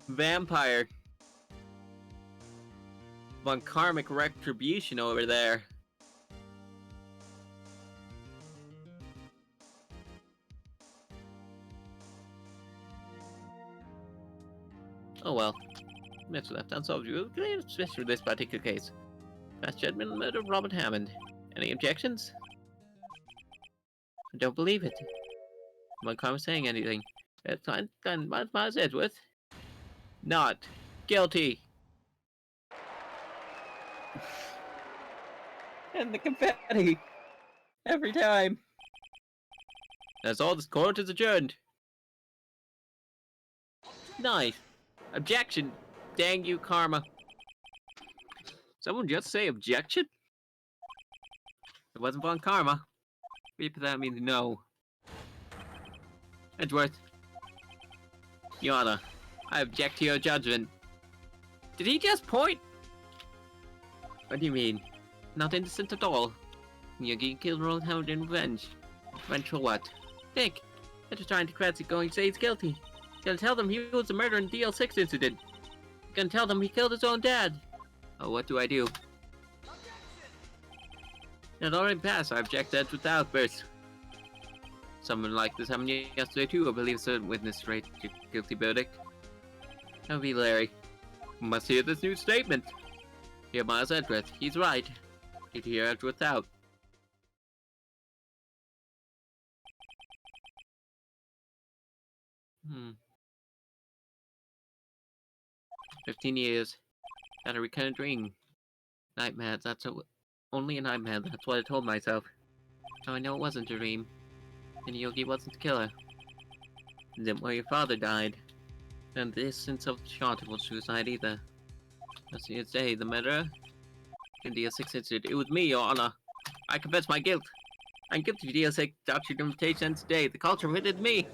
vampire von karmic retribution over there. Oh well. Mitchell left unsolved. Especially for this particular case. Past judgment on the murder of Robert Hammond. Any objections? I don't believe it. I'm not saying anything. That's fine. Miles Edgeworth. Not guilty. And the confetti. Every time. That's all. This court is adjourned. Nice. Objection. Dang you, Karma. Someone just say objection? It wasn't Von Karma. That means no. Edgeworth. Your Honor, I object to your judgment. Did he just point? What do you mean? Not innocent at all. Yogi killed Roland Howard in revenge. Revenge for what? Think. After trying to credit going to say he's guilty. Gonna tell them he was the murderer in the DL6 incident. Gonna tell them he killed his own dad. Oh, what do I do? It already passed. I object to Edgeworth's outburst. Someone like this happened yesterday too. I believe certain witness rate to guilty verdict. That would be Larry. We must hear this new statement. Hear Miles Edgeworth. He's right. Need to hear Edgeworth out. Hmm. 15 years. Got a recurrent dream. Nightmare, only a nightmare, that's what I told myself. Now I know it wasn't a dream. And Yogi wasn't the killer. And then where your father died. And the instance of the shot was suicide either. As you say, the murderer? In the 6 incident, it was me, Your Honor. I confess my guilt. I'm guilty of DL6 statute of limitations today. The culprit is me.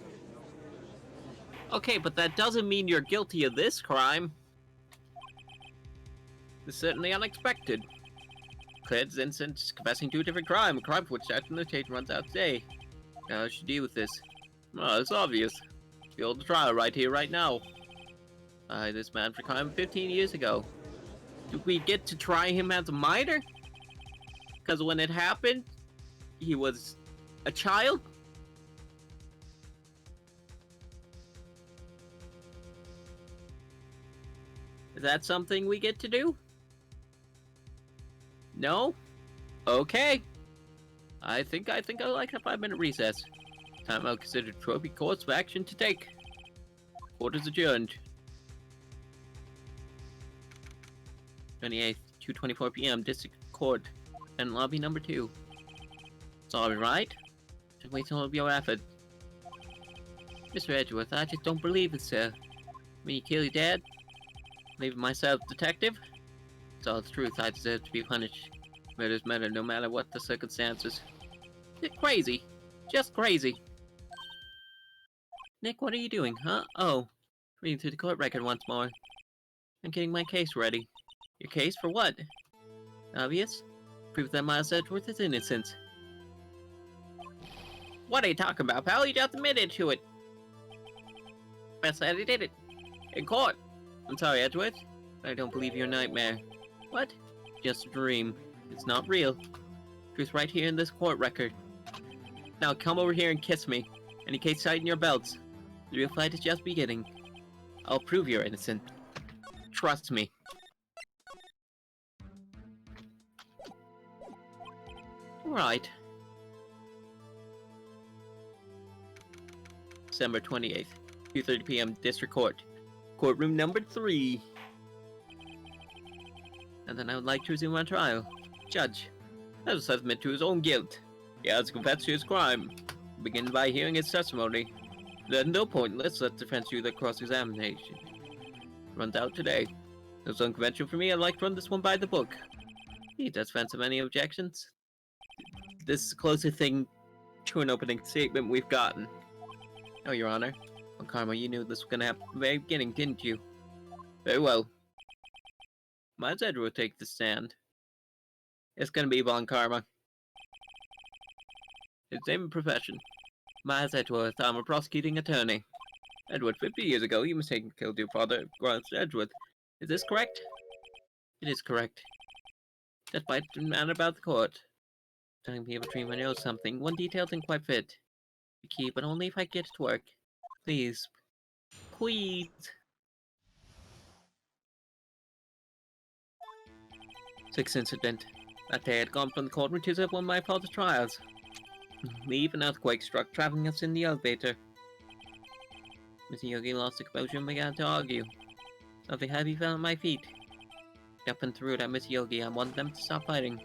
Okay, but that doesn't mean you're guilty of this crime. It's certainly unexpected. Cleared innocent, confessing to a different crime. A crime for which statute of limitation runs out today. How I should deal with this? Well, it's obvious. The old trial right here, right now. This man for crime 15 years ago. Do we get to try him as a minor? Because when it happened, he was a child? Is that something we get to do? No? Okay. I think I like a 5-minute recess. Time I'll consider trophy course of action to take. Court is adjourned. 28th, 2:24 p.m. District Court, and lobby number 2. Sorry, right? Just wait till your effort. Mr. Edgeworth, I just don't believe it, sir. When you kill your dad, leaving myself detective? It's all the truth. I deserve to be punished. Murder's murder, no matter what the circumstances. You're crazy. Just crazy. Nick, what are you doing, huh? Oh, reading through the court record once more. I'm getting my case ready. Your case for what? Obvious? Proof that Miles Edgeworth is innocent. What are you talking about, pal? You just admitted to it. Best that he did it. In court. I'm sorry, Edgeworth. I don't believe your nightmare. What? Just a dream. It's not real. Truth right here in this court record. Now come over here and kiss me. Any case tighten your belts. The real fight is just beginning. I'll prove you're innocent. Trust me. Right. December 28th, 2:30 p.m. District Court. Courtroom number 3. And then I would like to resume our trial. Judge, let us admit to his own guilt. He has confessed to his crime. Begin by hearing his testimony. Then no point, let's let defense do the cross-examination. Runs out today. It was unconventional for me, I'd like to run this one by the book. He does defense have any objections? This is the closest thing to an opening statement we've gotten. Oh, Your Honor. Well, Karma, you knew this was gonna happen from the very beginning, didn't you? Very well. Miles Edgeworth will take the stand. It's gonna be Von Karma. His name and profession. Miles Edgeworth, I'm a prosecuting attorney. Edward, 50 years ago, you mistakenly killed your father, Grant Edgeworth. Is this correct? It is correct. Despite the matter about the court. Telling me of a dream I know something. One detail didn't quite fit. The key, but only if I get it to work. Please. Please. 6th incident. That day I had gone from the courtroom to one of my father's trials. Leave an earthquake struck, trapping us in the elevator. Mr. Yogi lost the composure and began to argue. Something heavy fell at my feet. Up and threw it at Mr. Yogi. I wanted them to stop fighting.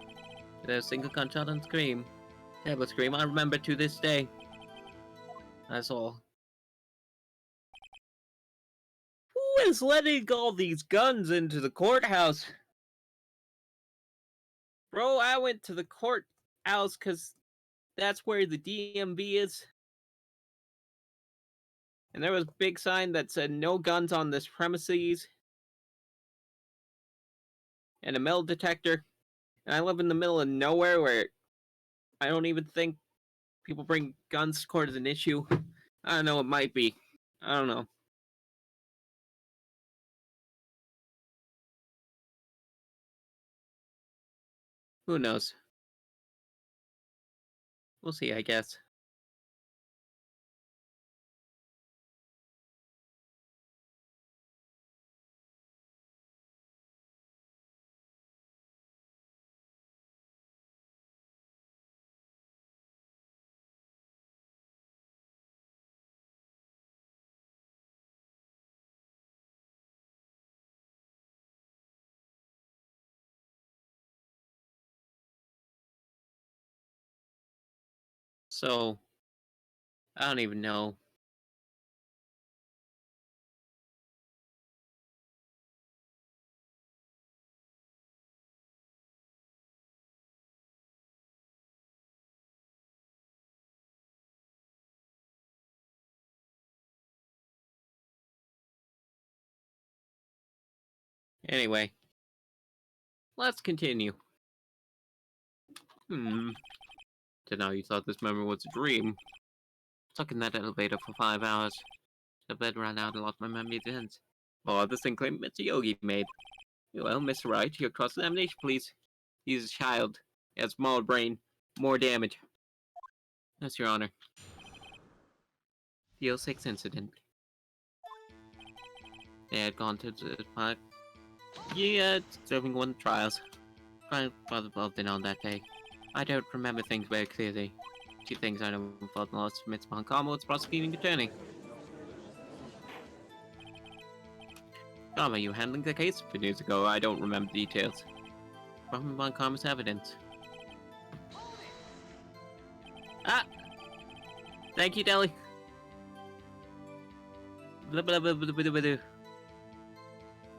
There was a single gunshot and scream. Terrible scream I remember to this day. That's all. Who is letting all these guns into the courthouse? Bro, I went to the courthouse because that's where the DMV is. And there was a big sign that said no guns on this premises. And a metal detector. And I live in the middle of nowhere where I don't even think people bring guns to court as an issue. I don't know, it might be. I don't know. Who knows? We'll see, I guess. So, I don't even know. Anyway, let's continue. Didn't know you thought this memory was a dream. Stuck in that elevator for 5 hours. The bed ran out and lost my memory then. Oh, this thing claimed Mr. Yogi made. Well, Mr. Wright, your cross-examination, please. He's a child. He has small brain. More damage. Yes, Your Honor. The 06 incident. They had gone to the park. Yeah, serving one of the trials. I was involved in on that day. I don't remember things very clearly. Two things I know involved in the loss of Miss Montgomery was prosecuting attorney. How about you handling the case a few years ago? I don't remember details. From Montgomery's evidence. Ah! Thank you, Deli. Blah blah blah blah blah blah.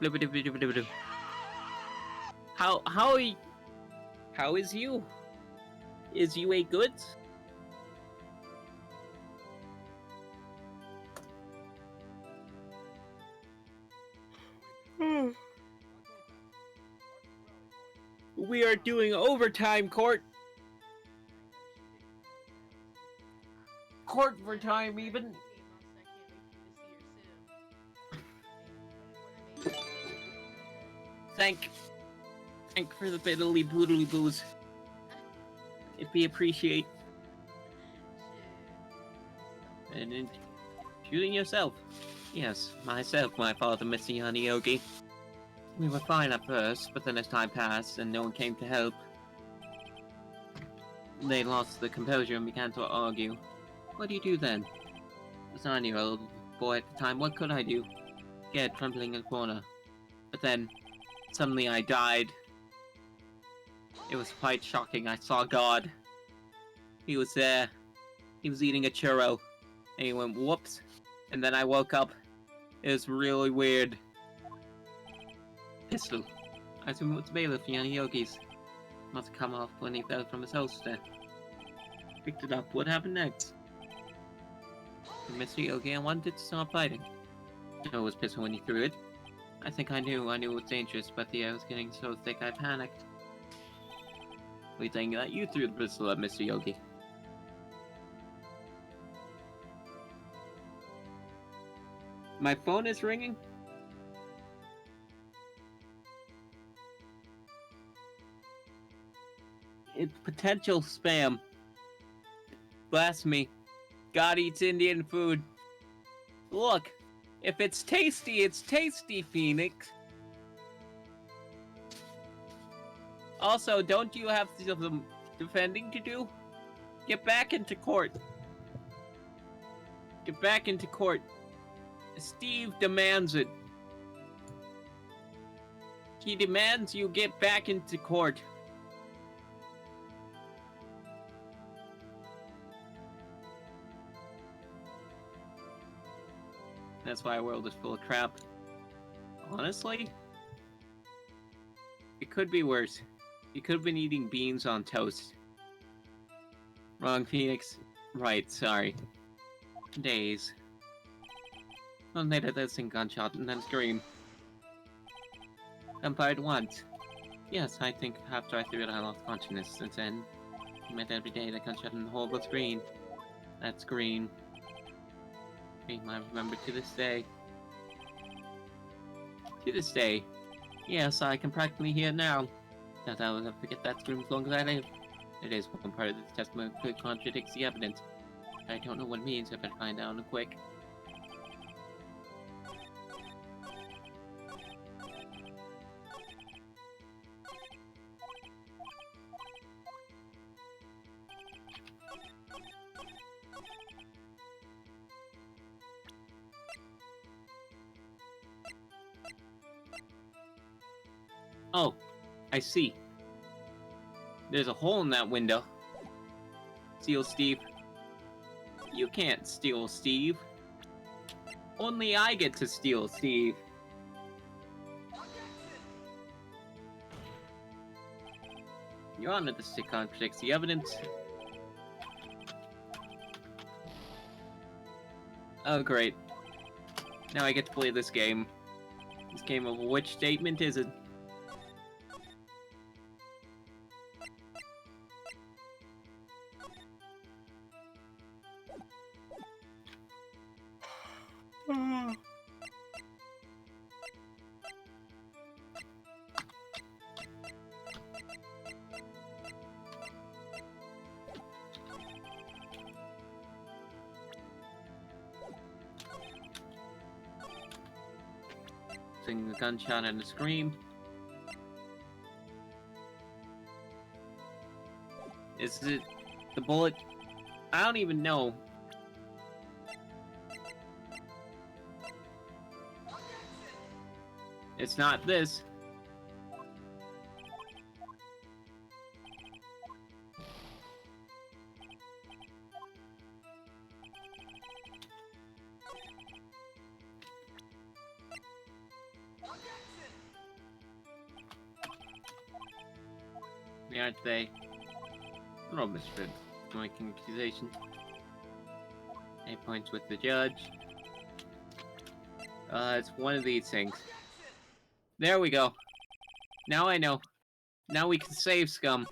Blah blah blah blah blah. How is you? Is you a good? We are doing overtime, court. Court for time, even. Thank for the biddly boodly boos. It'd be appreciate. And then shooting yourself. Yes, myself, my father, Mr. Yani Yogi. We were fine at first, but then as time passed and no one came to help, they lost the composure and began to argue. What do you do then? As a 9-year-old boy at the time, what could I do? Get trembling in the corner. But then, suddenly I died. It was quite shocking. I saw God. He was there. He was eating a churro. And he went, whoops. And then I woke up. It was really weird. Pistol. I assume it was bailiff Yanni Yogi's. Must have come off when he fell from his holster. Picked it up. What happened next? Mr. Yogi, I wanted to stop fighting. I was pissed when he threw it. I think I knew it was dangerous, but the air was getting so thick I panicked. We think that you threw the pistol at Mr. Yogi. My phone is ringing? It's potential spam. Blasphemy. God eats Indian food. Look, if it's tasty, Phoenix. Also, don't you have some defending to do? Get back into court. Get back into court. Steve demands it. He demands you get back into court. That's why our world is full of crap. Honestly, it could be worse. You could have been eating beans on toast. Wrong, Phoenix. Right, sorry. Days. One night at this gunshot and then scream. I'm fired once. Yes, I think after I threw it I lost consciousness. Since then, I meant every day that gunshot and the hole was green. That's green. Green I remember to this day. To this day. Yes, I can practically hear it now. Doubt I will never forget that scream as long as I live. It is one part of this testimony that contradicts the evidence. I don't know what it means, I better find out quick. Oh, I see. There's a hole in that window. Seal Steve. You can't steal Steve. Only I get to steal Steve. Your Honor, this stick contradicts the evidence. Oh, great. Now I get to play this game. This game of which statement is it? Seeing the gunshot and the scream. Is it the bullet? I don't even know. It's not this. Aren't they? No misfit. Making accusation. 8 points with the judge. It's one of these things. There we go. Now I know. Now we can save Scum.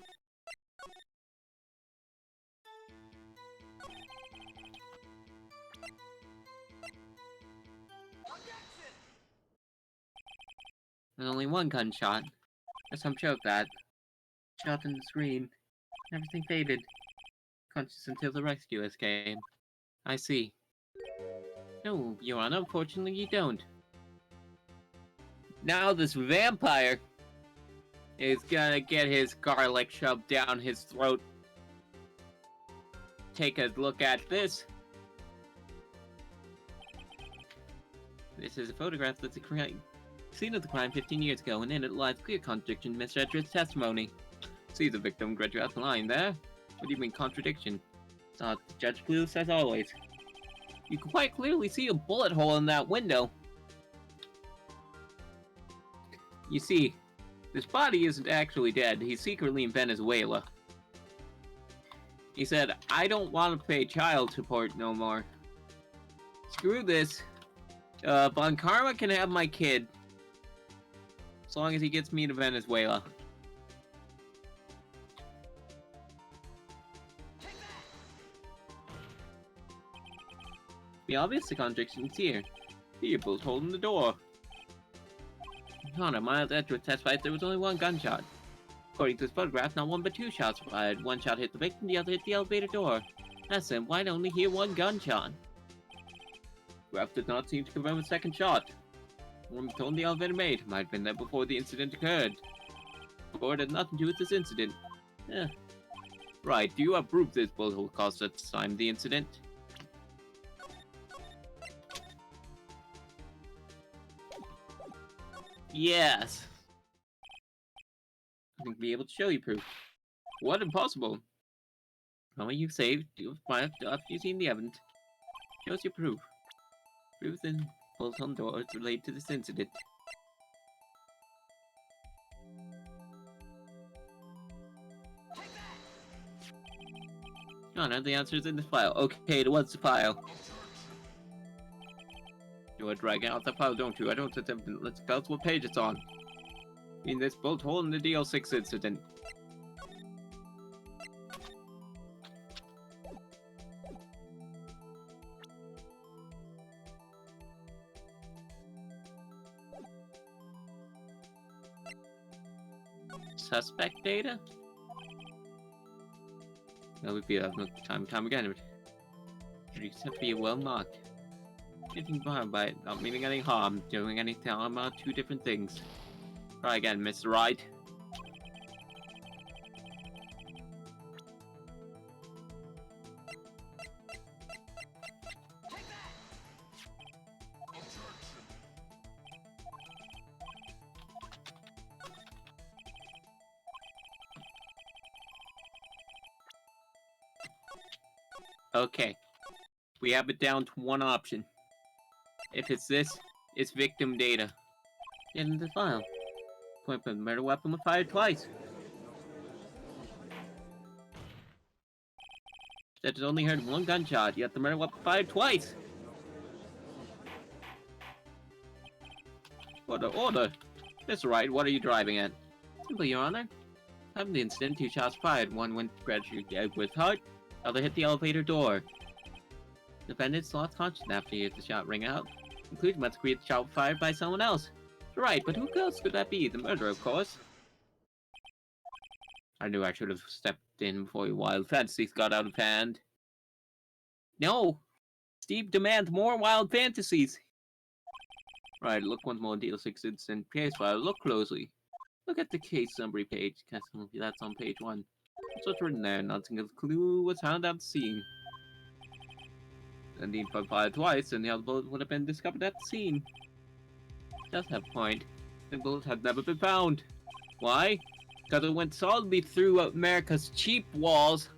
There's only one gunshot. There's some joke that. Shot in the screen. Everything faded. Conscious until the rescuers came. I see. No, Your Honor, unfortunately you don't. Now this vampire is gonna get his garlic shoved down his throat. Take a look at this. This is a photograph that's a scene of the crime 15 years ago, and in it lies clear contradiction to Mr. Edgeworth's testimony. See the victim graduate line there? What do you mean contradiction? Judge Clueless as always. You can quite clearly see a bullet hole in that window. You see, this body isn't actually dead. He's secretly in Venezuela. He said, I don't want to pay child support no more. Screw this. Von Karma can have my kid. As long as he gets me to Venezuela. The obvious contradiction is here. You're both holding the door. Not a Miles Edgeworth testified there was only one gunshot. According to this photograph, not one but two shots were fired. One shot hit the victim, the other hit the elevator door. That's him. Why'd only hear one gunshot? Graph did not seem to confirm a second shot. The woman told the elevator maid might have been there before the incident occurred. The board had nothing to do with this incident. Right, do you have proof this bullet hole caused at the time of the incident? Yes. I think be able to show you proof. What impossible? How many you've saved? After you've seen the evidence. Show us your proof. Proof in bolt on doors related to this incident. Oh no, the answer is in this file. Okay, what's the file? You are dragging out the file, don't you? I don't attempt to let's tell us what page it's on. In this bolt hole in the DL6 incident. Suspect data? That would be time again. It would have to be well marked. Anything harm by it, not meaning any harm, doing anything harm are two different things. Try again, Mr. Wright. Okay. We have it down to one option. If it's this, it's victim data. Get in the file. Point the murder weapon was fired twice. That has only heard one gunshot, yet the murder weapon fired twice. Order. That's right, what are you driving at? Simple, Your Honor. After the incident, 2 shots fired. One went gradually Edward's heart, the other hit the elevator door. Defendants lost consciousness after he heard the shot ring out. Conclusion must agree the shot was fired by someone else. Right, but who else could that be? The murderer, of course. I knew I should have stepped in before your wild fantasies got out of hand. No! Steve demands more wild fantasies! Right, look once more deal 6 incident case file. Look closely. Look at the case summary page. That's on page 1. That's what's written there. Not a single clue was found at the scene. And the fired twice, and the other bullet would have been discovered at the scene. Does have a point. The bullet had never been found. Why? Because it went solidly through America's cheap walls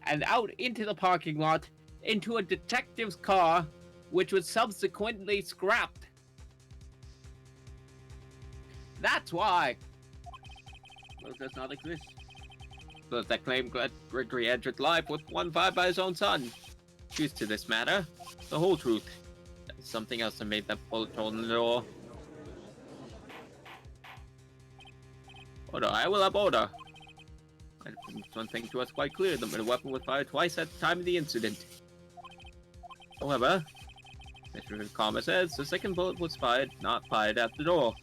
and out into the parking lot, into a detective's car, which was subsequently scrapped. That's why. Bullet does not exist. Bullet that claimed Gregory entered life was one fired by his own son. Truth to this matter, the whole truth. There's something else that made that bullet hole in the door. Order, I will have order. One thing to us quite clear, the weapon was fired twice at the time of the incident. However, Mr. Karma says the second bullet was fired, not fired at the door.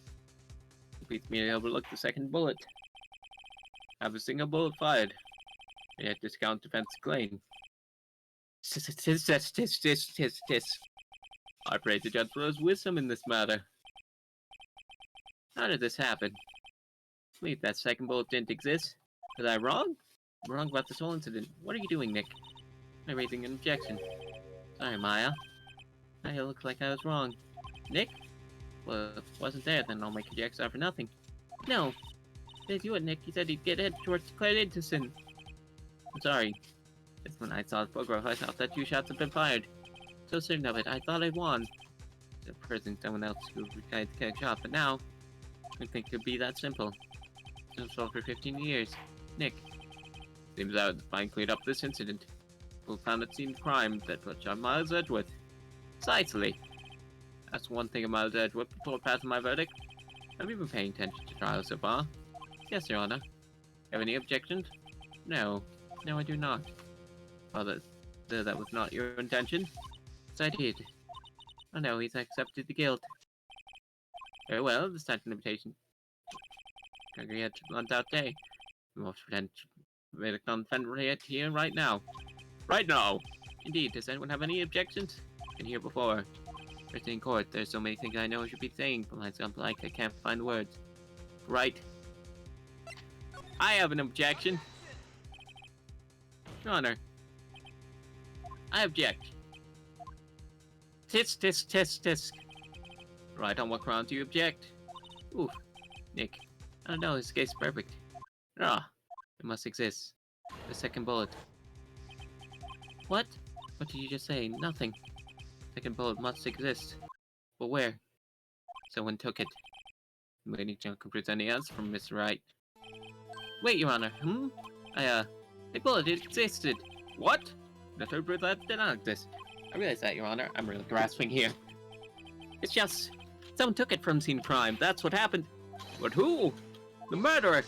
It beats me to overlook the second bullet. Have a single bullet fired, and yet discount defense claim. I pray the judge for his wisdom in this matter. How did this happen? Wait, that second bullet didn't exist? Was I wrong? I'm wrong about this whole incident. What are you doing, Nick? I'm raising an objection. Sorry, Maya. It looks like I was wrong. Nick? Well, if it wasn't there, then I'll make objections out for nothing. No. Did you and Nick? He said he'd get head towards declared innocent. I'm sorry. It's when I saw the photograph, I thought that 2 shots had been fired. So certain of it, I thought I'd won. The person, someone else who tried to catch shot, but now, I think it could be that simple. It's been solved for 15 years. Nick. Seems I would find cleaned up this incident. We'll found it scene crime that what shot Miles Edgeworth. Precisely. That's one thing of Miles Edgeworth before passing my verdict. Have you been paying attention to trial so far? Yes, Your Honor. Have any objections? No. No, I do not. Well, that was not your intention. Yes, I did. Oh no, he's accepted the guilt. Very well, the statute of limitation. Gregory had to blunt out day. We must pretend verdict on defendant here right now. Right now! Indeed, does anyone have any objections? Been here before. First in court, there's so many things I know I should be saying, but I'm blank, I can't find the words. Right. I have an objection. Your Honor. I object. Tisk, tisk, tisk, tisk. Right, on what ground do you object? Oof. Nick. I don't know, this case is perfect. Ah, it must exist. The second bullet. What? What did you just say? Nothing. Second bullet must exist. But where? Someone took it. I'm waiting to present any answer from Mr. Wright. Wait, Your Honor. The bullet, it existed. What? The third bullet did not exist. I realize that, Your Honor. I'm really grasping here. It's just... someone took it from scene crime. That's what happened. But who? The murderer!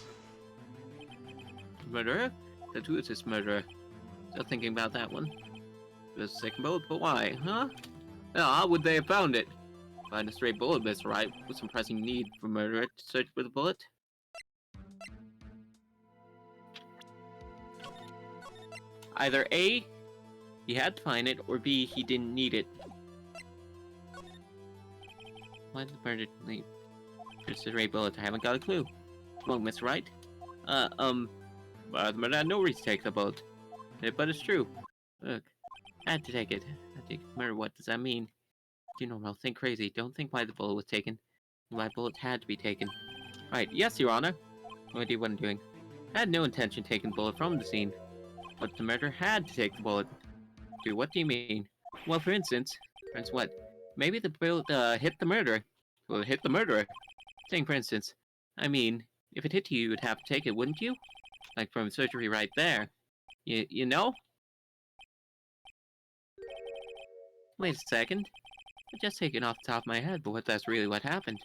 Murderer? Then who is this murderer? Still thinking about that one. The second bullet, but why, huh? Now, how would they have found it? Find a stray bullet, Mr. Wright, with some pressing need for murderer to search for the bullet. Either A, he had to find it, or B, he didn't need it. Why did the murder leave? Just a stray bullet, I haven't got a clue. Come on, Mr. Wright. But the murder had no reason to take the bullet. But it's true. Look, I had to take it. I take murder, what does that mean? Do normal, think crazy. Don't think why the bullet was taken. Why bullet had to be taken. Right, yes, Your Honor. No idea what I'm doing. I had no intention of taking the bullet from the scene. But the murderer had to take the bullet. Dude, what do you mean? Well, for instance, what? Maybe the bullet hit the murderer. Well, it hit the murderer. Saying, for instance, I mean, if it hit you, you would have to take it, wouldn't you? Like from surgery right there. You know? Wait a second. I just taken off the top of my head, but what that's really what happened.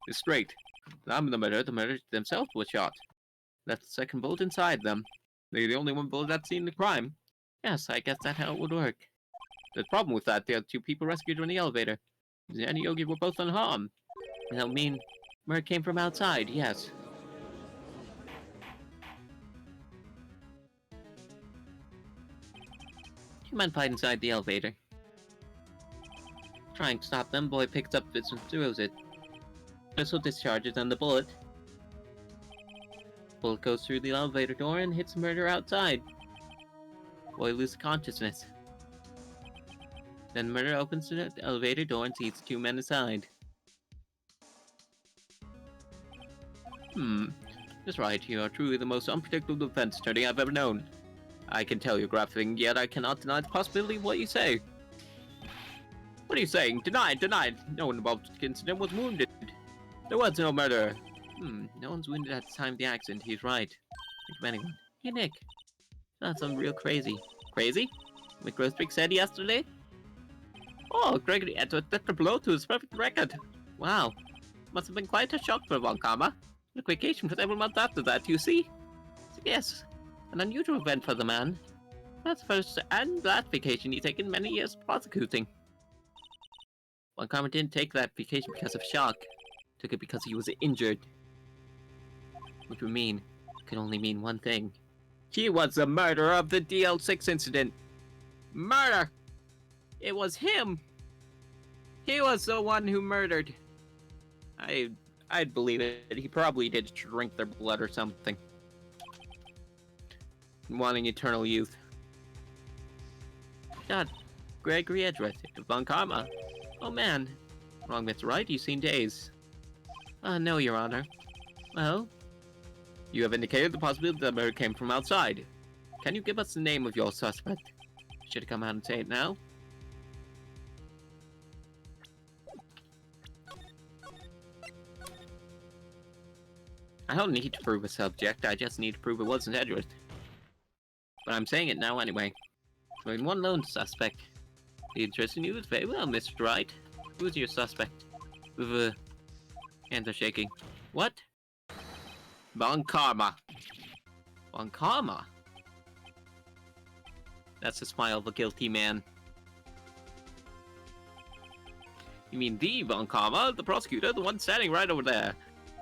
It's straight. I'm the murderers themselves were shot. That's the second bullet inside them. They're the only one bullet that's seen the crime. Yes, I guess that's how it would work. The problem with that, the other two people rescued in the elevator. Zen and Yogi were both unharmed. And that would mean murder came from outside, yes. Human fight inside the elevator. Trying to stop them, boy picks up it and throws it. Pistol discharges on the bullet. Bullet goes through the elevator door and hits the murderer outside. Boy loses consciousness. Then the murderer opens the elevator door and sees the two men inside. That's right, you are truly the most unpredictable defense attorney I've ever known. I can tell you're graphing, yet I cannot deny the possibility of what you say. What are you saying? Denied, denied. No one involved in the incident was wounded. There was no murder. No one's wounded at the time of the accident. He's right. Think of anyone. Hey, Nick. That's some real crazy. Crazy? What Grossbeck said yesterday? Oh, Gregory Edwards set the blow to his perfect record. Wow. Must have been quite a shock for Von Karma. A vacation for several months after that, you see? Yes. An unusual event for the man. That's the first and last vacation he's taken in many years prosecuting. Von Karma didn't take that vacation because of shock. Took it because he was injured. Which would mean, could only mean one thing. He was the murderer of the DL6 incident. Murder! It was him! He was the one who murdered. I'd believe it. He probably did drink their blood or something. Wanting eternal youth. God, Gregory Edgeworth, Von Karma. Oh man. Wrong, Mr. Wright, you've seen days. No, Your Honor. Well? You have indicated the possibility that the murder came from outside. Can you give us the name of your suspect? Should have come out and say it now. I don't need to prove a subject, I just need to prove it wasn't Edgeworth. But I'm saying it now anyway. So in one lone suspect. The interesting news, very well, Mr. Wright. Who's your suspect? Hands are shaking. What? Von Karma. Von Karma? That's the smile of a guilty man. You mean the Von Karma? The prosecutor? The one standing right over there?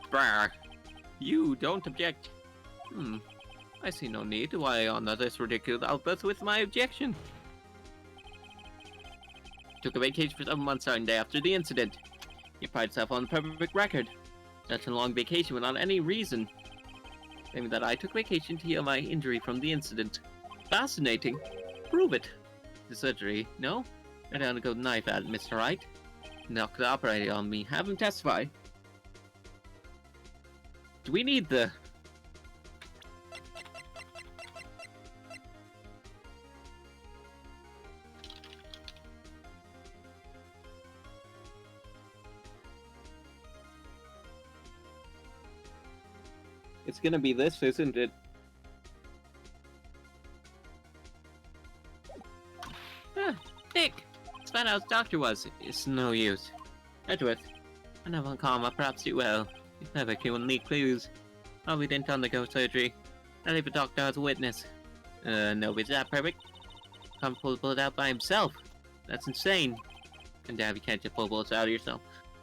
Brr. You don't object. I see no need to honor this ridiculous outburst with my objection. Took a vacation for 7 months starting day after the incident. You pride yourself on the perfect record. Such a long vacation without any reason. Claiming that I took vacation to heal my injury from the incident. Fascinating. Prove it. The surgery, no? I don't go knife at it, Mr. Wright. Knock the operator on me. Have him testify. Do we need the... It's gonna be this, isn't it? Nick! Let's find out what the doctor was. It's no use. Edgeworth, I know Von Karma perhaps do well. He's never given lead clues. Probably didn't undergo surgery. Not even a doctor as a witness. Nobody's that perfect. Can't pull the bullet out by himself. That's insane. And Dad, you can't just pull bullets out of yourself.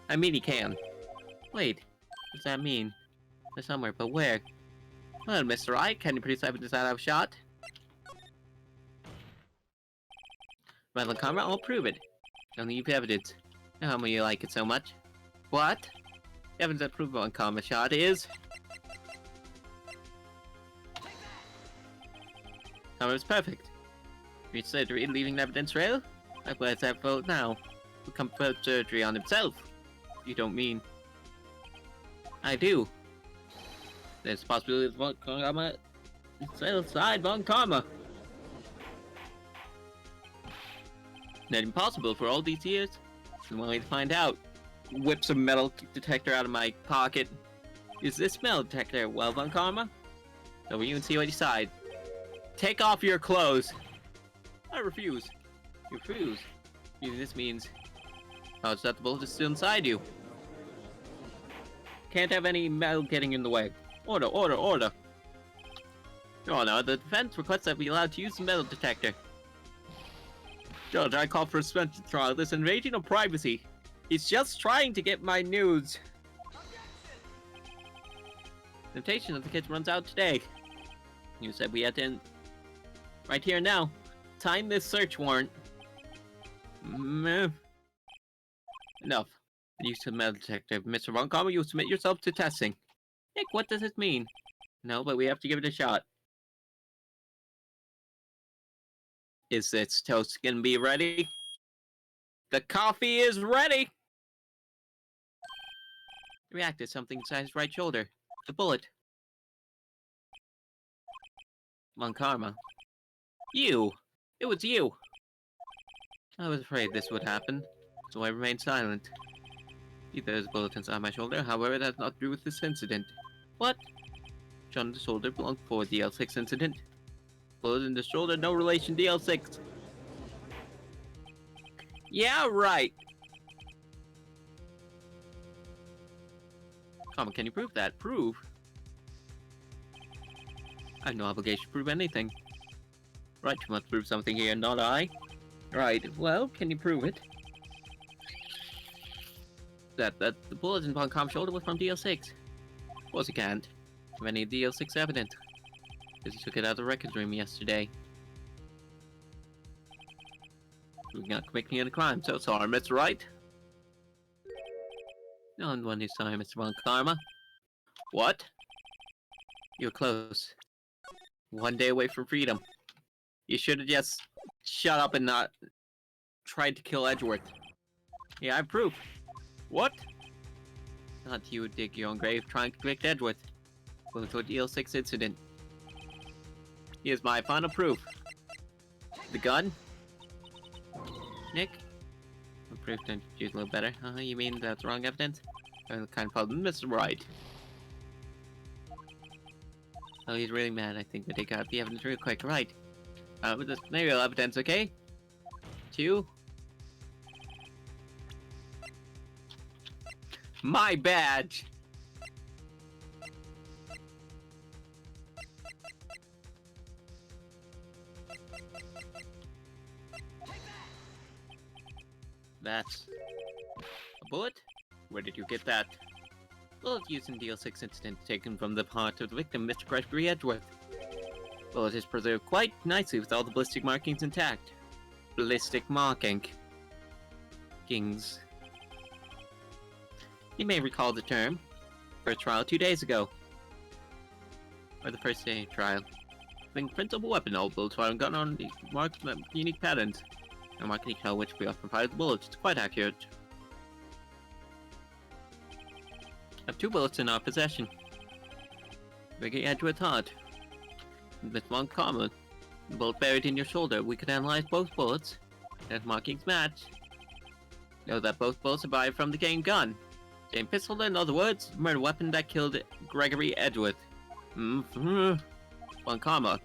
I mean, he can. Wait, what does that mean? They're somewhere, but where? Well, Mr. Wright, can you produce evidence that I've shot? Well, the camera, I'll prove it. Don't need evidence. How come you like it so much? What? The evidence that proves one camera shot is... Camera's perfect. Reach surgery, leaving an evidence trail? Likewise, that vote now. Will confirm surgery on himself. You don't mean... I do. There's a possibility of Von Karma. It's outside Von Karma. Not impossible for all these years. I'm willing to find out. Whips a metal detector out of my pocket. Is this metal detector well done, Karma? Over you and see what you decide. Take off your clothes. I refuse. You refuse. Even this means... Oh, it's that the bullet is still inside you. Can't have any metal getting in the way. Order, order, order. No, the defense requests that we allowed to use the metal detector. Judge, I call for a suspension trial. This invasion of privacy. He's just trying to get my news. The invitation of the kids runs out today. You said we had to end right here and now. Sign this search warrant. Enough. Use the metal detector. Mr. Roncomer, you submit yourself to testing. Nick, what does it mean? No, but we have to give it a shot. Is this toast gonna be ready? The coffee is ready! He reacted something inside his right shoulder. The bullet. Von Karma. You! It was you! I was afraid this would happen, so I remained silent. There's a bullet inside my shoulder, however, that's not to do with this incident. What? Shot in the shoulder belonged before the L6 incident. Bullet in the shoulder, no relation to L6. Yeah, right! Come on, can you prove that? Prove? I have no obligation to prove anything. Right, you must prove something here, not I. Right, well, can you prove it? That the bullet in Von Kamp's shoulder was from DL6. Of course you can't. Have any DL6 evidence? Because he took it out of the records room yesterday. You're not committing any crime, so sorry, Mr. Wright. No one is sorry, Mr. Von Karma. What? You're close. One day away from freedom. You should have just shut up and not tried to kill Edgeworth. Yeah, I have proof. What? Not you dig your own grave trying to convict Edgeworth. Well, to a DL6 incident. Here's my final proof. The gun? Nick? The proof don't you a little better. You mean that's wrong evidence? The kind of problem, Mr. Wright. Oh, he's really mad. I think we take out the evidence real quick. Right. With this real evidence, okay? 2. My badge! That's a bullet? Where did you get that? Bullet used in DL6 incident taken from the heart of the victim, Mr. Gregory Edgeworth. Bullet is preserved quite nicely with all the ballistic markings intact. Ballistic marking. Kings. You may recall the term. First trial 2 days ago. Or the first day of trial. Fingerprints of a weapon, all bullets fired gun on the marked unique patterns. No mark can tell which we often fired the bullets. It's quite accurate. I have 2 bullets in our possession. Gregory Edgeworth's heart. With one common. The bullet buried in your shoulder. We could analyze both bullets. And markings match. Know that both bullets survived from the same gun. Same pistol, in other words, murder weapon that killed Gregory Edgeworth. One comma.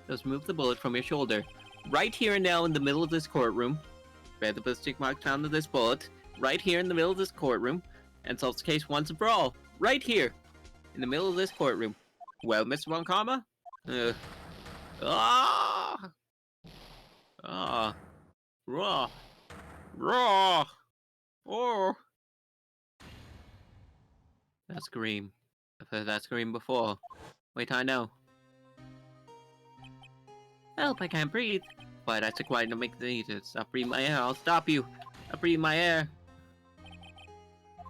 Let's move the bullet from your shoulder. Right here and now in the middle of this courtroom. Bear the ballistic mark found in this bullet. Right here in the middle of this courtroom. And solves the case once and for all. Right here. In the middle of this courtroom. Well, Mr. Von Karma? Raw. Raw. Oh. That scream. I've heard that scream before. Wait, I know. Help, I can't breathe. But I took quiet to make the need to stop breathing my air. I'll stop you. I breathe my air.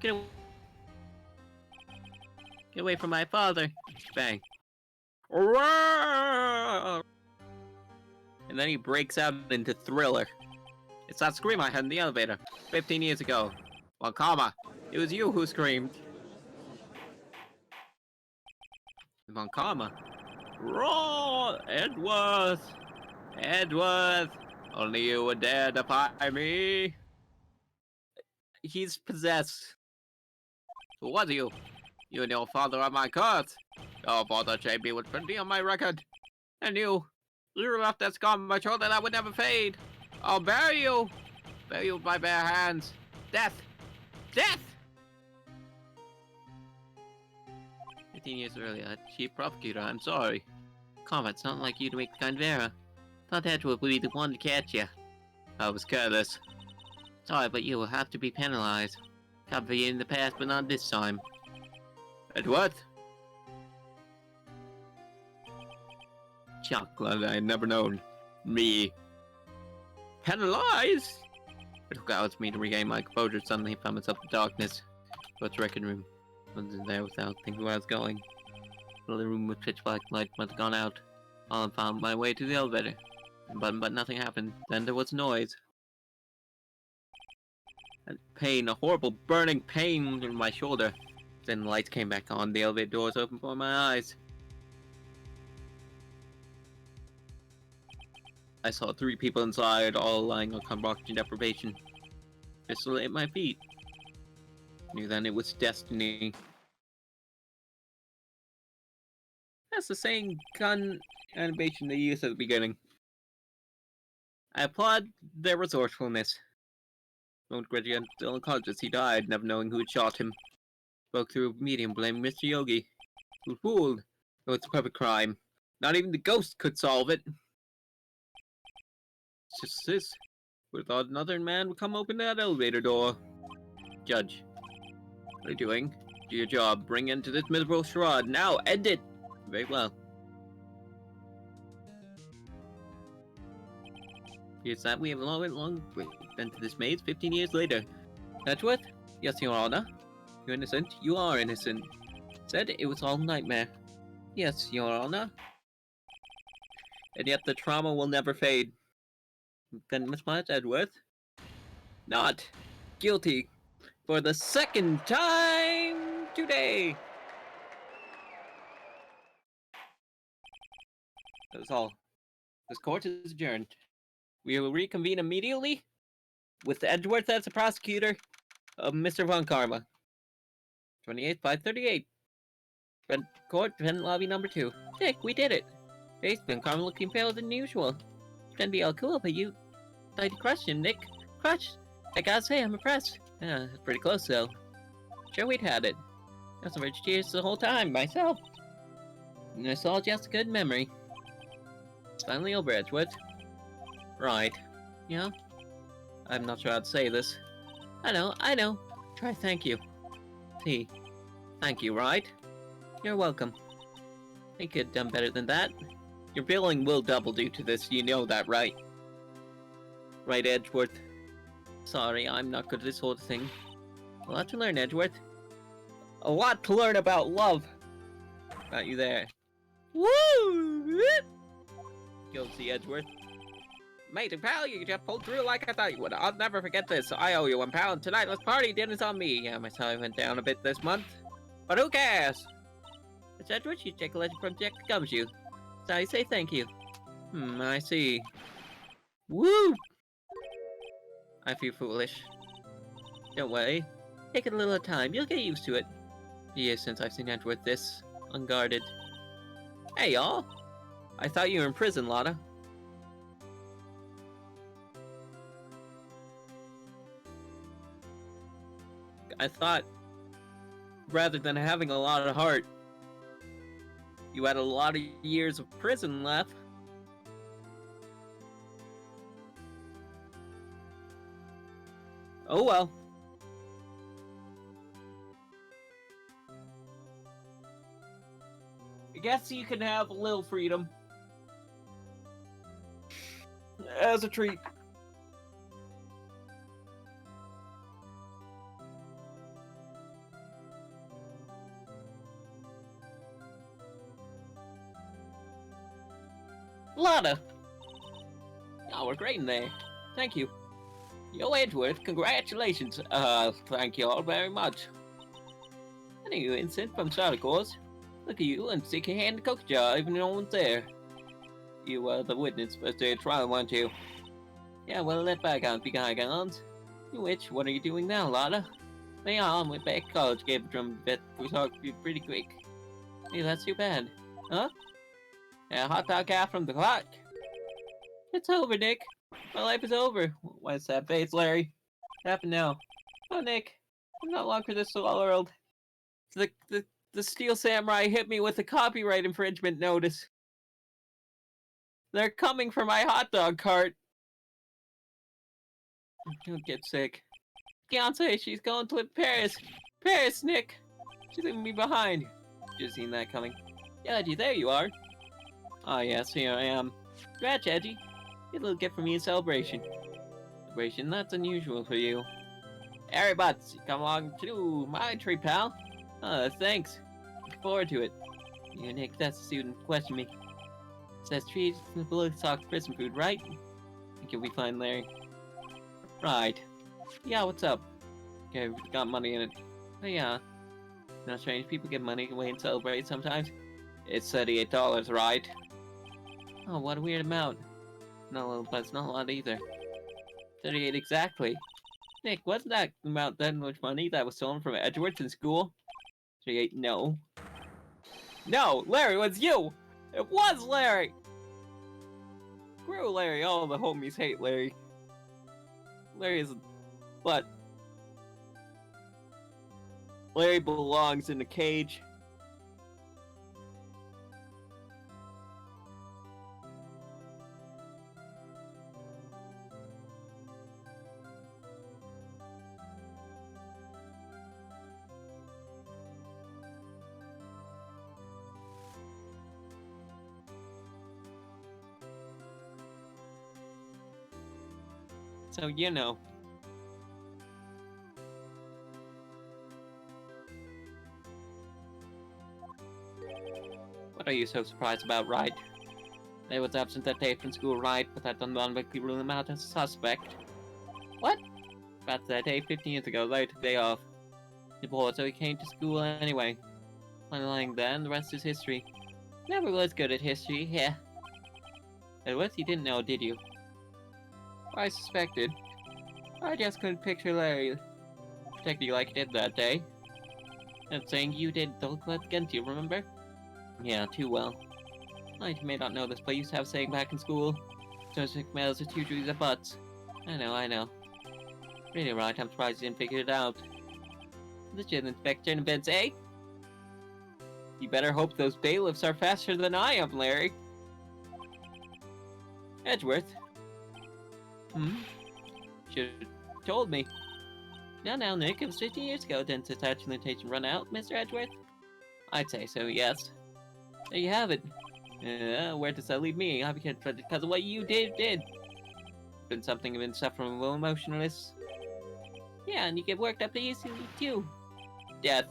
Get away from my father. Bang. And then he breaks out into Thriller. It's that scream I had in the elevator 15 years ago. Well, comma, it was you who screamed. Von Karma. Raw! Edgeworth! Edgeworth! Only you would dare defy me. He's possessed. Who was you? You and your father are my curse. Your father shamed me with plenty on my record. And you left that scar on my shoulder that would never fade. I'll bury you. Bury you with my bare hands. Death. Death! 15 years earlier, Chief Prosecutor, I'm sorry. Karma, it's not like you to make the kind of error. Thought Edward would be the one to catch you. I was careless. Sorry, but you will have to be penalized. Covered you in the past, but not this time. Edward? Chocolate I had never known. Me. Penalized? It took hours for me to regain my composure. Suddenly found myself in darkness. What's record room? I was in there without thinking where I was going. The room was pitch black, light must have gone out. I found my way to the elevator. But nothing happened. Then there was noise. And pain, a horrible burning pain in my shoulder. Then the lights came back on. The elevator doors opened before my eyes. I saw 3 people inside, all lying on oxygen deprivation. Pistol at my feet. Knew then it was destiny. That's the same gun animation they used at the beginning. I applaud their resourcefulness. Moment Reggie still unconscious, he died, never knowing who had shot him. Spoke through a medium, blaming Mr. Yogi. Who fooled? It was a perfect crime. Not even the ghost could solve it. It's just this. Would have thought another man would come open that elevator door. Judge. What are you doing? Do your job. Bring end to this miserable charade. Now, end it! Very well. Here's that we have long been to this maze 15 years later. Edgeworth? Yes, Your Honor. You're innocent. You are innocent. Said it was all a nightmare. Yes, Your Honor. And yet the trauma will never fade. Then Miss Myers Edgeworth? Not guilty for the second time today. That was all. This court is adjourned. We will reconvene immediately with Edgeworth as the prosecutor of Mr. Von Karma. 28, 538. Front court, defendant lobby number 2. Dick, we did it. Face Von Karma looking paler than usual. Can be all cool, but you tried to crush him, Nick. Crush? I gotta say, I'm impressed. Pretty close though. Sure we'd had it. I was over cheers the whole time, myself. And it's all just a good memory. It's finally over, Edgeworth. Right. Yeah? I'm not sure how to say this. I know. Try thank you. T. Thank you, right? You're welcome. I could have done better than that. Your billing will double due to this, you know that, right? Right, Edgeworth. Sorry, I'm not good at this sort of thing. A lot to learn, Edgeworth. A lot to learn about love. Got you there. Woo! Go see Edgeworth. Amazing, pal, you just pulled through like I thought you would. I'll never forget this. I owe you £1, and tonight let's party. Dinner's on me. Yeah, my salary went down a bit this month. But who cares? It's Edgeworth, you take a legend from Jack Gumshoe. So I say thank you. I see. Woo! I feel foolish. Don't worry. Take it a little time. You'll get used to it. Years since I've seen Edgeworth this unguarded. Hey, y'all. I thought you were in prison, Lotta. I thought, rather than having a lot of heart, you had a lot of years of prison left. Oh well. I guess you can have a little freedom. As a treat. Lotta! Oh, we're great in there. Thank you. Yo, Edgeworth, congratulations. Thank you all very much. I knew you were innocent from start, of course. Look at you and stick your hand in the cookie jar even no one's there. You were the witness first day of trial, weren't you? Yeah, well, let bygones be bygones. Which, what are you doing now, Lotta? Yeah, I went back to college, gave a drum bit, we talked pretty quick. Hey, that's too bad. Huh? Yeah, hot dog half from the clock. It's over, Nick. My life is over. What's that face, Larry? What happened now? Oh, Nick. I'm not long for this world. The Steel Samurai hit me with a copyright infringement notice. They're coming for my hot dog cart. Don't get sick. Fiance, she's going to live in Paris. Paris, Nick. She's leaving me behind. Just seen that coming. Yeah, Edgy, there you are. Ah, yes, here I am. Congrats, Edgy. Get a little gift from me in celebration. Celebration? That's unusual for you. Harry Butts, come along to my tree, pal. Thanks. Look forward to it. You, Nick, that's the student question me. It says trees and blue socks prison food, right? I think you'll be fine, Larry. Right. Yeah, what's up? Okay, got money in it. Oh yeah. Not strange, people give money away and celebrate sometimes. It's $38, right? Oh, what a weird amount. Not a little, but it's not a lot either. 38 exactly. Nick, wasn't that amount that much money that was stolen from Edgeworth in school? 38, no. No, Larry, it was you! It was Larry! Screw Larry, all the homies hate Larry. Larry is... But... Larry belongs in a cage. So, you know. What are you so surprised about, right? They was absent that day from school, right? But that doesn't automatically rule him out as a suspect. What? About that day 15 years ago, Larry took the day off. He bored, so he came to school anyway. Finally lying then, the rest is history. Never was good at history, yeah. Edward, you didn't know, did you? I suspected. I just couldn't picture Larry protecting you like he did that day. And saying you did don't let against you, remember? Yeah, too well. I may not know this, but I used to have a saying back in school. Toxic males are two trees of butts. I know. Really right, I'm surprised you didn't figure it out. Legit inspector and events, eh? You better hope those bailiffs are faster than I am, Larry. Edgeworth? Should've told me. Now, Nick, it was 15 years ago. Didn't the statute of limitation run out, Mr. Edgeworth? I'd say so, yes. There you have it. Where does that leave me? I became because of what you did. Been something I've been suffering from emotionalist. Yeah, and you get worked up easily too. Death.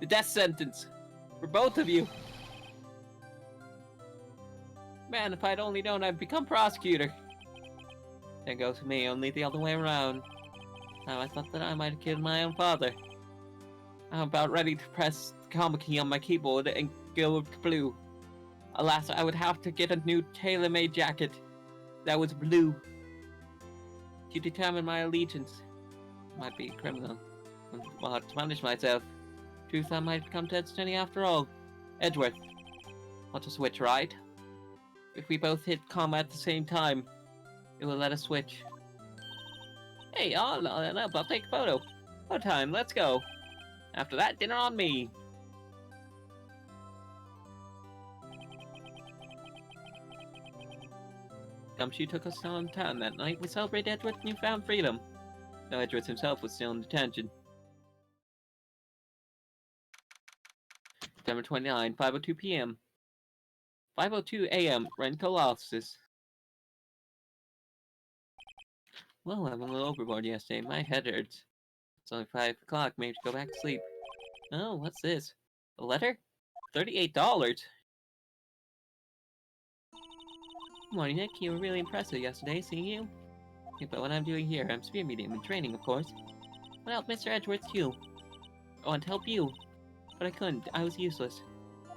The death sentence. For both of you. Man, if I'd only known I'd become prosecutor. Then goes for me, only the other way around. Now I thought that I might have killed my own father. I'm about ready to press the comma key on my keyboard and go blue. Alas, I would have to get a new tailor-made jacket that was blue. To determine my allegiance. Might be a criminal. I'll have to punish myself. Truth, I might become Ted Stoney after all. Edgeworth. Want to switch, right? If we both hit comma at the same time, it will let us switch. Hey, I'll take a photo. Photo time, let's go. After that, dinner on me. Gumshoe took us on town that night. We celebrated Edward's newfound freedom. Though Edward himself was still in detention. September 29, 5:02 p.m. 5:02 a.m. Rental offices. Well, I went a little overboard yesterday. My head hurts. It's only 5 o'clock. Maybe to go back to sleep. Oh, what's this? A letter? $38. Good morning, Nick. You were really impressive yesterday, seeing you. Yeah, but what I'm doing here, I'm spear medium in training, of course. What helped Mr. Edgeworth too? I want to help you. But I couldn't. I was useless.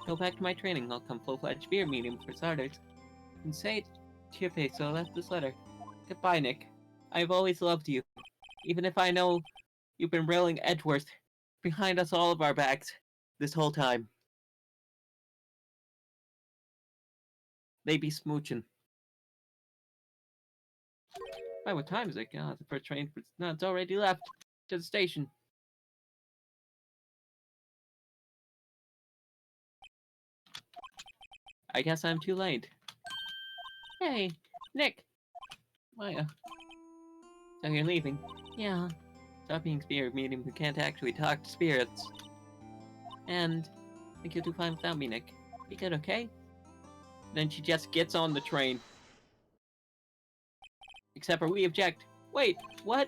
Go back to my training. I'll come full-fledged spear medium for starters. And say it to your face, so I left this letter. Goodbye, Nick. I've always loved you, even if I know you've been railing Edgeworth behind us all of our backs this whole time. They be smooching. Why, what time is it? God, the first train, no, it's already left to the station. I guess I'm too late. Hey, Nick. Maya. So you're leaving? Yeah. Stop being spirit medium who can't actually talk to spirits. And I think you'll do fine without me, Nick. Be good, okay? Then she just gets on the train. Except for we object. Wait, what?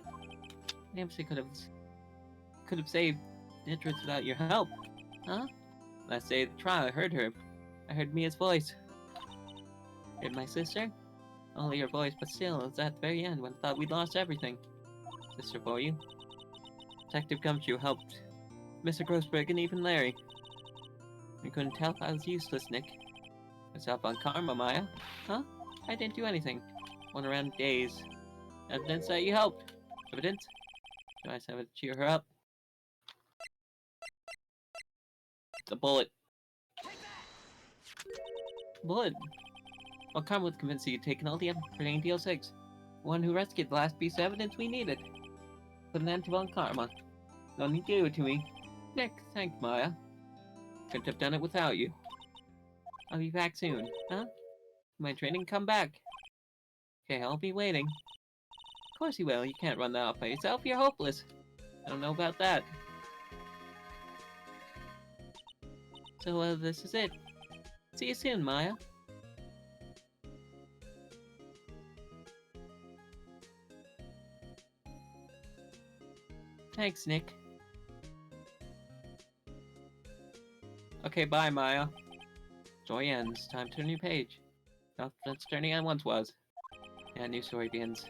Nancy could have saved Nitrous without your help. Huh? Last day of the trial, I heard her. I heard Mia's voice. Heard my sister? Only her voice, but still, it was at the very end when I thought we'd lost everything. Sister for you. Detective Gumshoe helped Mr. Grossberg and even Larry. We couldn't tell if I was useless, Nick. I was up on karma, Maya. Huh? I didn't do anything. Went around days. Evidence that you helped. Evidence? Do I have to cheer her up? It's a bullet. Bullet? Well, karma was convinced you'd taken all the evidence pertaining to DL6. One who rescued the last piece of evidence we needed. Put an end to Von Karma. No need to do it to me. Nick, thanks, Maya. Couldn't have done it without you. I'll be back soon, huh? My training, come back. Okay, I'll be waiting. Of course you will. You can't run that off by yourself. You're hopeless. I don't know about that. So, this is it. See you soon, Maya. Thanks, Nick. Okay, bye, Maya. Story ends. Time to a new page. Not that's turning I once was. Yeah, new story begins.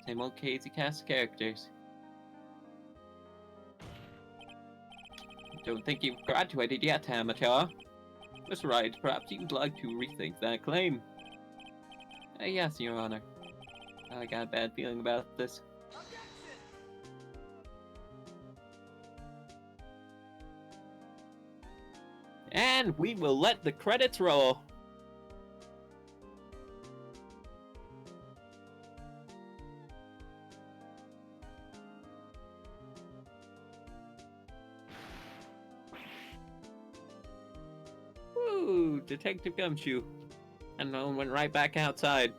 Same old crazy cast of characters. Don't think you've graduated yet, amateur. That's right. Perhaps you'd like to rethink that claim. Yes, Your Honor. I got a bad feeling about this. And we will let the credits roll. Woo, Detective Gumshoe. And no one went right back outside.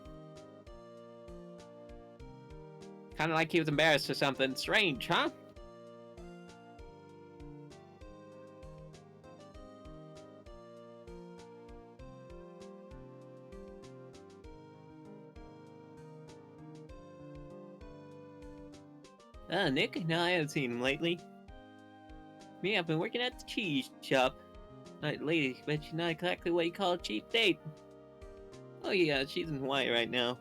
Kinda like he was embarrassed or something. Strange, huh? Nick? No, I haven't seen him lately. Me, I've been working at the cheese shop. That lady, but she's not exactly what you call a cheap date. Oh yeah, she's in Hawaii right now.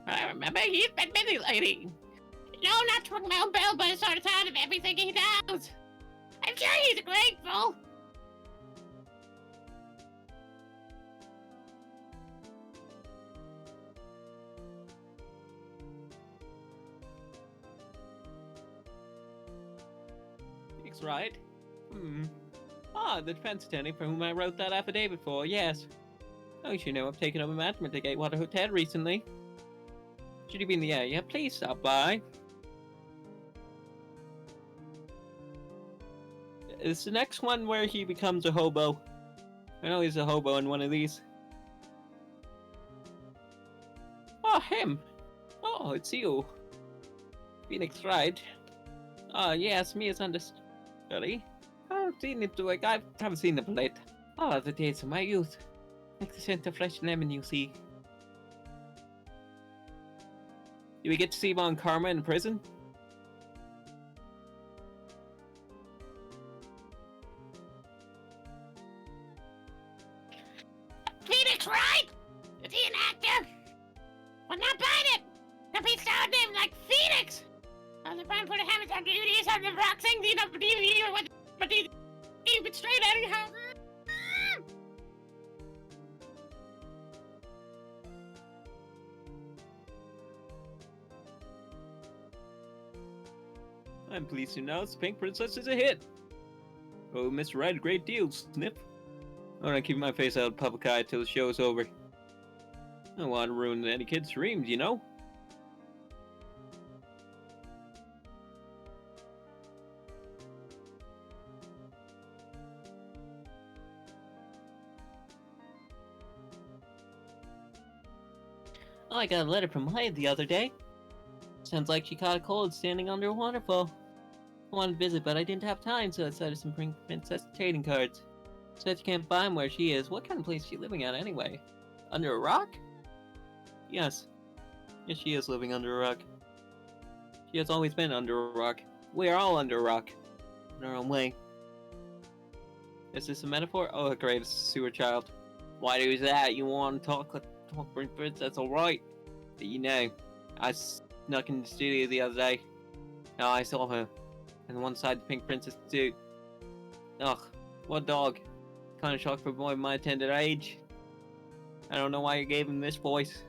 I remember he's been busy lately. No, not to ring my own bell, but I sort of tired of everything he does. I'm sure he's grateful. Nick's right. Ah, the defense attorney for whom I wrote that affidavit for, yes. Oh, you know, I've taken over management at Gatewater Hotel recently. Should you be in the area, please stop by. Is the next one where he becomes a hobo? I know he's a hobo in one of these. Oh, him! Oh, it's you. Phoenix, right? Oh, yes, me is understudy. I've seen it like I haven't seen it late. Oh, the days of my youth. Like the scent of fresh lemon, you see. Do we get to see Von Karma in prison? Phoenix, right? Is he an actor? Well, not buying it! No, a beast out named like Phoenix. On the band for the Hammond on DVDs on the rock thing, you know, DVD with but even straight anyhow. I'm pleased to announce Pink Princess is a hit. Oh, Mr. Right, a great deal, Snip. I want to keep my face out of public eye till the show's over. I don't want to ruin any kid's dreams, you know? Oh, I got a letter from Hyde the other day. Sounds like she caught a cold standing under a waterfall. I wanted to visit, but I didn't have time, so I started some Pink Princess trading cards. Said you can't buy them where she is. What kind of place is she living at anyway? Under a rock? Yes. Yes, she is living under a rock. She has always been under a rock. We are all under a rock. In our own way. Is this a metaphor? Oh, great, it's a sewer child. Why do that? You want to talk Pink Princess, alright? But you know, I snuck in the studio the other day. Now I saw her. And one side the Pink Princess too. Ugh, what dog. Kinda shocked for a boy of my tender age. I don't know why you gave him this voice.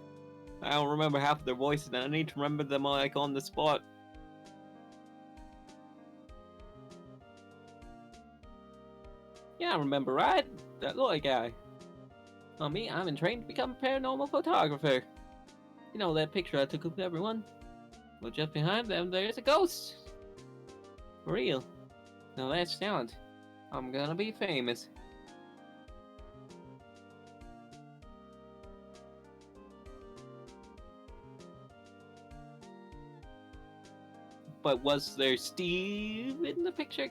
I don't remember half of their voices and I need to remember them like on the spot. Yeah, I remember, right? That little guy. On me, I'm in training to become a paranormal photographer. You know that picture I took of everyone? Well, just behind them, there's a ghost. For real. Now that's talent. I'm gonna be famous. But was there Steve in the picture?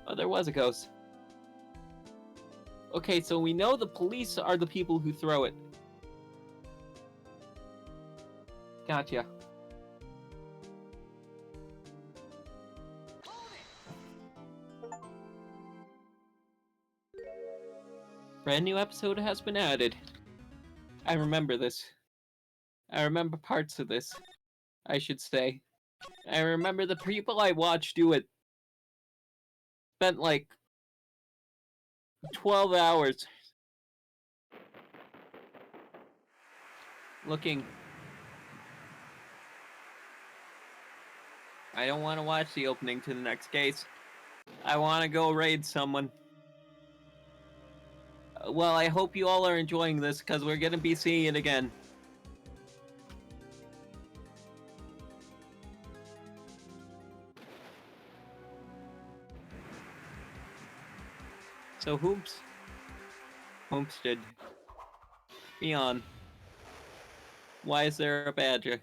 Oh, there was a ghost. Okay, so we know the police are the people who throw it. Gotcha. Brand new episode has been added. I remember this. I remember parts of this, I should say. I remember the people I watched do it. Spent like 12 hours looking. I don't want to watch the opening to the next case. I want to go raid someone. Well, I hope you all are enjoying this because we're going to be seeing it again. So, Homestead. Beyond. Why is there a badger?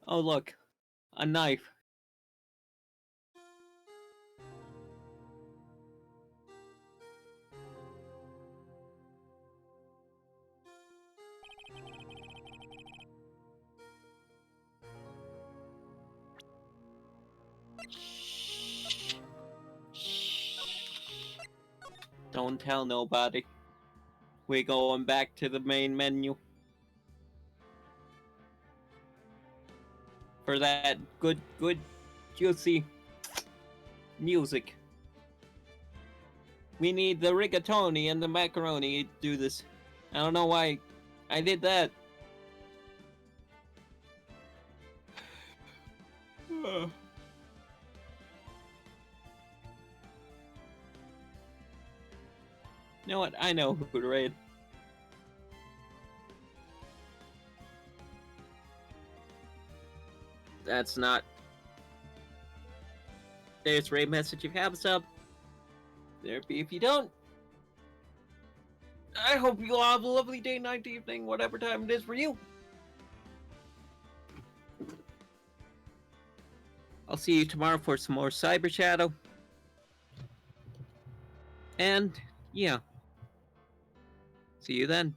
Oh, look. A knife. Don't tell nobody. We're going back to the main menu. For that good, juicy music. We need the rigatoni and the macaroni to do this. I don't know why I did that. You know what? I know who to raid. That's not. There's raid message if you have a sub. There be if you don't. I hope you all have a lovely day, night, evening, whatever time it is for you. I'll see you tomorrow for some more Cyber Shadow. And yeah. See you then.